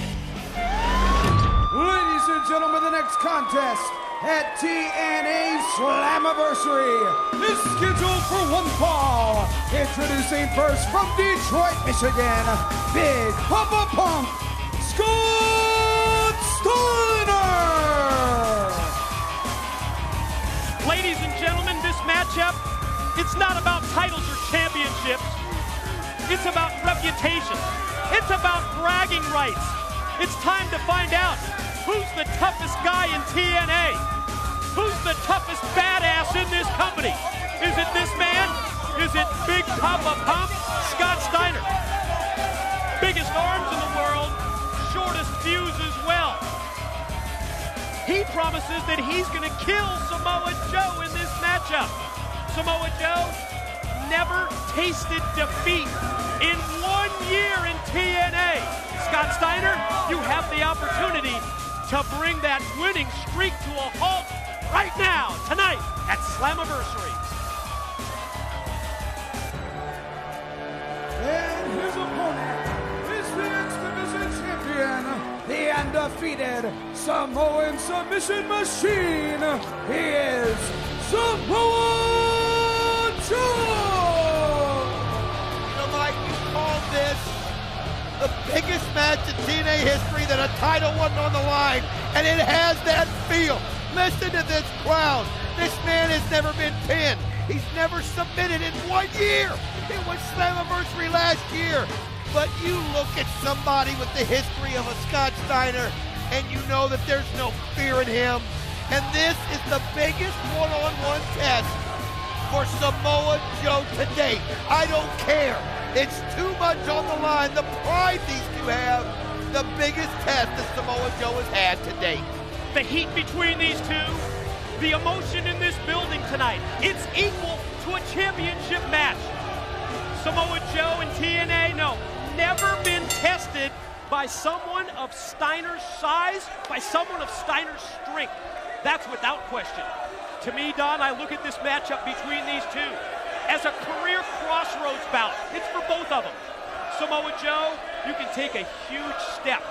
Ladies and gentlemen, the next contest at TNA Slammiversary is scheduled for one fall. Introducing first from Detroit, Michigan, Big Papa Pump, Scott Steiner. Ladies and gentlemen, this matchup, it's not about titles or championships. It's about reputation. It's about bragging rights. It's time to find out who's the toughest guy in TNA. Who's the toughest badass in this company? Is it this man? Is it Big Papa Pump, Scott Steiner? Biggest arms in the world, shortest fuse as well. He promises that he's going to kill Samoa Joe in this matchup. Samoa Joe never tasted defeat in 1 year in TNA. Scott Steiner, you have the opportunity to bring that winning streak to a halt right now, tonight at Slammiversary. And his opponent is the X Division champion, the undefeated Samoan submission machine. He is Samoa Joe. Mike, you called this the biggest match in TNA history, that a title wasn't on the line, and it has that feel. Listen to this crowd. This man has never been pinned. He's never submitted in 1 year. It was Slammiversary last year. But you look at somebody with the history of a Scott Steiner, and you know that there's no fear in him. And this is the biggest one-on-one test for Samoa Joe to date. I don't care. It's too much on the line. The pride these two have, the biggest test that Samoa Joe has had to date. The heat between these two, the emotion in this building tonight, it's equal to a championship match. Samoa Joe and TNA, no, never been tested by someone of Steiner's size, by someone of Steiner's strength. That's without question. To me, Don, I look at this matchup between these two as a career crossroads bout. It's for both of them. Samoa Joe, you can take a huge step.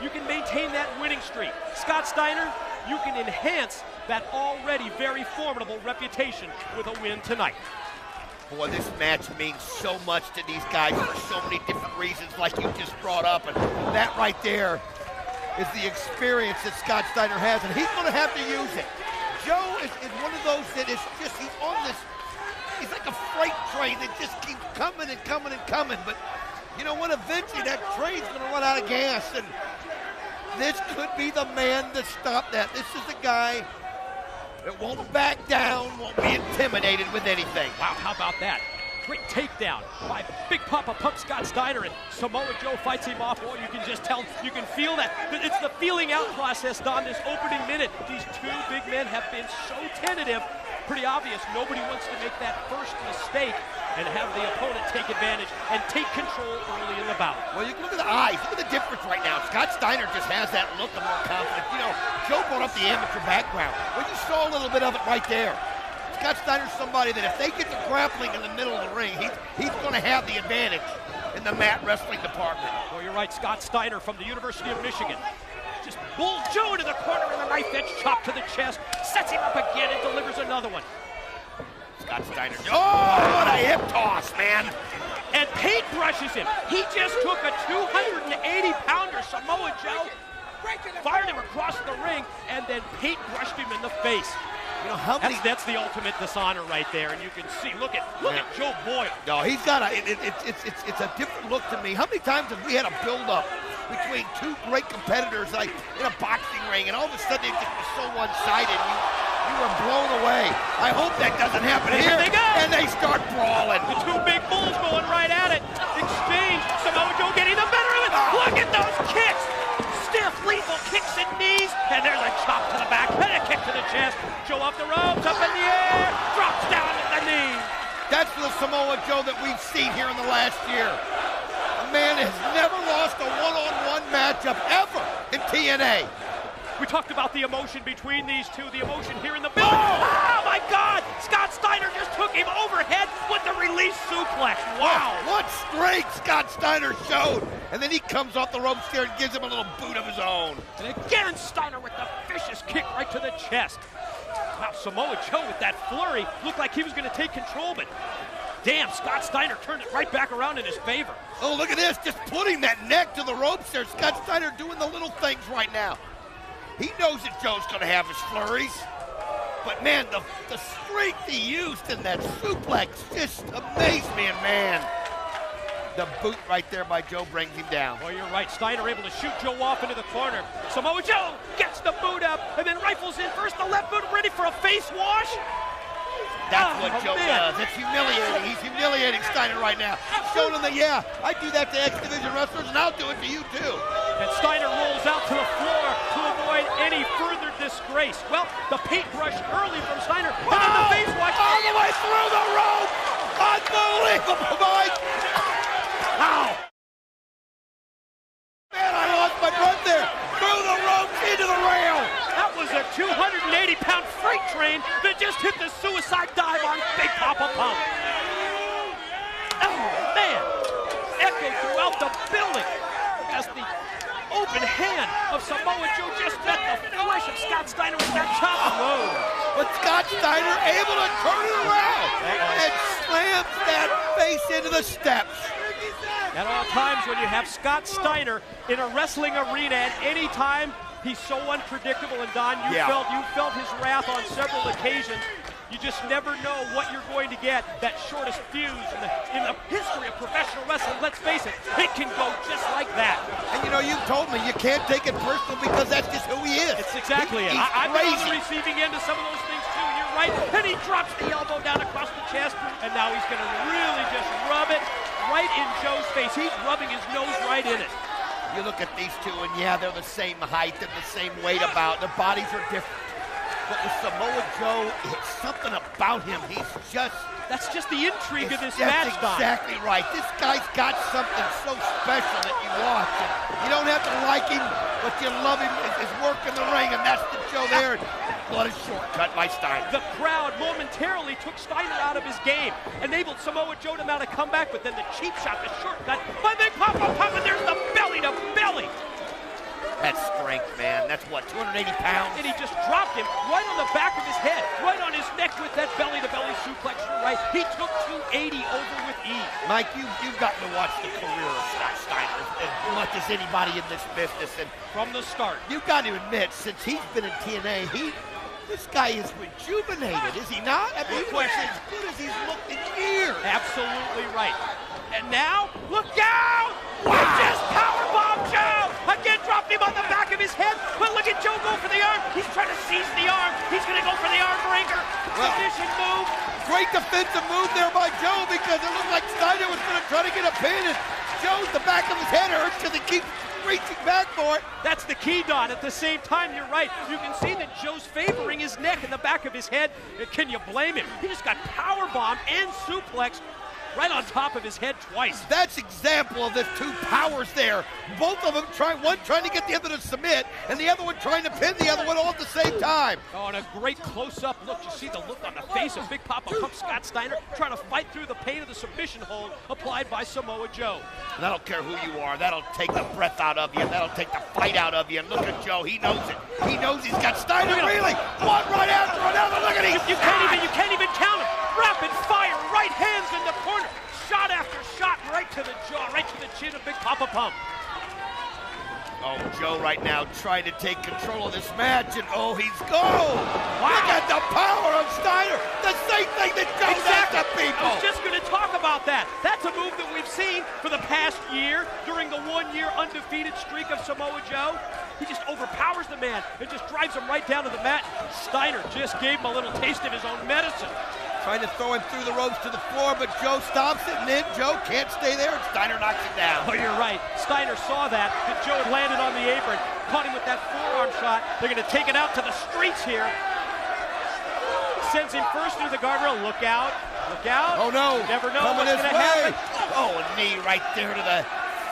You can maintain that winning streak. Scott Steiner, you can enhance that already very formidable reputation with a win tonight. Boy, this match means so much to these guys for so many different reasons, like you just brought up. And that right there is the experience that Scott Steiner has, and he's going to have to use it. Joe is one of those that is just, he's on this, he's like a freight train that just keeps coming and coming and coming. But you know what? Eventually that train's going to run out of gas, and this could be the man to stop that. This is the guy that won't back down, won't be intimidated with anything. Wow, how about that? Great takedown by Big Papa Pump Scott Steiner, and Samoa Joe fights him off. Well, you can just tell, you can feel that. It's the feeling out process, Don, this opening minute. These two big men have been so tentative. Pretty obvious, nobody wants to make that first mistake and have the opponent take advantage and take control early in the bout. Well, you can look at the eyes. Look at the difference right now. Scott Steiner just has that look of more confidence. You know, Joe brought up the amateur background. Well, you saw a little bit of it right there. Scott Steiner's somebody that if they get to grappling in the middle of the ring, he's going to have the advantage in the mat wrestling department. Well, you're right. Scott Steiner from the University of Michigan just bulls Joe into the corner and the knife edge chop to the chest, sets him up again and delivers another one. Scott Steiner. Oh, what a hip toss, man. And Pate brushes him. He just took a 280-pounder, Samoa Joe, fired him across the ring, and then Pate brushed him in the face. You know how many? That's the ultimate dishonor right there, and you can see. Look at Joe Boyle. No, he's got a. It's a different look to me. How many times have we had a build-up between two great competitors, like in a boxing ring, and all of a sudden it just was so one-sided? You were blown away. I hope that doesn't happen here. They go. And they start brawling. The two big bulls going right at it. Exchange. Samoa Joe getting the better of it. Look at those kicks. Stiff, lethal kicks and knees, and there's a chop to the back and a kick to the chest. Joe off the ropes, up in the air, drops down at the knee. That's the Samoa Joe that we've seen here in the last year. A man has never lost a one-on-one matchup ever in TNA. We talked about the emotion between these two, the emotion here in the building. Oh my God! Scott Steiner just took him overhead with the release suplex. Wow! What strength Scott Steiner showed! And then he comes off the ropes there and gives him a little boot of his own. And again, Steiner with the vicious kick right to the chest. Wow, Samoa Joe with that flurry looked like he was going to take control, but damn, Scott Steiner turned it right back around in his favor. Oh, look at this, just putting that neck to the ropes there. Scott Steiner doing the little things right now. He knows that Joe's going to have his flurries. But, man, the strength he used in that suplex just amazed me, and, man, the boot right there by Joe brings him down. Well, you're right. Steiner able to shoot Joe off into the corner. Samoa Joe gets the boot up and then rifles in first the left boot ready for a face wash. That's what Joe does. It's humiliating. He's humiliating Steiner right now. Showing him that, yeah, I do that to X Division wrestlers, and I'll do it to you, too. And Steiner rolls out to the floor to avoid any further disgrace. Well, the paint brush early from Steiner, and then the face wash. All the way through the rope! Unbelievable, Mike! Ow! Man, I lost my breath there. Through the ropes, into the rail. That was a 280-pound freight train that just hit the suicide dive on Big Papa Pump. Oh, man. Echoed throughout the building as the open hand of Samoa Joe just met the flesh of Scott Steiner with that chop. Whoa. But Scott Steiner able to turn it around and slams that face into the steps. At all times when you have Scott Steiner in a wrestling arena at any time, he's so unpredictable. And Don, you felt his wrath on several occasions. You just never know what you're going to get. That shortest fuse in the history of professional wrestling, let's face it, it can go just like that. And you know, you told me you can't take it personal because that's just who he is. It's exactly it. I've been on the receiving end of some of those things too. You're right. And he drops the elbow down across the chest, and now he's going to really just rub it right in Joe's face. He's rubbing his nose right in it. You look at these two, and yeah, they're the same height and the same weight about. Their bodies are different. But with Samoa Joe, it's something about him. That's just the intrigue of this match, Don. Exactly right. This guy's got something so special that you watch. You don't have to like him, but you love him. His work in the ring, and that's the Joe there. What a shortcut by Steiner. The crowd momentarily took Steiner out of his game, enabled Samoa Joe to mount a comeback, but then the cheap shot, the shortcut, by Big Papa Pump, and there's the belly to belly. That's strength, man. That's what, 280 pounds? And he just dropped him right on the back of his head, right on his neck with that belly-to-belly suplex. Right, he took 280 over with ease. Mike, you've gotten to watch the career of Scott Steiner as much as anybody in this business, and from the start, you've got to admit, since he's been in TNA, this guy is rejuvenated, is he not? I mean, he looks as good as he's looked in years. Absolutely right. And now, look out! Wow. He just powerbombed Joe! Again, dropped him on the back of his head, but look at Joe go for the arm. He's trying to seize the arm. He's going to go for the arm breaker. Submission move. Great defensive move there by Joe, because it looked like Steiner was going to try to get a pin, and Joe's the back of his head hurts because he keeps reaching back for it. That's the key, Don. At the same time, you're right. You can see that Joe's favoring his neck and the back of his head. Can you blame him? He just got powerbombed and suplexed right on top of his head twice. That's example of the two powers there. Both of them one trying to get the other to submit, and the other one trying to pin the other one all at the same time. Oh, and a great close-up look. You see the look on the face of Big Papa Pump Scott Steiner trying to fight through the pain of the submission hold applied by Samoa Joe. And I don't care who you are. That'll take the breath out of you. That'll take the fight out of you. And look at Joe. He knows it. He knows he's got Steiner really. One right after another. Look at him. You can't even count him. Rapid fire, right hands in the corner. Shot after shot, right to the jaw, right to the chin of Big Papa Pump. Oh, Joe right now trying to take control of this match, and oh, he's gone. Wow. Look at the power of Steiner. The same thing that Joe does to people. I was just going to talk about that. That's a move that we've seen for the past year during the one-year undefeated streak of Samoa Joe. He just overpowers the man and just drives him right down to the mat. Steiner just gave him a little taste of his own medicine. Trying to throw him through the ropes to the floor, but Joe stops it, and then Joe can't stay there, and Steiner knocks him down. Oh, you're right. Steiner saw that Joe had landed on the apron, caught him with that forearm shot. They're going to take it out to the streets here. Sends him first through the guardrail. Look out. Look out. Oh, no. You never know Coming what's his going to happen. Oh, a knee right there to the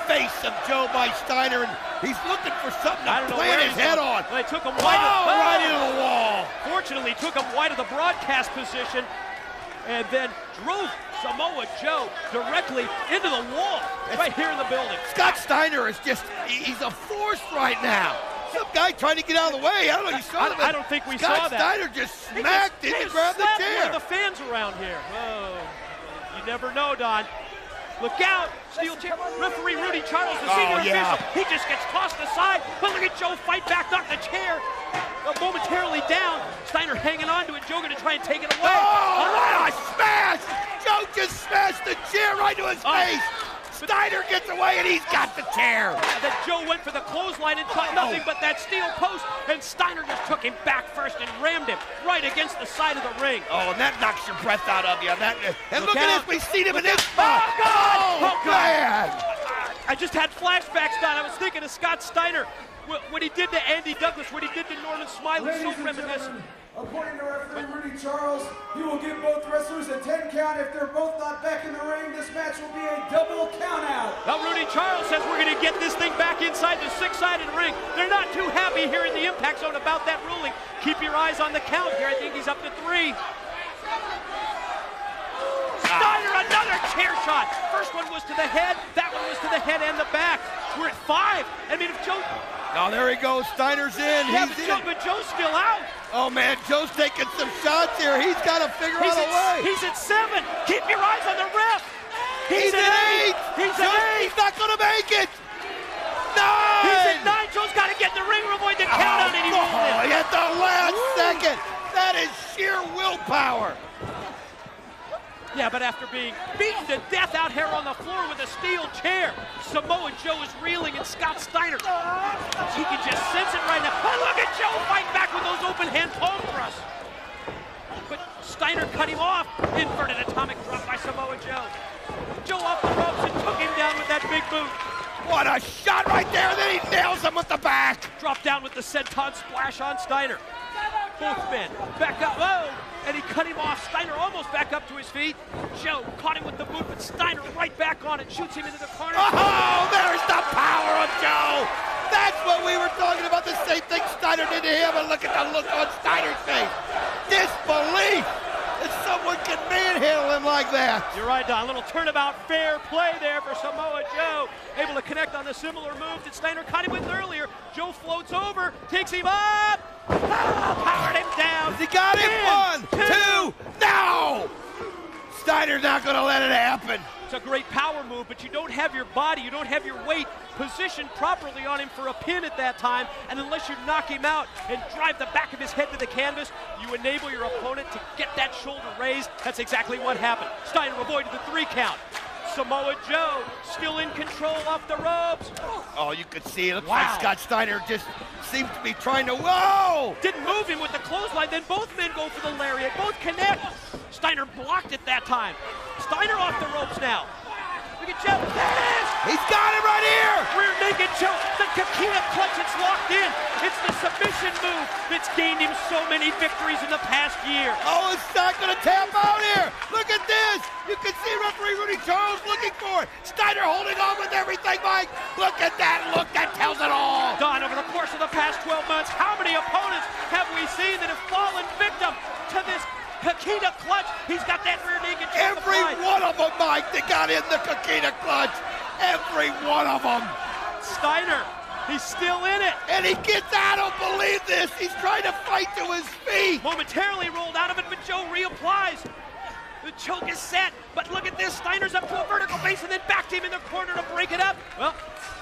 face of Joe by Steiner, and he's looking for something to plant his head on. They took him right into the wall. Fortunately, took him wide of the broadcast position, and then drove Samoa Joe directly into the wall right here in the building. Scott Steiner is he's a force right now. Some guy trying to get out of the way. I don't know, you saw that. I don't think we saw that. Scott Steiner just smacked him and grabbed the chair. One of the fans around here. Oh, you never know, Don. Look out! Steel chair. Referee Rudy Charles, the senior official. He just gets tossed aside. But look at Joe fight back, knock the chair momentarily down. Steiner hanging on to it. Joe going to try and take it away. Oh, what a smash! Joe just smashed the chair right to his face. Steiner gets away, and he's got the chair. Then Joe went for the clothesline and caught nothing but that steel post, and Steiner just took him back first and rammed him right against the side of the ring. Oh, and that knocks your breath out of you. And look at this, we've seen him in this spot. Oh, God! Oh, God! I just had flashbacks, Don. I was thinking of Scott Steiner, what he did to Andy Douglas, what he did to Norman Smiley, so reminiscent. According to referee Rudy Charles, he will give both wrestlers a 10 count. If they're both not back in the ring, this match will be a double count out. Now Rudy Charles says we're going to get this thing back inside the six-sided ring. They're not too happy here in the Impact Zone about that ruling. Keep your eyes on the count here. I think he's up to 3. Steiner, another chair shot. First one was to the head. That one was to the head and the back. We're at 5. I mean, if Joe... Oh, there he goes. Steiner's in. Yeah, he's but Joe's still out. Oh, man, Joe's taking some shots here. He's got to figure out a way. He's at 7. Keep your eyes on the ref. He's at 8. He's not going to make it. 9. He's at 9. Joe's got to get in the ring, avoid the count out, and he won't. At the last second. That is sheer willpower. Yeah, but after being beaten to death out here on the floor with a steel chair, Samoa Joe is reeling, and Scott Steiner, he can just sense it right now. Oh, look at Joe fight back with those open hand palm thrusts. But Steiner cut him off. Inverted atomic drop by Samoa Joe. Joe off the ropes and took him down with that big boot. What a shot right there, then he nails him with the back. Dropped down with the senton splash on Steiner. both men. Back up, whoa! And he cut him off. Steiner almost back up to his feet. Joe caught him with the boot, but Steiner right back on it, shoots him into the corner. Oh, there's the power of Joe! That's what we were talking about, the same thing Steiner did to him, and look at the look on Steiner's face. Disbelief that someone can manhandle him like that. You're right, Don. A little turnabout, fair play there for Samoa Joe. Able to connect on the similar move that Steiner caught him with earlier. Joe floats over, takes him up. Powered him down. He got him. 1, 2, no! Steiner's not going to let it happen. It's a great power move, but you don't have your body, you don't have your weight positioned properly on him for a pin at that time, and unless you knock him out and drive the back of his head to the canvas, you enable your opponent to get that shoulder raised. That's exactly what happened. Steiner avoided the 3 count. Samoa Joe still in control off the ropes. Oh, you could see it. Looks like Scott Steiner just seems to be trying to, whoa! Didn't move him with the clothesline, then both men go for the lariat, both connect. Steiner blocked it that time. Steiner off the ropes now. Look at Joe. There it is! He's got it right here! Rear naked choke. The Kakita clutch, it's locked in. It's the submission move that's gained him so many victories in the past year. Oh, it's not going to tap out here. Look at this. You can see referee Rudy Charles looking for it. Steiner holding on with everything, Mike. Look at that look. That tells it all. Don, over the course of the past 12 months, how many opponents have we seen that have fallen victim to this Kakita clutch? He's got that rear naked choke. Every one of them, Mike, that got in the Kakita clutch. Every one of them. Steiner, he's still in it. And he gets out. I don't believe this. He's trying to fight to his feet. Momentarily rolled out of it, but Joe reapplies. The choke is set, but look at this. Steiner's up to a vertical base and then backed him in the corner to break it up. Well,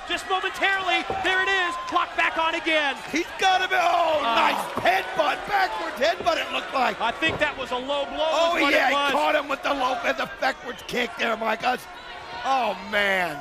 just momentarily, there it is. Clock back on again. He's got him. Oh, nice headbutt. Backwards headbutt, it looked like. I think that was a low blow. Oh, yeah, he caught him with the the backwards kick there, Mike. Oh, man.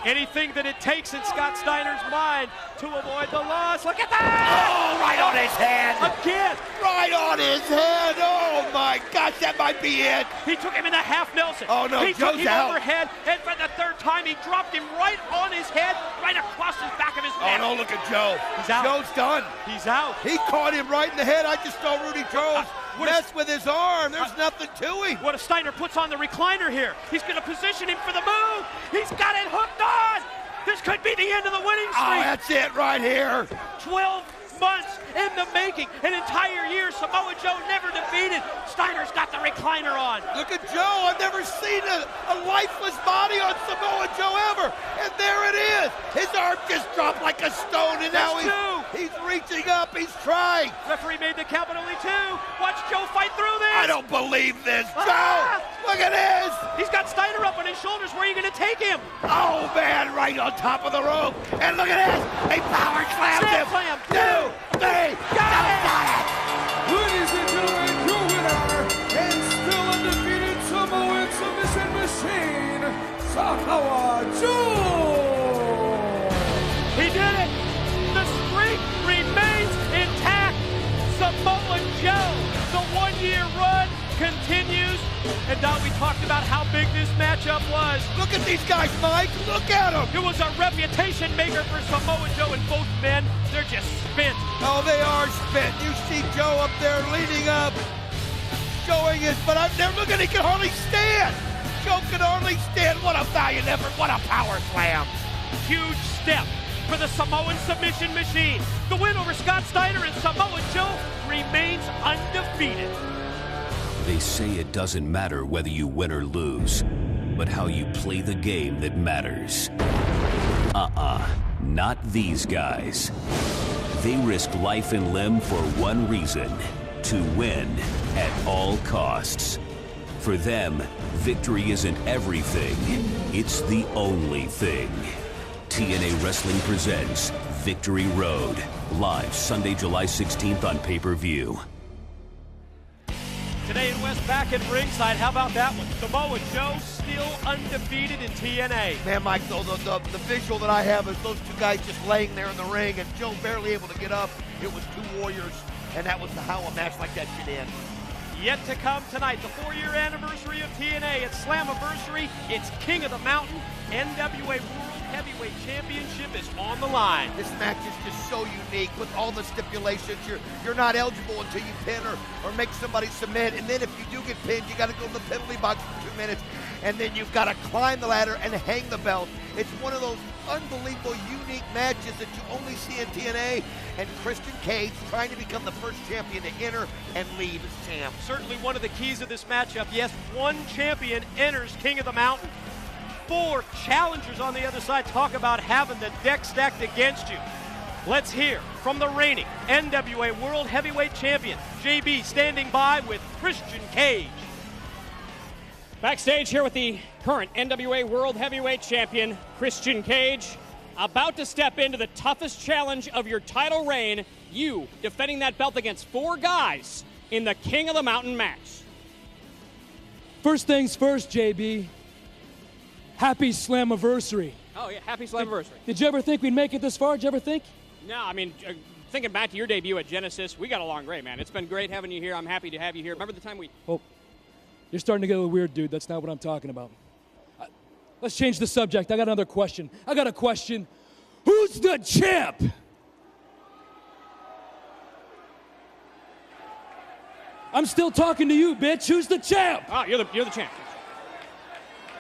Anything that it takes in Scott Steiner's mind to avoid the loss. Look at that! Oh, right on his head. Again. Right on his head. Oh, my gosh, that might be it. He took him in the half Nelson. Oh, no, he Joe's took him out. overhead, and for the 3rd time, he dropped him right on his head, right across his back of his neck. Oh, no, look at Joe. He's out. Joe's done. He's out. He caught him right in the head. I just saw Rudy Charles mess with his arm. There's nothing to him. What if Steiner puts on the recliner here? He's going to position him for the move. He's got it hooked on. This could be the end of the winning streak. Oh, that's it right here. 12 months in the making. An entire year. Samoa Joe never defeated. Steiner's got the recliner on. Look at Joe. I've never seen a lifeless body on Samoa Joe ever. And there it is. His arm just dropped like a stone, and now he's reaching up. He's trying. Referee made the count, but only 2. Watch Joe fight through this. I don't believe this. Joe, look at this. He's got Steiner up on his shoulders. Where are you going to take him? Oh, man, right on top of the rope. And look at this. He power slams him. Slam. 2, 3. Got it. Ladies and gentlemen, your winner and still undefeated Samoan submission machine, Samoa Joe. He did it. The streak remains intact. Samoa Joe, the 1-year run continues. And Don, we talked about how big this matchup was. Look at these guys, Mike. Look at them. It was a reputation maker for Samoa Joe, and both men, they're just spent. Oh, they are spent. You see Joe up there leading up, showing his, but I'm there. Look at he can hardly stand. Joe can hardly stand. What a valiant effort. What a power slam. Huge step for the Samoan submission machine. The win over Scott Steiner, and Samoa Joe remains undefeated. They say it doesn't matter whether you win or lose, but how you play the game that matters. Not these guys. They risk life and limb for one reason: to win at all costs. For them, victory isn't everything, it's the only thing. TNA Wrestling presents Victory Road, live Sunday, July 16th on pay-per-view. Today in West back at ringside, how about that one? Samoa Joe still undefeated in TNA. Man, Mike, though, the visual that I have is those 2 guys just laying there in the ring and Joe barely able to get up. It was 2 warriors, and that was how a match like that should end. Yet to come tonight, the 4-year anniversary of TNA. It's Slammiversary. It's King of the Mountain, NWA World Heavyweight Championship is on the line. This match is just so unique with all the stipulations. You're not eligible until you pin or make somebody submit. And then if you do get pinned, you got to go in the penalty box for 2 minutes. And then you've got to climb the ladder and hang the belt. It's one of those unbelievable, unique matches that you only see in TNA. And Christian Cage trying to become the first champion to enter and leave as champ. Certainly one of the keys of this matchup. Yes, one champion enters King of the Mountain. 4 challengers on the other side. Talk about having the deck stacked against you. Let's hear from the reigning NWA World Heavyweight Champion, JB, standing by with Christian Cage. Backstage here with the current NWA World Heavyweight Champion, Christian Cage, about to step into the toughest challenge of your title reign, you defending that belt against 4 guys in the King of the Mountain match. First things first, JB. Happy Slammiversary. Oh, yeah, happy Slammiversary. Did you ever think we'd make it this far? Did you ever think? No, I mean, thinking back to your debut at Genesis, we got along great, man. It's been great having you here. I'm happy to have you here. Remember the time we... Oh, you're starting to get a little weird, dude. That's not what I'm talking about. Let's change the subject. I got another question. I got a question. Who's the champ? I'm still talking to you, bitch. Who's the champ? Oh, you're the champ.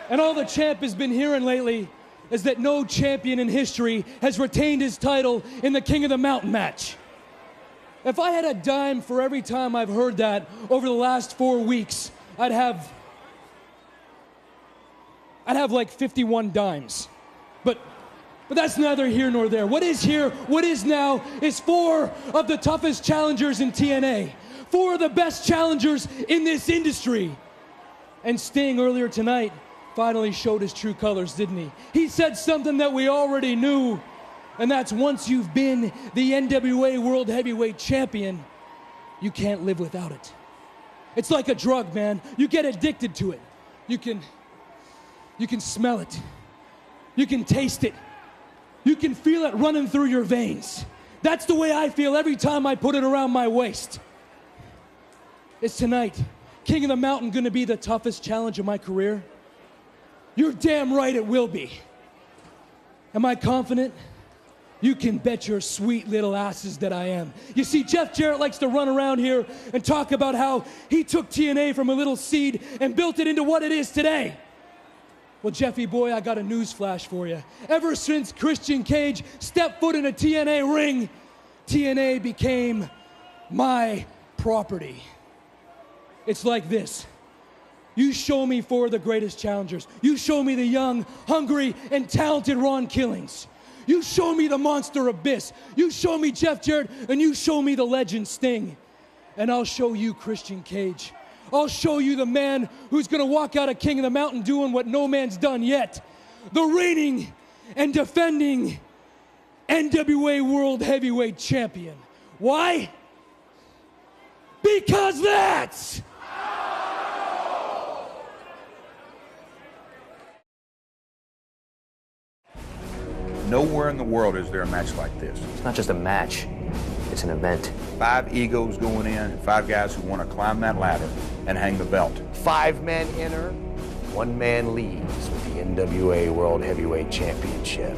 And all the champ has been hearing lately is that no champion in history has retained his title in the King of the Mountain match. If I had a dime for every time I've heard that over the last 4 weeks, I'd have like 51 dimes. But that's neither here nor there. What is here, what is now, is 4 of the toughest challengers in TNA. 4 of the best challengers in this industry. And Sting earlier tonight finally showed his true colors, didn't he? He said something that we already knew, and that's once you've been the NWA World Heavyweight Champion, you can't live without it. It's like a drug, man. You get addicted to it. You can smell it. You can taste it. You can feel it running through your veins. That's the way I feel every time I put it around my waist. Is tonight, King of the Mountain, gonna be the toughest challenge of my career? You're damn right it will be. Am I confident? You can bet your sweet little asses that I am. You see, Jeff Jarrett likes to run around here and talk about how he took TNA from a little seed and built it into what it is today. Well, Jeffy boy, I got a news flash for you. Ever since Christian Cage stepped foot in a TNA ring, TNA became my property. It's like this. You show me 4 of the greatest challengers. You show me the young, hungry, and talented Ron Killings. You show me the monster Abyss. You show me Jeff Jarrett, and you show me the legend Sting. And I'll show you Christian Cage. I'll show you the man who's gonna walk out of King of the Mountain doing what no man's done yet. The reigning and defending NWA World Heavyweight Champion. Why? Because that's... Nowhere in the world is there a match like this. It's not just a match, it's an event. 5 egos going in, 5 guys who want to climb that ladder and hang the belt. 5 men enter, 1 man leaves with the NWA World Heavyweight Championship.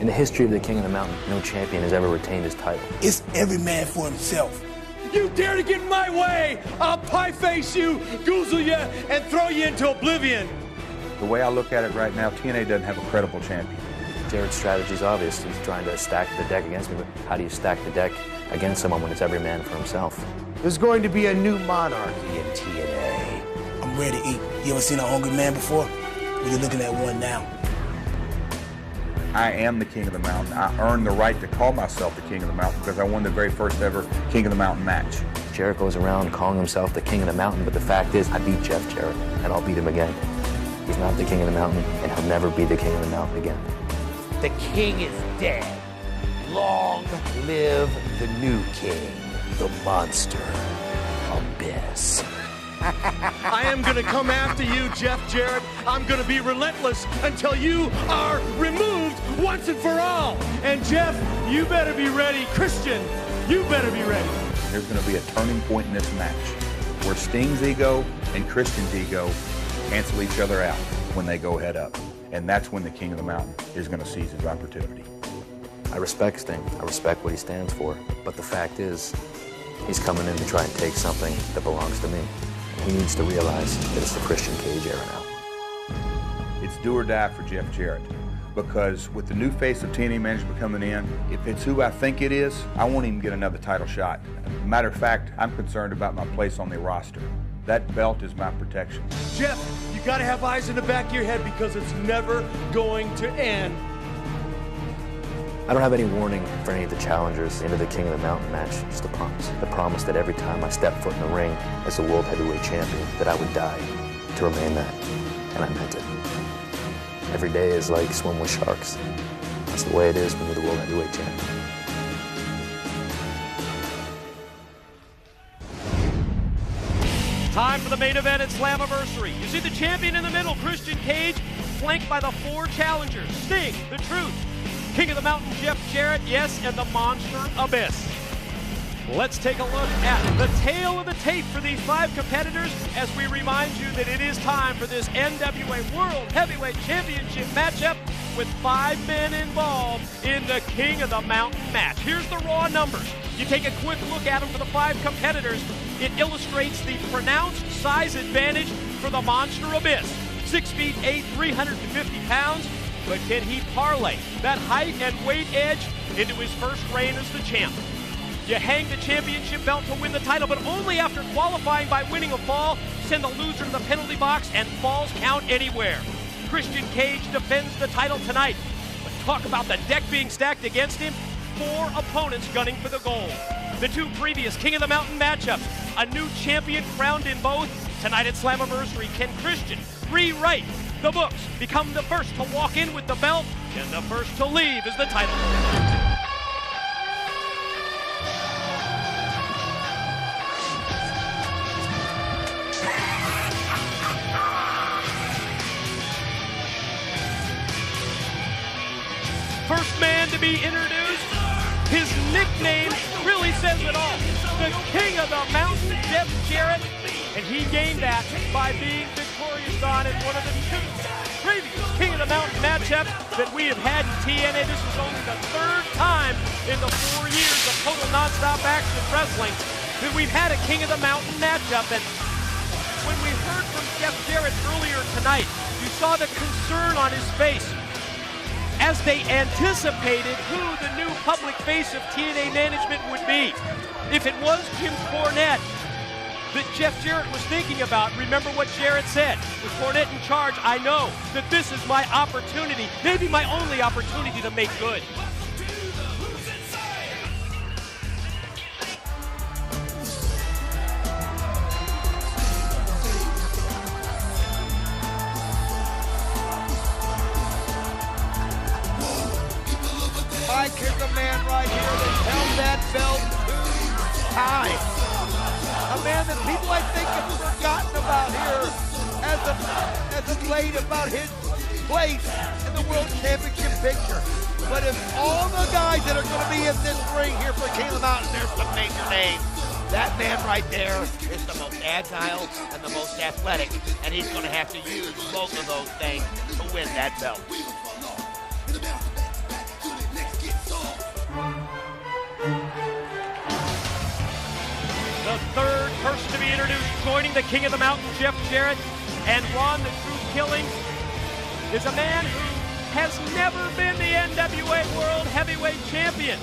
In the history of the King of the Mountain, no champion has ever retained his title. It's every man for himself. You dare to get in my way, I'll pie face you, goozle you, and throw you into oblivion. The way I look at it right now, TNA doesn't have a credible champion. Jarrett's strategy is obvious. He's trying to stack the deck against me, but how do you stack the deck against someone when it's every man for himself? There's going to be a new monarchy in TNA. I'm ready to eat. You ever seen a hungry man before? Well, you're looking at one now. I am the King of the Mountain. I earned the right to call myself the King of the Mountain because I won the very first ever King of the Mountain match. Jarrett goes around calling himself the King of the Mountain, but the fact is, I beat Jeff Jarrett, and I'll beat him again. He's not the King of the Mountain, and he'll never be the King of the Mountain again. The king is dead. Long live the new king, the monster Abyss. I am going to come after you, Jeff Jarrett. I'm going to be relentless until you are removed once and for all. And Jeff, you better be ready. Christian, you better be ready. There's going to be a turning point in this match where Sting's ego and Christian's ego cancel each other out when they go head up. And that's when the King of the Mountain is going to seize his opportunity. I respect Sting. I respect what he stands for. But the fact is, he's coming in to try and take something that belongs to me. And he needs to realize that it's the Christian Cage era now. It's do or die for Jeff Jarrett. Because with the new face of TNA management coming in, if it's who I think it is, I won't even get another title shot. Matter of fact, I'm concerned about my place on the roster. That belt is my protection. Jeff, you gotta have eyes in the back of your head because it's never going to end. I don't have any warning for any of the challengers into the King of the Mountain match, just a promise. The promise that every time I step foot in the ring as the World Heavyweight Champion, that I would die to remain that. And I meant it. Every day is like swim with sharks. That's the way it is when you're the World Heavyweight Champion. Time for the main event at Slammiversary. You see the champion in the middle, Christian Cage, flanked by the 4 challengers. Sting, The Truth, King of the Mountain, Jeff Jarrett, yes, and the Monster Abyss. Let's take a look at the tail of the tape for these 5 competitors as we remind you that it is time for this NWA World Heavyweight Championship matchup with 5 men involved in the King of the Mountain match. Here's the raw numbers. You take a quick look at them for the 5 competitors. It illustrates the pronounced size advantage for the Monster Abyss. 6 feet 8, 350 pounds, but can he parlay that height and weight edge into his first reign as the champ? You hang the championship belt to win the title, but only after qualifying by winning a fall, send the loser to the penalty box, and falls count anywhere. Christian Cage defends the title tonight. But talk about the deck being stacked against him. 4 opponents gunning for the gold. The 2 previous King of the Mountain matchups, a new champion crowned in both. Tonight at Slammiversary, can Christian rewrite the books, become the first to walk in with the belt, and the first to leave as the title holder? First man to be introduced, his nickname really says it all. The King of the Mountain, Jeff Jarrett, and he gained that by being victorious on in one of the 2 previous King of the Mountain matchups that we have had in TNA. This is only the 3rd time in the 4 years of total nonstop action wrestling that we've had a King of the Mountain matchup. And when we heard from Jeff Jarrett earlier tonight, you saw the concern on his face as they anticipated who the new public face of TNA management would be. If it was Jim Cornette that Jeff Jarrett was thinking about, remember what Jarrett said. With Cornette in charge, I know that this is my opportunity, maybe my only opportunity to make good. Mike is the man right here that held that belt 2 times. A man that people I think have forgotten about here as of late about his place in the World Championship picture. But if all the guys that are going to be in this ring here for King of the Mountain, there's some major names. That man right there is the most agile and the most athletic, and he's going to have to use both of those things to win that belt. The 3rd person to be introduced, joining the King of the Mountain, Jeff Jarrett, and Ron the True Killing, is a man who has never been the NWA World Heavyweight Champion.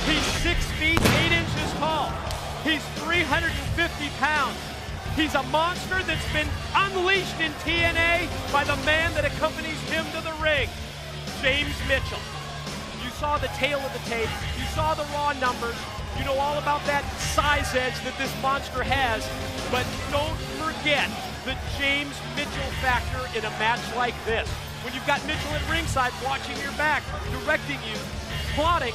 He's 6 feet 8 inches tall. He's 350 pounds. He's a monster that's been unleashed in TNA by the man that accompanies him to the ring, James Mitchell. You saw the tail of the tape. You saw the raw numbers. You know all about that size edge that this monster has, but don't forget the James Mitchell factor in a match like this. When you've got Mitchell at ringside watching your back, directing you, plotting,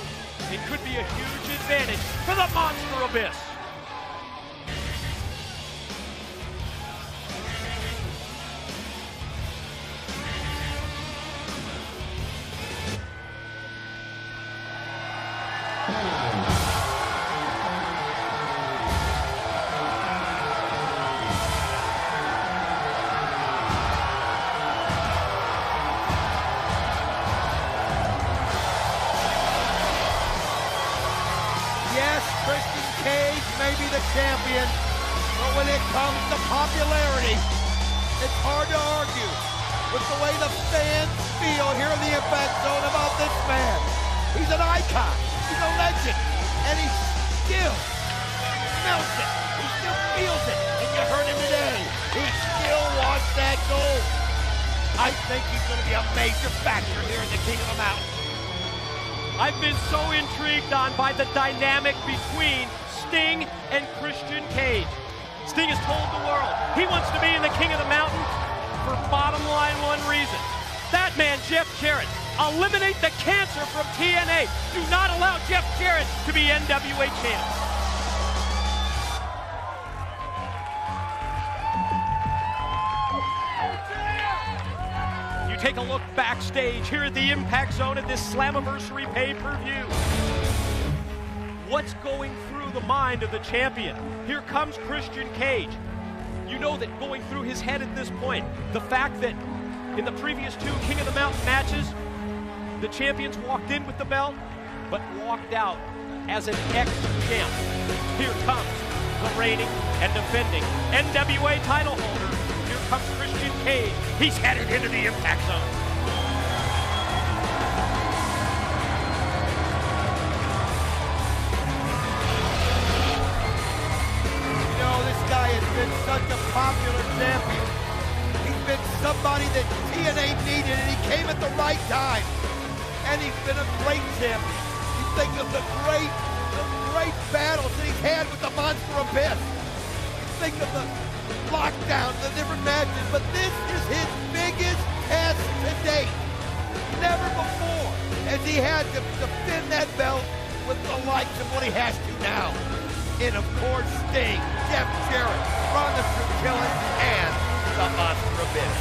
it could be a huge advantage for the Monster Abyss. the champion, but when it comes to popularity, it's hard to argue with the way the fans feel here in the Impact Zone about this man. He's an icon, he's a legend, and he still smells it, he still feels it, and you heard him today. He still wants that gold. I think he's going to be a major factor here in the King of the Mountain. I've been so intrigued by the dynamic between Sting and Christian Cage. Sting has told the world he wants to be in the King of the Mountain for bottom line one reason. That man, Jeff Jarrett, eliminate the cancer from TNA. Do not allow Jeff Jarrett to be NWA champ. Take a look backstage here at the Impact Zone at this Slammiversary pay-per-view. What's going through the mind of the champion? Here comes Christian Cage. You know that going through his head at this point, the fact that in the previous two King of the Mountain matches, the champions walked in with the belt, but walked out as an ex-champ. Here comes the reigning and defending NWA title holder. Here comes Christian Cage. He's headed into the Impact Zone. You know, this guy has been such a popular champion. He's been somebody that TNA needed, and he came at the right time. And he's been a great champion. You think of the great battles that he's had with the Monster Abyss. You think of the lockdown, the different matches, but this is his biggest test to date. Never before has he had to defend that belt with the likes of what he has to now. And of course, Sting, Jeff Jarrett, Ronda Rousey, and the Monster Abyss.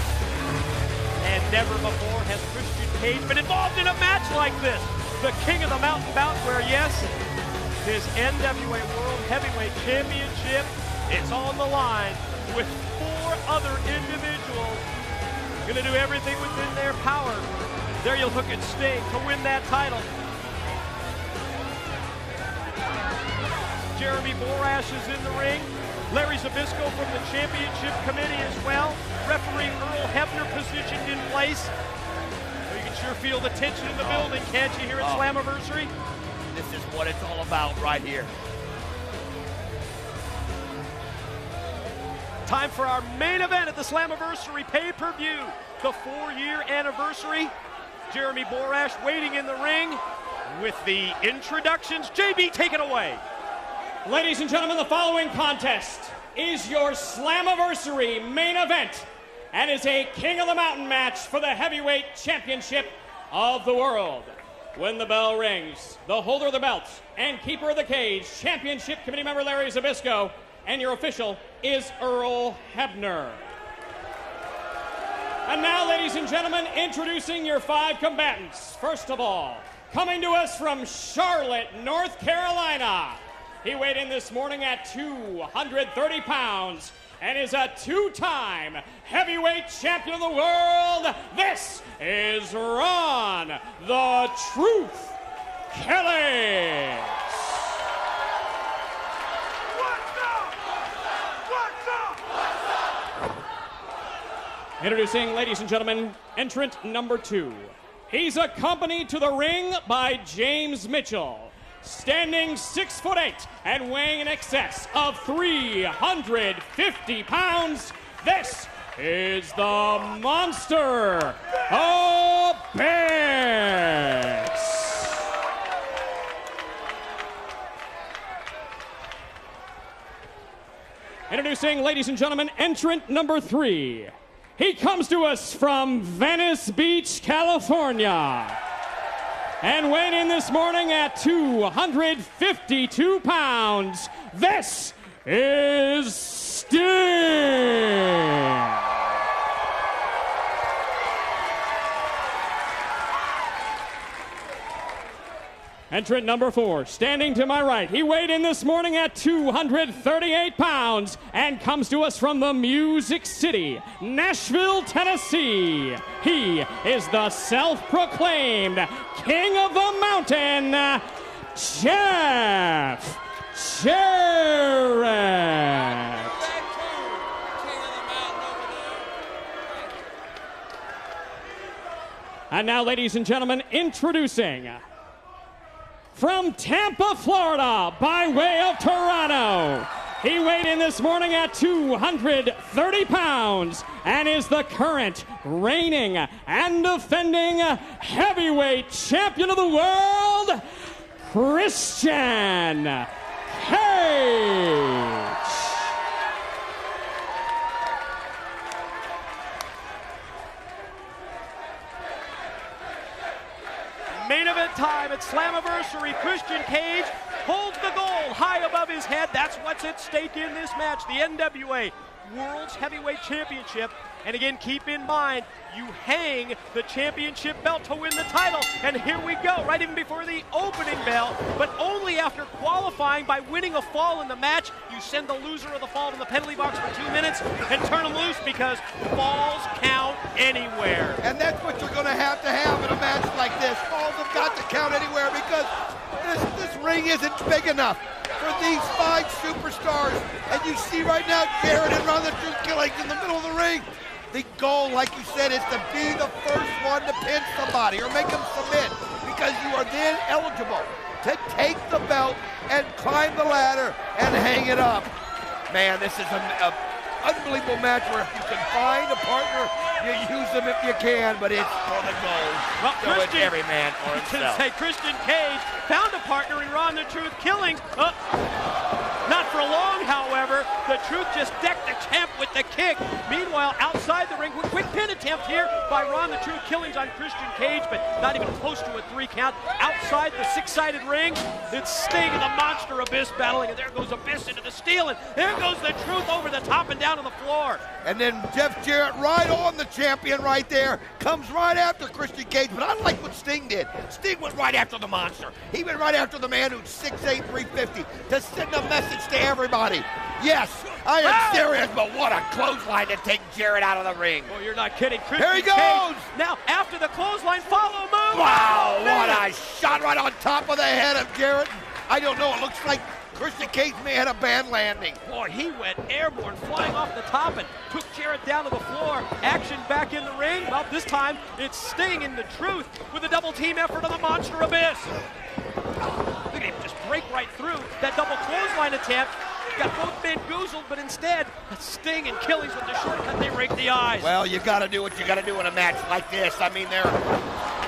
And never before has Christian Cage been involved in a match like this. The King of the Mountain bout where, yes, his NWA World Heavyweight Championship is on the line with 4 other individuals going to do everything within their power. There you look at Sting to win that title. Jeremy Borash is in the ring. Larry Zbyszko from the championship committee as well. Referee Earl Hebner positioned in place. You can sure feel the tension in the building, can't you, here at Slammiversary? This is what it's all about right here. Time for our main event at the Slammiversary pay-per-view. The 4-year anniversary. Jeremy Borash waiting in the ring with the introductions. JB, take it away. Ladies and gentlemen, the following contest is your Slammiversary main event and is a King of the Mountain match for the heavyweight championship of the world. When the bell rings, the holder of the belt and keeper of the cage, championship committee member Larry Zbyszko, and your official is Earl Hebner. And now, ladies and gentlemen, introducing your 5 combatants. First of all, coming to us from Charlotte, North Carolina. He weighed in this morning at 230 pounds and is a 2-time heavyweight champion of the world. This is Ron the Truth Kelly. Introducing, ladies and gentlemen, entrant number 2. He's accompanied to the ring by James Mitchell. Standing 6'8" and weighing in excess of 350 pounds, this is the Monster Abyss. Introducing, ladies and gentlemen, entrant number 3. He comes to us from Venice Beach, California. And weighing in this morning at 252 pounds, this is Sting. Entrant number 4, standing to my right. He weighed in this morning at 238 pounds and comes to us from the Music City, Nashville, Tennessee. He is the self-proclaimed King of the Mountain, Jeff Jarrett. And now, ladies and gentlemen, introducing from Tampa, Florida, by way of Toronto. He weighed in this morning at 230 pounds and is the current reigning and defending heavyweight champion of the world, Christian Cage. Main event time at Slammiversary. Christian Cage holds the gold high above his head. That's what's at stake in this match. The NWA World's Heavyweight Championship. And again, keep in mind, you hang the championship belt to win the title. And here we go, right even before the opening bell. But only after qualifying by winning a fall in the match, you send the loser of the fall to the penalty box for 2 minutes and turn them loose, because falls count anywhere. And that's what you're going to have in a match like this. Falls have got to count anywhere, because this ring isn't big enough for these 5 superstars. And you see right now Jarrett and Ron the Truth Killings in the middle of the ring. The goal, like you said, is to be the first one to pin somebody or make them submit, because you are then eligible to take the belt and climb the ladder and hang it up. Man, this is an unbelievable match where if you can find a partner, you use them if you can, but it's for the gold. Well, so it's every man for himself. Say Christian Cage found a partner in Ron the Truth Killings. Not for long, however. The Truth just decked the champ with the kick. Meanwhile, outside the ring, quick pin attempt here by Ron the Truth Killings on Christian Cage, but not even close to a 3 count. Outside the 6-sided ring, it's Sting and the Monster Abyss battling, and there goes Abyss into the steel, and there goes the Truth over the top and down to the floor. And then Jeff Jarrett right on the champion right there, comes right after Christian Cage, but I like what Sting did. Sting went right after the monster. He went right after the man who's 6'8", 350, to send a message to everybody. Yes, I am serious, but what a clothesline to take Jarrett out of the ring. Oh, you're not kidding. Christian Here he goes. Cage, now, after the clothesline, follow move. Wow, what a shot right on top of the head of Jarrett. I don't know, it looks like Christian Cage may have had a bad landing. Boy, he went airborne, flying off the top and took Jarrett down to the floor. Action back in the ring. Well, this time it's Sting and the Truth with a double team effort on the Monster Abyss. Look at him just break right through that double clothesline attempt. Got both men goozled, but instead, Sting and Killings with the shortcut, they rake the eyes. Well, you got to do what you got to do in a match like this. I mean,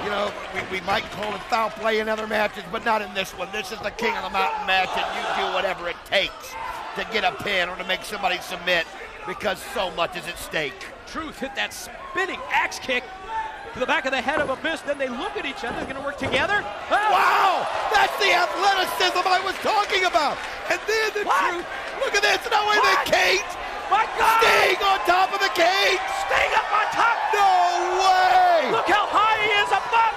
you know, we might call it foul play in other matches, but not in this one. This is the King of the Mountain match, and you do whatever it takes to get a pin or to make somebody submit, because so much is at stake. Truth hit that spinning axe kick to the back of the head of Abyss. Then they look at each other. They're going to work together. Oh. Wow! That's the athleticism I was talking about. And then the Truth. Look at this. Now wait, the Cage. My God! Sting on top of the cage. Sting up on top. No way! Look how high he is above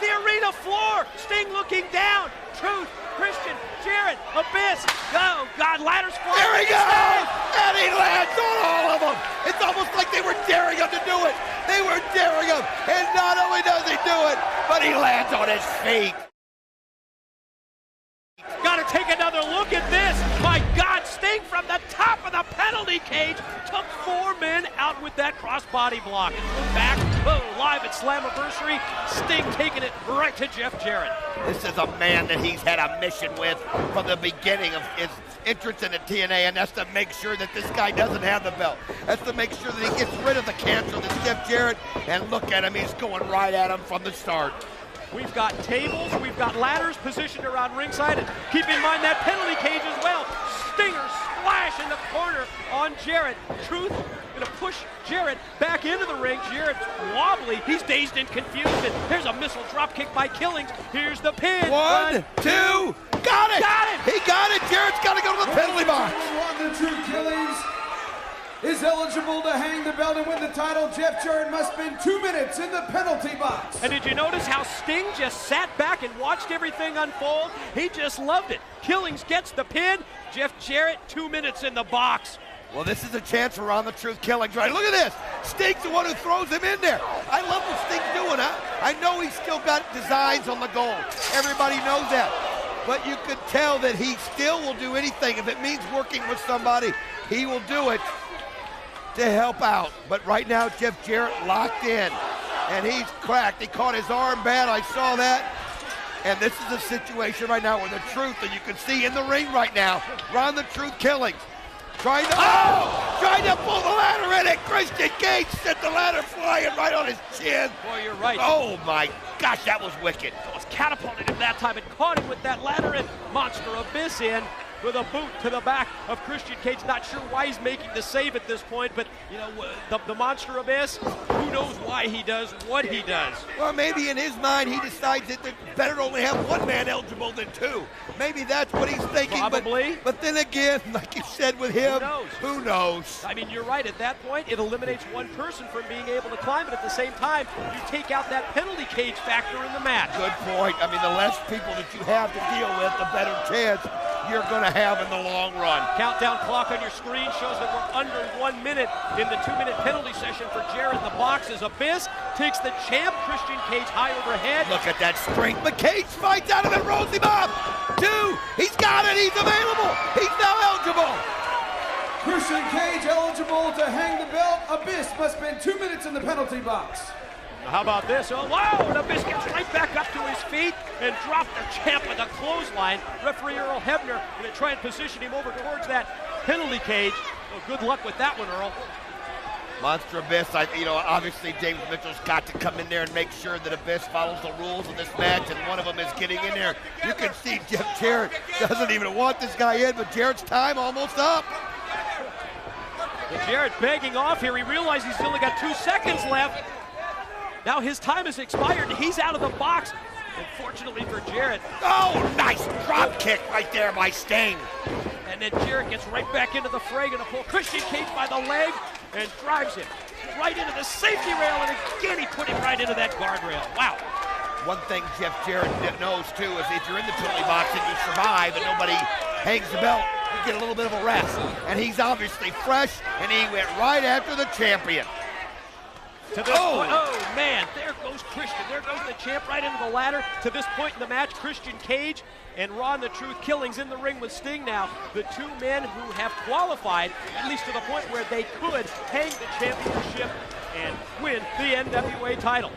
the arena floor. Sting looking down. Truth, Christian, Jarrett, Abyss. Oh, God, ladders flying. There he goes! And he lands on all of them. It's almost like they were daring him to do it. They were daring him. And not only does he do it, but he lands on his feet. Got to take another look at this. My God, Sting from the top of the penalty cage took 4 men out with that crossbody block. Back, live at Slammiversary, Sting taking it right to Jeff Jarrett. This is a man that he's had a mission with from the beginning of his entrance into TNA, and that's to make sure that this guy doesn't have the belt. That's to make sure that he gets rid of the cancer that's Jeff Jarrett, and look at him, he's going right at him from the start. We've got tables, we've got ladders positioned around ringside, and keep in mind that penalty cage as well. Stinger splash in the corner on Jarrett. Truth gonna push Jarrett back into the ring. Jarrett's wobbly, he's dazed and confused, and there's a missile drop kick by Killings. Here's the pin. 1, 2, got it! Got it! He got it! Jarrett's got to go to the penalty box. The Truth Killings is eligible to hang the belt and win the title. Jeff Jarrett must spend 2 minutes in the penalty box. And did you notice how Sting just sat back and watched everything unfold? He just loved it. Killings gets the pin. Jeff Jarrett, 2 minutes in the box. Well, this is a chance for Ron the Truth Killings, right? Look at this. Sting's the one who throws him in there. I love what Sting's doing, huh? I know he's still got designs on the goal. Everybody knows that. but you could tell that he still will do anything. If it means working with somebody, he will do it to help out. But right now, Jeff Jarrett locked in, and he's cracked. He caught his arm bad, I saw that. And this is a situation right now where the Truth, and you can see in the ring right now, Ron the Truth Killings, trying to pull the ladder in it. Christian Cage sent the ladder flying right on his chin. Boy, you're right. Oh my gosh, that was wicked. It was catapulted him that time and caught him with that ladder, and Monster Abyss in with a boot to the back of Christian Cage. Not sure why he's making the save at this point, but you know, the Monster Abyss, who knows why he does what he does. Well, maybe in his mind he decides that it's better to only have one man eligible than two. Maybe that's what he's thinking. Probably. But then again, like you said with him, who knows? I mean, you're right. At that point, it eliminates one person from being able to climb, but at the same time, you take out that penalty cage factor in the match. Good point. I mean, the less people that you have to deal with, the better chance you're going to have in the long run. Countdown clock on your screen shows that we're under 1 minute in the 2-minute penalty session for Jarrett in the box as Abyss takes the champ, Christian Cage, high overhead. Look at that strength. But Cage fights out of it, rolls him up. 2, he's got it, he's available. He's now eligible. Christian Cage eligible to hang the belt. Abyss must spend 2 minutes in the penalty box. How about this? Oh, wow, and Abyss gets right back up to his feet and dropped the champ with a clothesline. Referee Earl Hebner going to try and position him over towards that penalty cage. Well, good luck with that one, Earl. Monster Abyss, obviously James Mitchell's got to come in there and make sure that Abyss follows the rules of this match, and one of them is getting in there. You can see Jeff Jarrett doesn't even want this guy in, but Jarrett's time almost up. And Jarrett begging off here. He realizes he's only got 2 seconds left. Now his time has expired, and he's out of the box. Unfortunately for Jarrett. Oh, nice drop kick right there by Sting. And then Jarrett gets right back into the fray, going to pull Christian Cage by the leg and drives him right into the safety rail, and again he put him right into that guardrail. Wow. One thing Jeff Jarrett knows too is if you're in the penalty box and you survive and nobody hangs the belt, you get a little bit of a rest. And he's obviously fresh, and he went right after the champion. To this point, oh man, there goes Christian. There goes the champ right into the ladder. To this point in the match, Christian Cage and Ron the Truth Killings in the ring with Sting now. The two men who have qualified, at least to the point where they could hang the championship and win the NWA title.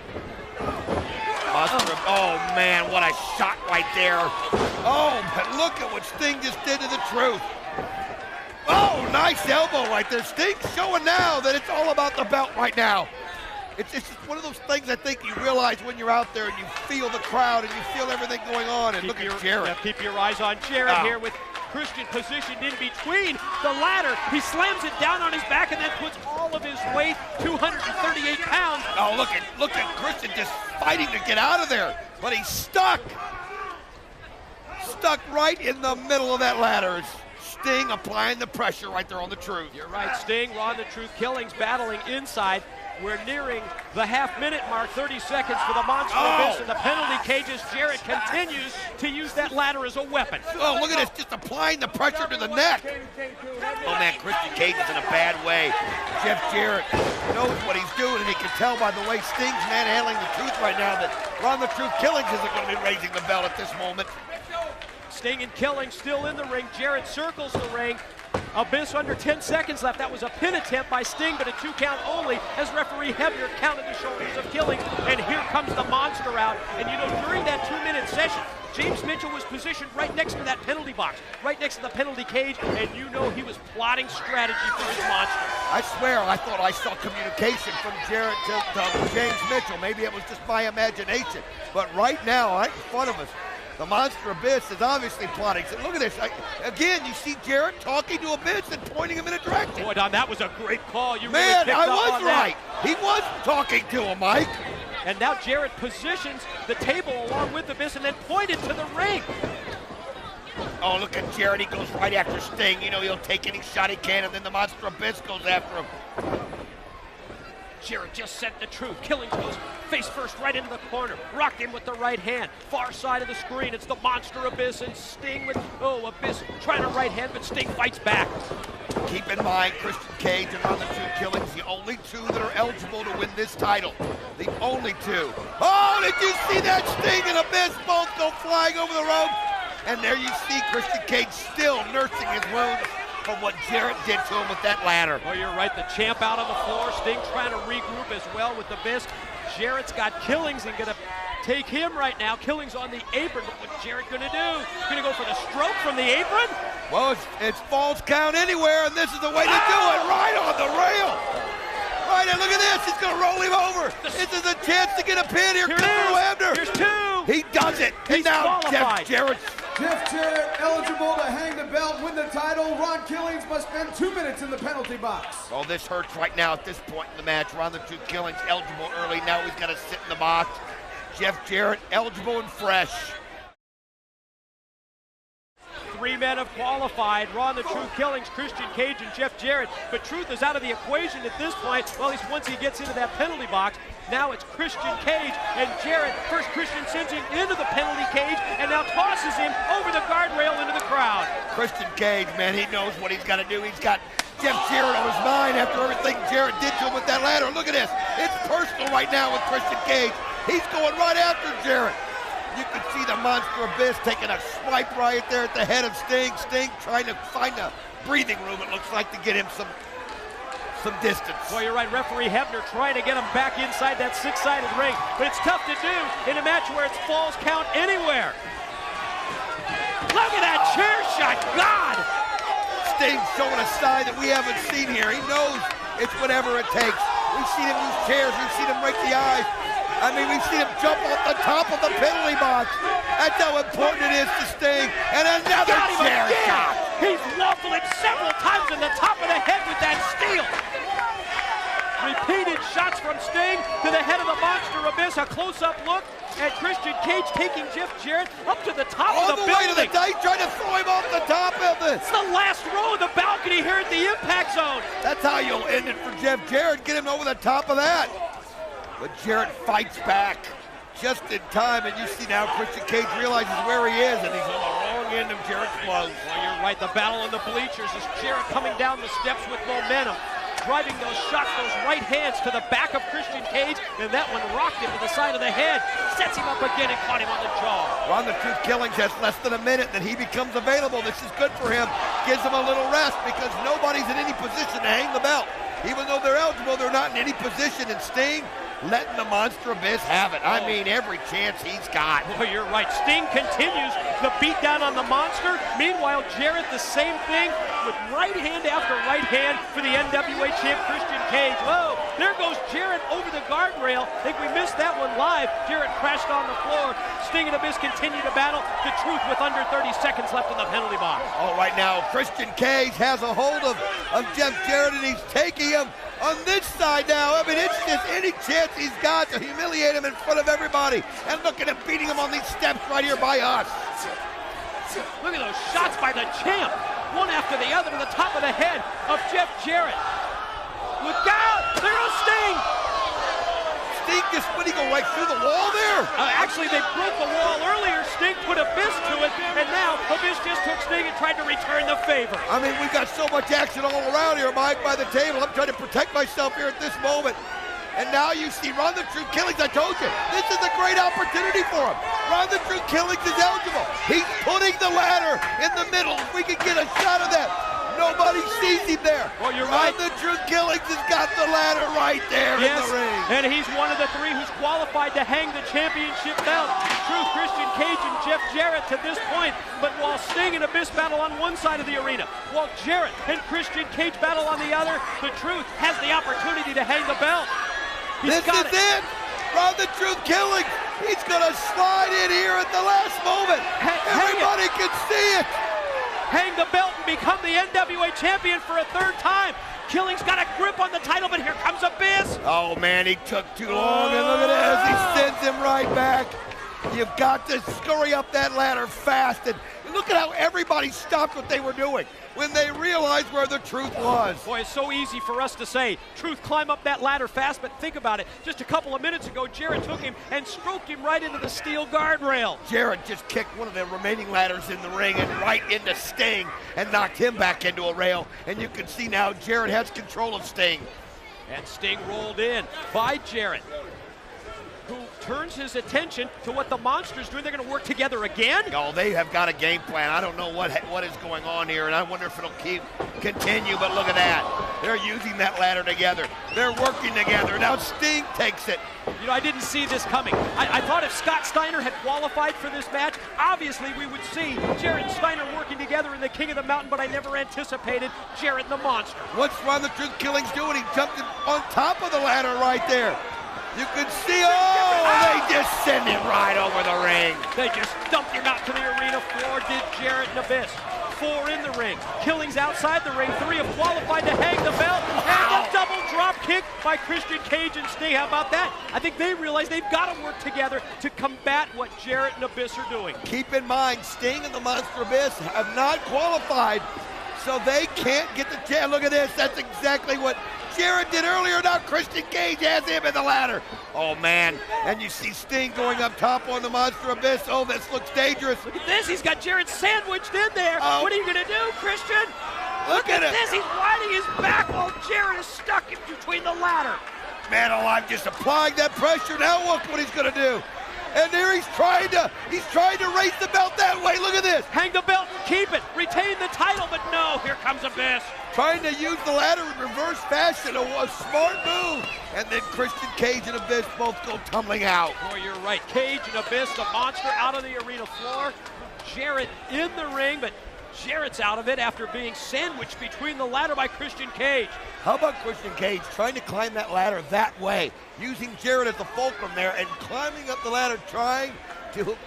Oh man, what a shot right there. Oh, but look at what Sting just did to the Truth. Oh, nice elbow right there. Sting's showing now that it's all about the belt right now. It's just one of those things I think you realize when you're out there and you feel the crowd and you feel everything going on. And look at Jarrett. Yeah, keep your eyes on Jarrett here with Christian positioned in between the ladder. He slams it down on his back and then puts all of his weight, 238 pounds. Oh, look at Christian just fighting to get out of there. But he's stuck. Stuck right in the middle of that ladder. Sting applying the pressure right there on the Truth. You're right, Sting, Ron the Truth Killings battling inside. We're nearing the half-minute mark, 30 seconds for the Monster Abyss and the penalty cages. Jarrett continues to use that ladder as a weapon. Oh, look at this, just applying the pressure to the neck. Oh, man, Christian Cage is in a bad way. Jeff Jarrett knows what he's doing, and he can tell by the way Sting's manhandling the Truth right now that Ron the Truth Killings isn't going to be raising the belt at this moment. Sting and Killing still in the ring. Jarrett circles the ring. Abyss under 10 seconds left. That was a pin attempt by Sting, but a 2 count only as referee Hebner counted the shoulders of Killing. And here comes the monster out. And you know, during that 2-minute session, James Mitchell was positioned right next to that penalty box, right next to the penalty cage, and you know he was plotting strategy for his monster. I swear, I thought I saw communication from Jarrett to James Mitchell. Maybe it was just my imagination. But right now, right in front of us, the Monster Abyss is obviously plotting. So look at this. Again, you see Jarrett talking to Abyss and pointing him in a direction. Boy, Don, that was a great call. You Man, really I was right. He was talking to him, Mike. And now Jarrett positions the table along with Abyss and then pointed to the ring. Oh, look at Jarrett. He goes right after Sting. You know, he'll take any shot he can, and then the Monster Abyss goes after him. Jarrett just sent the Truth. Killing goes face first right into the corner. Rocked him with the right hand. Far side of the screen. It's the Monster Abyss and Sting with, Abyss trying to right hand, but Sting fights back. Keep in mind, Christian Cage and Ron the Truth Killings, the only two that are eligible to win this title. The only two. Oh, did you see that? Sting and Abyss both go flying over the rope. And there you see Christian Cage still nursing his wounds from what Jarrett did to him with that ladder. Oh, you're right. The champ out on the floor. Sting trying to regroup as well with the bisque. Jarrett's got Killings and going to take him right now. Killings on the apron. But what's Jarrett going to do? Going to go for the stroke from the apron? Well, it's falls count anywhere, and this is the way to do it. Right on the rail. Right, and look at this. He's going to roll him over. This is a chance to get a pin. Here comes Abner. Here's two. He does it. And now qualified. Jeff Jarrett eligible to hang the belt, win the title. Ron Killings must spend 2 minutes in the penalty box. Oh, this hurts right now at this point in the match. Ron the Truth Killings eligible early. Now he's got to sit in the box. Jeff Jarrett eligible and fresh. 3 men have qualified. Ron the Truth Killings, Christian Cage, and Jeff Jarrett. But Truth is out of the equation at this point. Well, at least once he gets into that penalty box. Now it's Christian Cage and Jarrett. First Christian sends him into the penalty cage and now tosses him over the guardrail into the crowd. Christian Cage, man, he knows what he's got to do. He's got Jeff Jarrett on his mind after everything Jarrett did to him with that ladder. Look at this. It's personal right now with Christian Cage. He's going right after Jarrett. You can see the Monster Abyss taking a swipe right there at the head of Sting. Sting trying to find a breathing room, it looks like, to get him some distance. Well, you're right. Referee Hebner trying to get him back inside that six-sided ring. But it's tough to do in a match where it's falls count anywhere. Look at that chair shot. God! Sting's showing a side that we haven't seen here. He knows it's whatever it takes. We've seen him use chairs. We've seen him break the eyes. I mean, we've seen him jump off the top of the penalty box. That's how important it is to Sting. And another chair shot. He's waffled him several times in the top of the head with that steel. Repeated shots from Sting to the head of the Monster Abyss. A close-up look at Christian Cage taking Jeff Jarrett up to the top of the building. All the way to the dice, trying to throw him off the top of it. It's the last row of the balcony here at the Impact Zone. That's how you'll end it for Jeff Jarrett. Get him over the top of that. But Jarrett fights back just in time, and you see now Christian Cage realizes where he is, and he's on the wrong end of Jarrett's blows. Well, you're right. The battle in the bleachers is Jarrett coming down the steps with momentum, driving those shots, those right hands to the back of Christian Cage, and that one rocked him to the side of the head, sets him up again and caught him on the jaw. Ron the Truth Killings has less than a minute, then he becomes available. This is good for him. Gives him a little rest because nobody's in any position to hang the belt. Even though they're eligible, they're not in any position, and Sting letting the Monster Abyss have it. I mean, every chance he's got. Well, you're right. Sting continues the beat down on the Monster. Meanwhile, Jarrett, the same thing with right hand after right hand for the NWA champ Christian Cage. Whoa, there goes Jarrett over the guardrail. I think we missed that one live. Jarrett crashed on the floor. Sting and Abyss continue to battle. The Truth with under 30 seconds left in the penalty box. All right, now Christian Cage has a hold of Jeff Jarrett, and he's taking him on this side now. I mean, it's just any chance he's got to humiliate him in front of everybody. And look at him beating him on these steps right here by us. Look at those shots by the champ. One after the other to the top of the head of Jeff Jarrett. Look out! There goes Sting! Sting just, would he go right through the wall there? Actually, they broke the wall earlier. Sting put Abyss to it, and now Abyss just took Sting and tried to return the favor. I mean, we've got so much action all around here, Mike, by the table. I'm trying to protect myself here at this moment. And now you see Ron the Truth Killings. I told you, this is a great opportunity for him. Ron the Truth Killings is eligible. He's putting the ladder in the middle. If we could get a shot of that. Nobody sees him there. Well, you're right. Ron the Truth Killings has got the ladder right there in the ring. And he's one of the three who's qualified to hang the championship belt. Truth, Christian Cage, and Jeff Jarrett to this point. But while Sting and Abyss battle on one side of the arena, while Jarrett and Christian Cage battle on the other, the Truth has the opportunity to hang the belt. This is it. Ron the Truth Killings. He's going to slide in here at the last moment. Everybody can see it. Hang the belt and become the NWA champion for a third time. Killings got a grip on the title, but here comes Abyss. Oh, man, he took too long, and look at this. He sends him right back. You've got to scurry up that ladder fast, and look at how everybody stopped what they were doing when they realized where the Truth was. Boy, it's so easy for us to say, Truth, climb up that ladder fast, but think about it. Just a couple of minutes ago, Jarrett took him and stroked him right into the steel guardrail. Jarrett just kicked one of the remaining ladders in the ring and right into Sting and knocked him back into a rail. And you can see now Jarrett has control of Sting. And Sting rolled in by Jarrett. who turns his attention to what the Monster's doing. They're going to work together again. Oh, they have got a game plan. I don't know what is going on here, and I wonder if it'll continue, but look at that. They're using that ladder together. They're working together. Now Sting takes it. You know, I didn't see this coming. I thought if Scott Steiner had qualified for this match, obviously we would see Jarrett and Steiner working together in the King of the Mountain, but I never anticipated Jarrett and the Monster. What's Ron the Truth Killings doing? He jumped on top of the ladder right there. You can see, they just send him right over the ring. They just dumped him out to the arena floor, did Jarrett and Abyss. 4 in the ring. Killings outside the ring. 3 have qualified to hang the belt. And a double drop kick by Christian Cage and Sting. How about that? I think they realize they've got to work together to combat what Jarrett and Abyss are doing. Keep in mind, Sting and the Monster Abyss have not qualified, so they can't get the chance. Look at this. That's exactly what Jarrett did earlier. Now Christian Cage has him in the ladder. Oh, man. And you see Sting going up top on the Monster Abyss. Oh, this looks dangerous. Look at this. He's got Jarrett sandwiched in there. Oh. What are you going to do, Christian? Look at this. He's riding his back while Jarrett is stuck in between the ladder. Man alive, just applying that pressure. Now look what he's going to do. And there he's trying to raise the belt that way. Look at this. Hang the belt and keep it. Retain the title, but no, here comes Abyss. Trying to use the ladder in reverse fashion, a smart move. And then Christian Cage and Abyss both go tumbling out. Boy, you're right. Cage and Abyss, the Monster out on the arena floor. Jarrett in the ring, but Jarrett's out of it after being sandwiched between the ladder by Christian Cage. How about Christian Cage trying to climb that ladder that way, using Jarrett as the fulcrum there and climbing up the ladder, trying to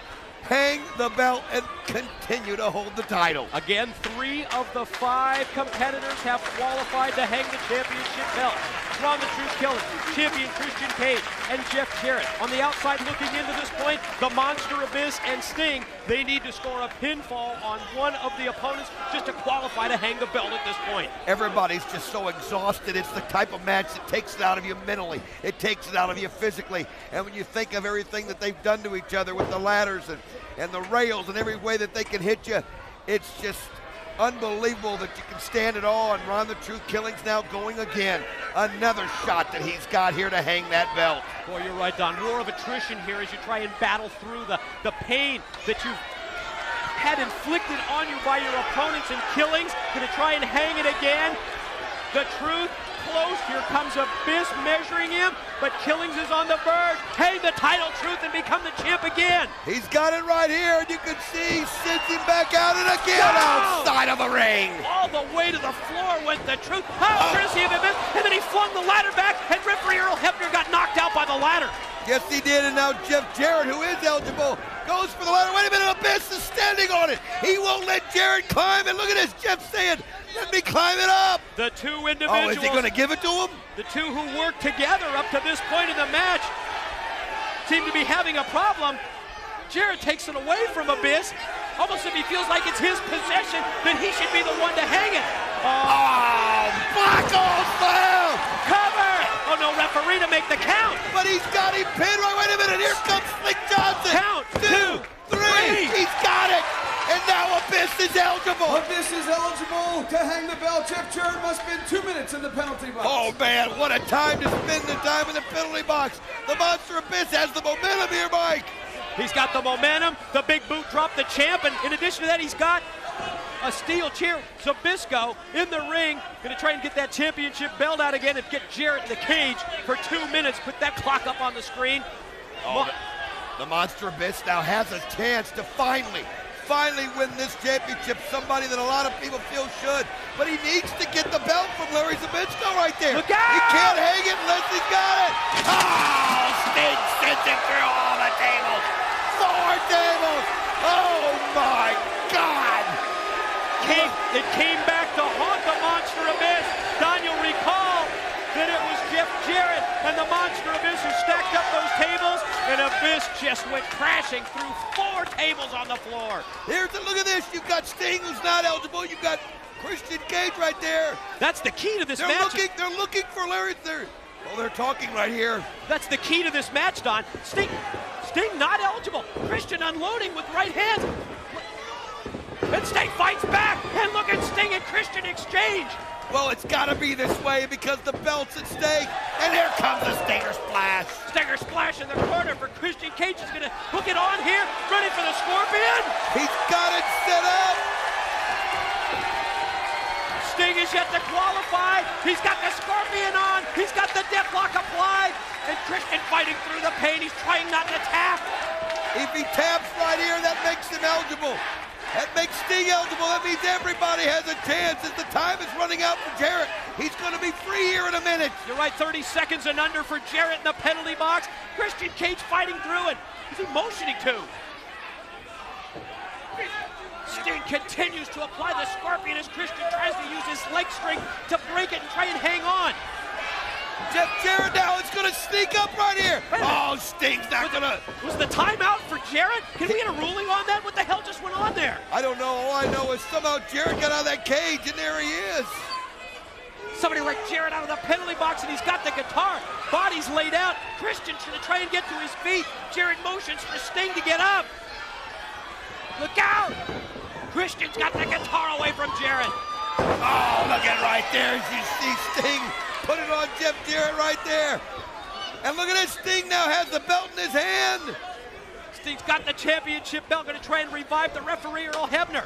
hang the belt and continue to hold the title. Again, 3 of the 5 competitors have qualified to hang the championship belt. Ron the Truth Killings, champion Christian Cage, and Jeff Jarrett. On the outside looking into this point, the Monster Abyss and Sting, they need to score a pinfall on one of the opponents just to qualify to hang the belt at this point. Everybody's just so exhausted. It's the type of match that takes it out of you mentally. It takes it out of you physically. And when you think of everything that they've done to each other with the ladders and the rails and every way that they can hit you, it's just unbelievable that you can stand it all. And Ron the Truth Killings now going again. Another shot that he's got here to hang that belt. Boy, you're right, Don. War of attrition here as you try and battle through the pain that you've had inflicted on you by your opponents in Killings. Gonna try and hang it again. The Truth close. Here comes Abyss measuring him, but Killings is on the verge. Hang the title, Truth, and become the champ again. He's got it right here, and you can see sends him back out and again outside of the ring. All the way to the floor went the Truth. Courtesy of Abyss, and then he flung the ladder back, and referee Earl Hebner got knocked out by the ladder. Yes, he did, and now Jeff Jarrett, who is eligible, goes for the ladder. Wait a minute, Abyss is standing on it. He won't let Jarrett climb, and look at this, Jeff saying, let me climb it up. The 2 individuals. Oh, is he going to give it to him? The 2 who worked together up to this point in the match seem to be having a problem. Jarrett takes it away from Abyss, almost if he feels like it's his possession, then he should be the one to hang it. Black hole slam! Cover! Oh, no referee to make the count. But he's got him pinned right. Wait a minute, here comes Slick Johnson. Count, 2, 3. He's got it. And now Abyss is eligible. Abyss is eligible to hang the belt. Jeff Jarrett must spend 2 minutes in the penalty box. Oh, man, what a time to spend the time in the penalty box. The Monster Abyss has the momentum here, Mike. He's got the momentum, the big boot drop, the champ, and in addition to that, he's got a steel chair. Zbyszko in the ring, gonna try and get that championship belt out again and get Jarrett in the cage for 2 minutes. Put that clock up on the screen. Oh, the Monster Abyss now has a chance to finally win this championship. Somebody that a lot of people feel should, but he needs to get the belt from Larry Zbyszko right there. Look out! He can't hang it unless he's got it. Oh, Sting sends it through all the tables. 4 tables. Oh my God! It came back to haunt the Monster Abyss. Don, you'll recall that it was Jeff Jarrett and the Monster Abyss who stacked up those tables, and Abyss just went crashing through 4 tables on the floor. Look at this. You've got Sting, who's not eligible. You've got Christian Cage right there. That's the key to this match. They're looking for Larry. They're talking right here. That's the key to this match, Don. Sting not eligible. Christian unloading with right hands. And Sting fights back. And look at Sting and Christian exchange. Well, it's got to be this way because the belt's at stake. And here comes the Stinger Splash. Stinger Splash crash in the corner for Christian Cage. Is going to hook it on here, running for the Scorpion. He's got it set up. Sting is yet to qualify. He's got the Scorpion on. He's got the deathlock applied. And Christian fighting through the pain. He's trying not to tap. If he taps right here, that makes him eligible. That makes Sting eligible. That means everybody has a chance as the time is running out for Jarrett. He's going to be free here in a minute. You're right, 30 seconds and under for Jarrett in the penalty box. Christian Cage fighting through it. Is he motioning to? Sting continues to apply the Scorpion as Christian tries to use his leg strength to break it and try and hang on. Jeff Jarrett now is going to sneak up right here. Oh, Sting's not going to. Was the timeout for Jarrett? Can we get a ruling on that? What the hell just went on there? I don't know. All I know is somehow Jarrett got out of that cage, and there he is. Somebody let Jarrett out of the penalty box, and he's got the guitar. Body's laid out. Christian's going to try and get to his feet. Jarrett motions for Sting to get up. Look out! Christian's got the guitar away from Jarrett. Oh, look at right there. You see Sting put it on Jeff Jarrett right there. And look at this. Sting now has the belt in his hand. Sting's got the championship belt. Going to try and revive the referee, Earl Hebner.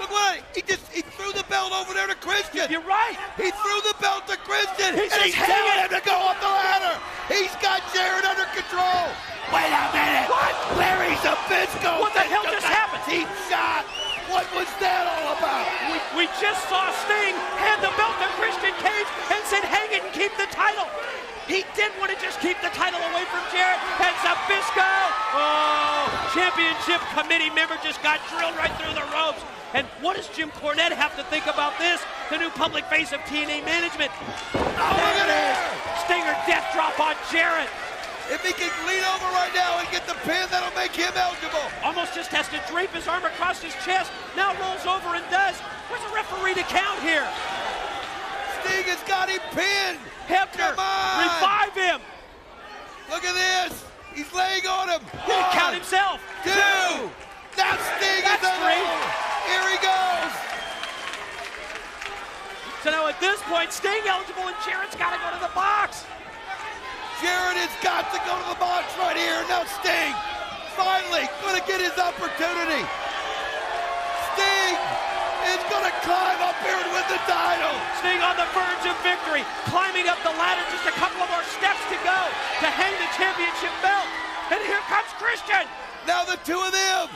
Look what he threw the belt over there to Christian. You're right. He threw the belt to Christian. He's telling him to go up the ladder. He's got Jarrett under control. Wait a minute. What? Larry Zbyszko. What the hell just happened? He shot. What was that all about? We just saw Sting hand the belt to Christian Cage and said, hang it and keep the title. He did want to just keep the title away from Jarrett. And Zbyszko, championship committee member just got drilled right through the ropes. And what does Jim Cornette have to think about this? The new public face of TNA management. Oh, look at it! Stinger death drop on Jarrett. If he can lean over right now and get the pin, that'll make him eligible. Almost just has to drape his arm across his chest. Now rolls over and does. Where's the referee to count here? Sting has got him pinned. Hebner, revive him. Look at this. He's laying on him. He didn't count himself. 2. Now Sting is alone. Here he goes. So now at this point, Sting eligible and Jarrett's got to go to the box. Jarrett has got to go to the box right here. Now Sting finally going to get his opportunity. Sting is going to climb up here and win the title. Sting on the verge of victory, climbing up the ladder, just a couple of more steps to go to hang the championship belt. And here comes Christian. Now the two of them.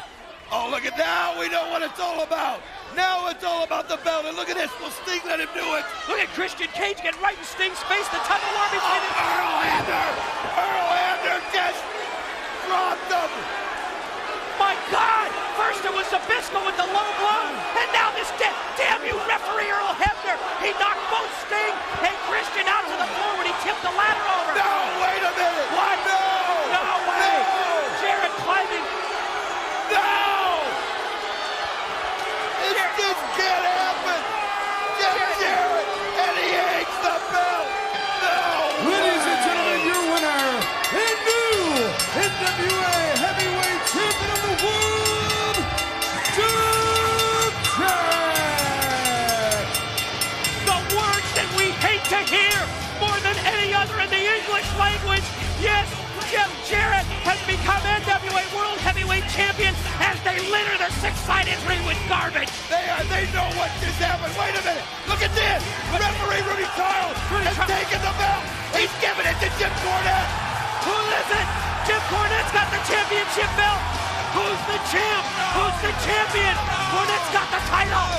Oh, look at now. We know what it's all about. Now it's all about the belt. And look at this. Will Sting let him do it? Look at Christian Cage get right in Sting's face. The tug of war between him. Earl Hebner just dropped him. My God! First it was Zbyszko with the low blow, and now this damn you referee Earl Hebner. He knocked both Sting and Christian out to the floor when he tipped the ladder over. No, wait a minute. What? No way. No. Jarrett climbing. No! This can't happen. Jarrett, and he hangs the belt. No. Ladies and gentlemen, your winner and new NWA Heavyweight Champion of the World, Jarrett. The words that we hate to hear more than any other in the English language. Yes, Jeff Jarrett has become NWA World Heavyweight Champion as they litter the six-sided ring with garbage. They know what just happened. Wait a minute. Look at this. Referee Rudy Charles has taken the belt. He's giving it to Jim Cornette. Who is it? Jim Cornette's got the championship belt. Who's the champ? Who's the champion? Cornette's got the title.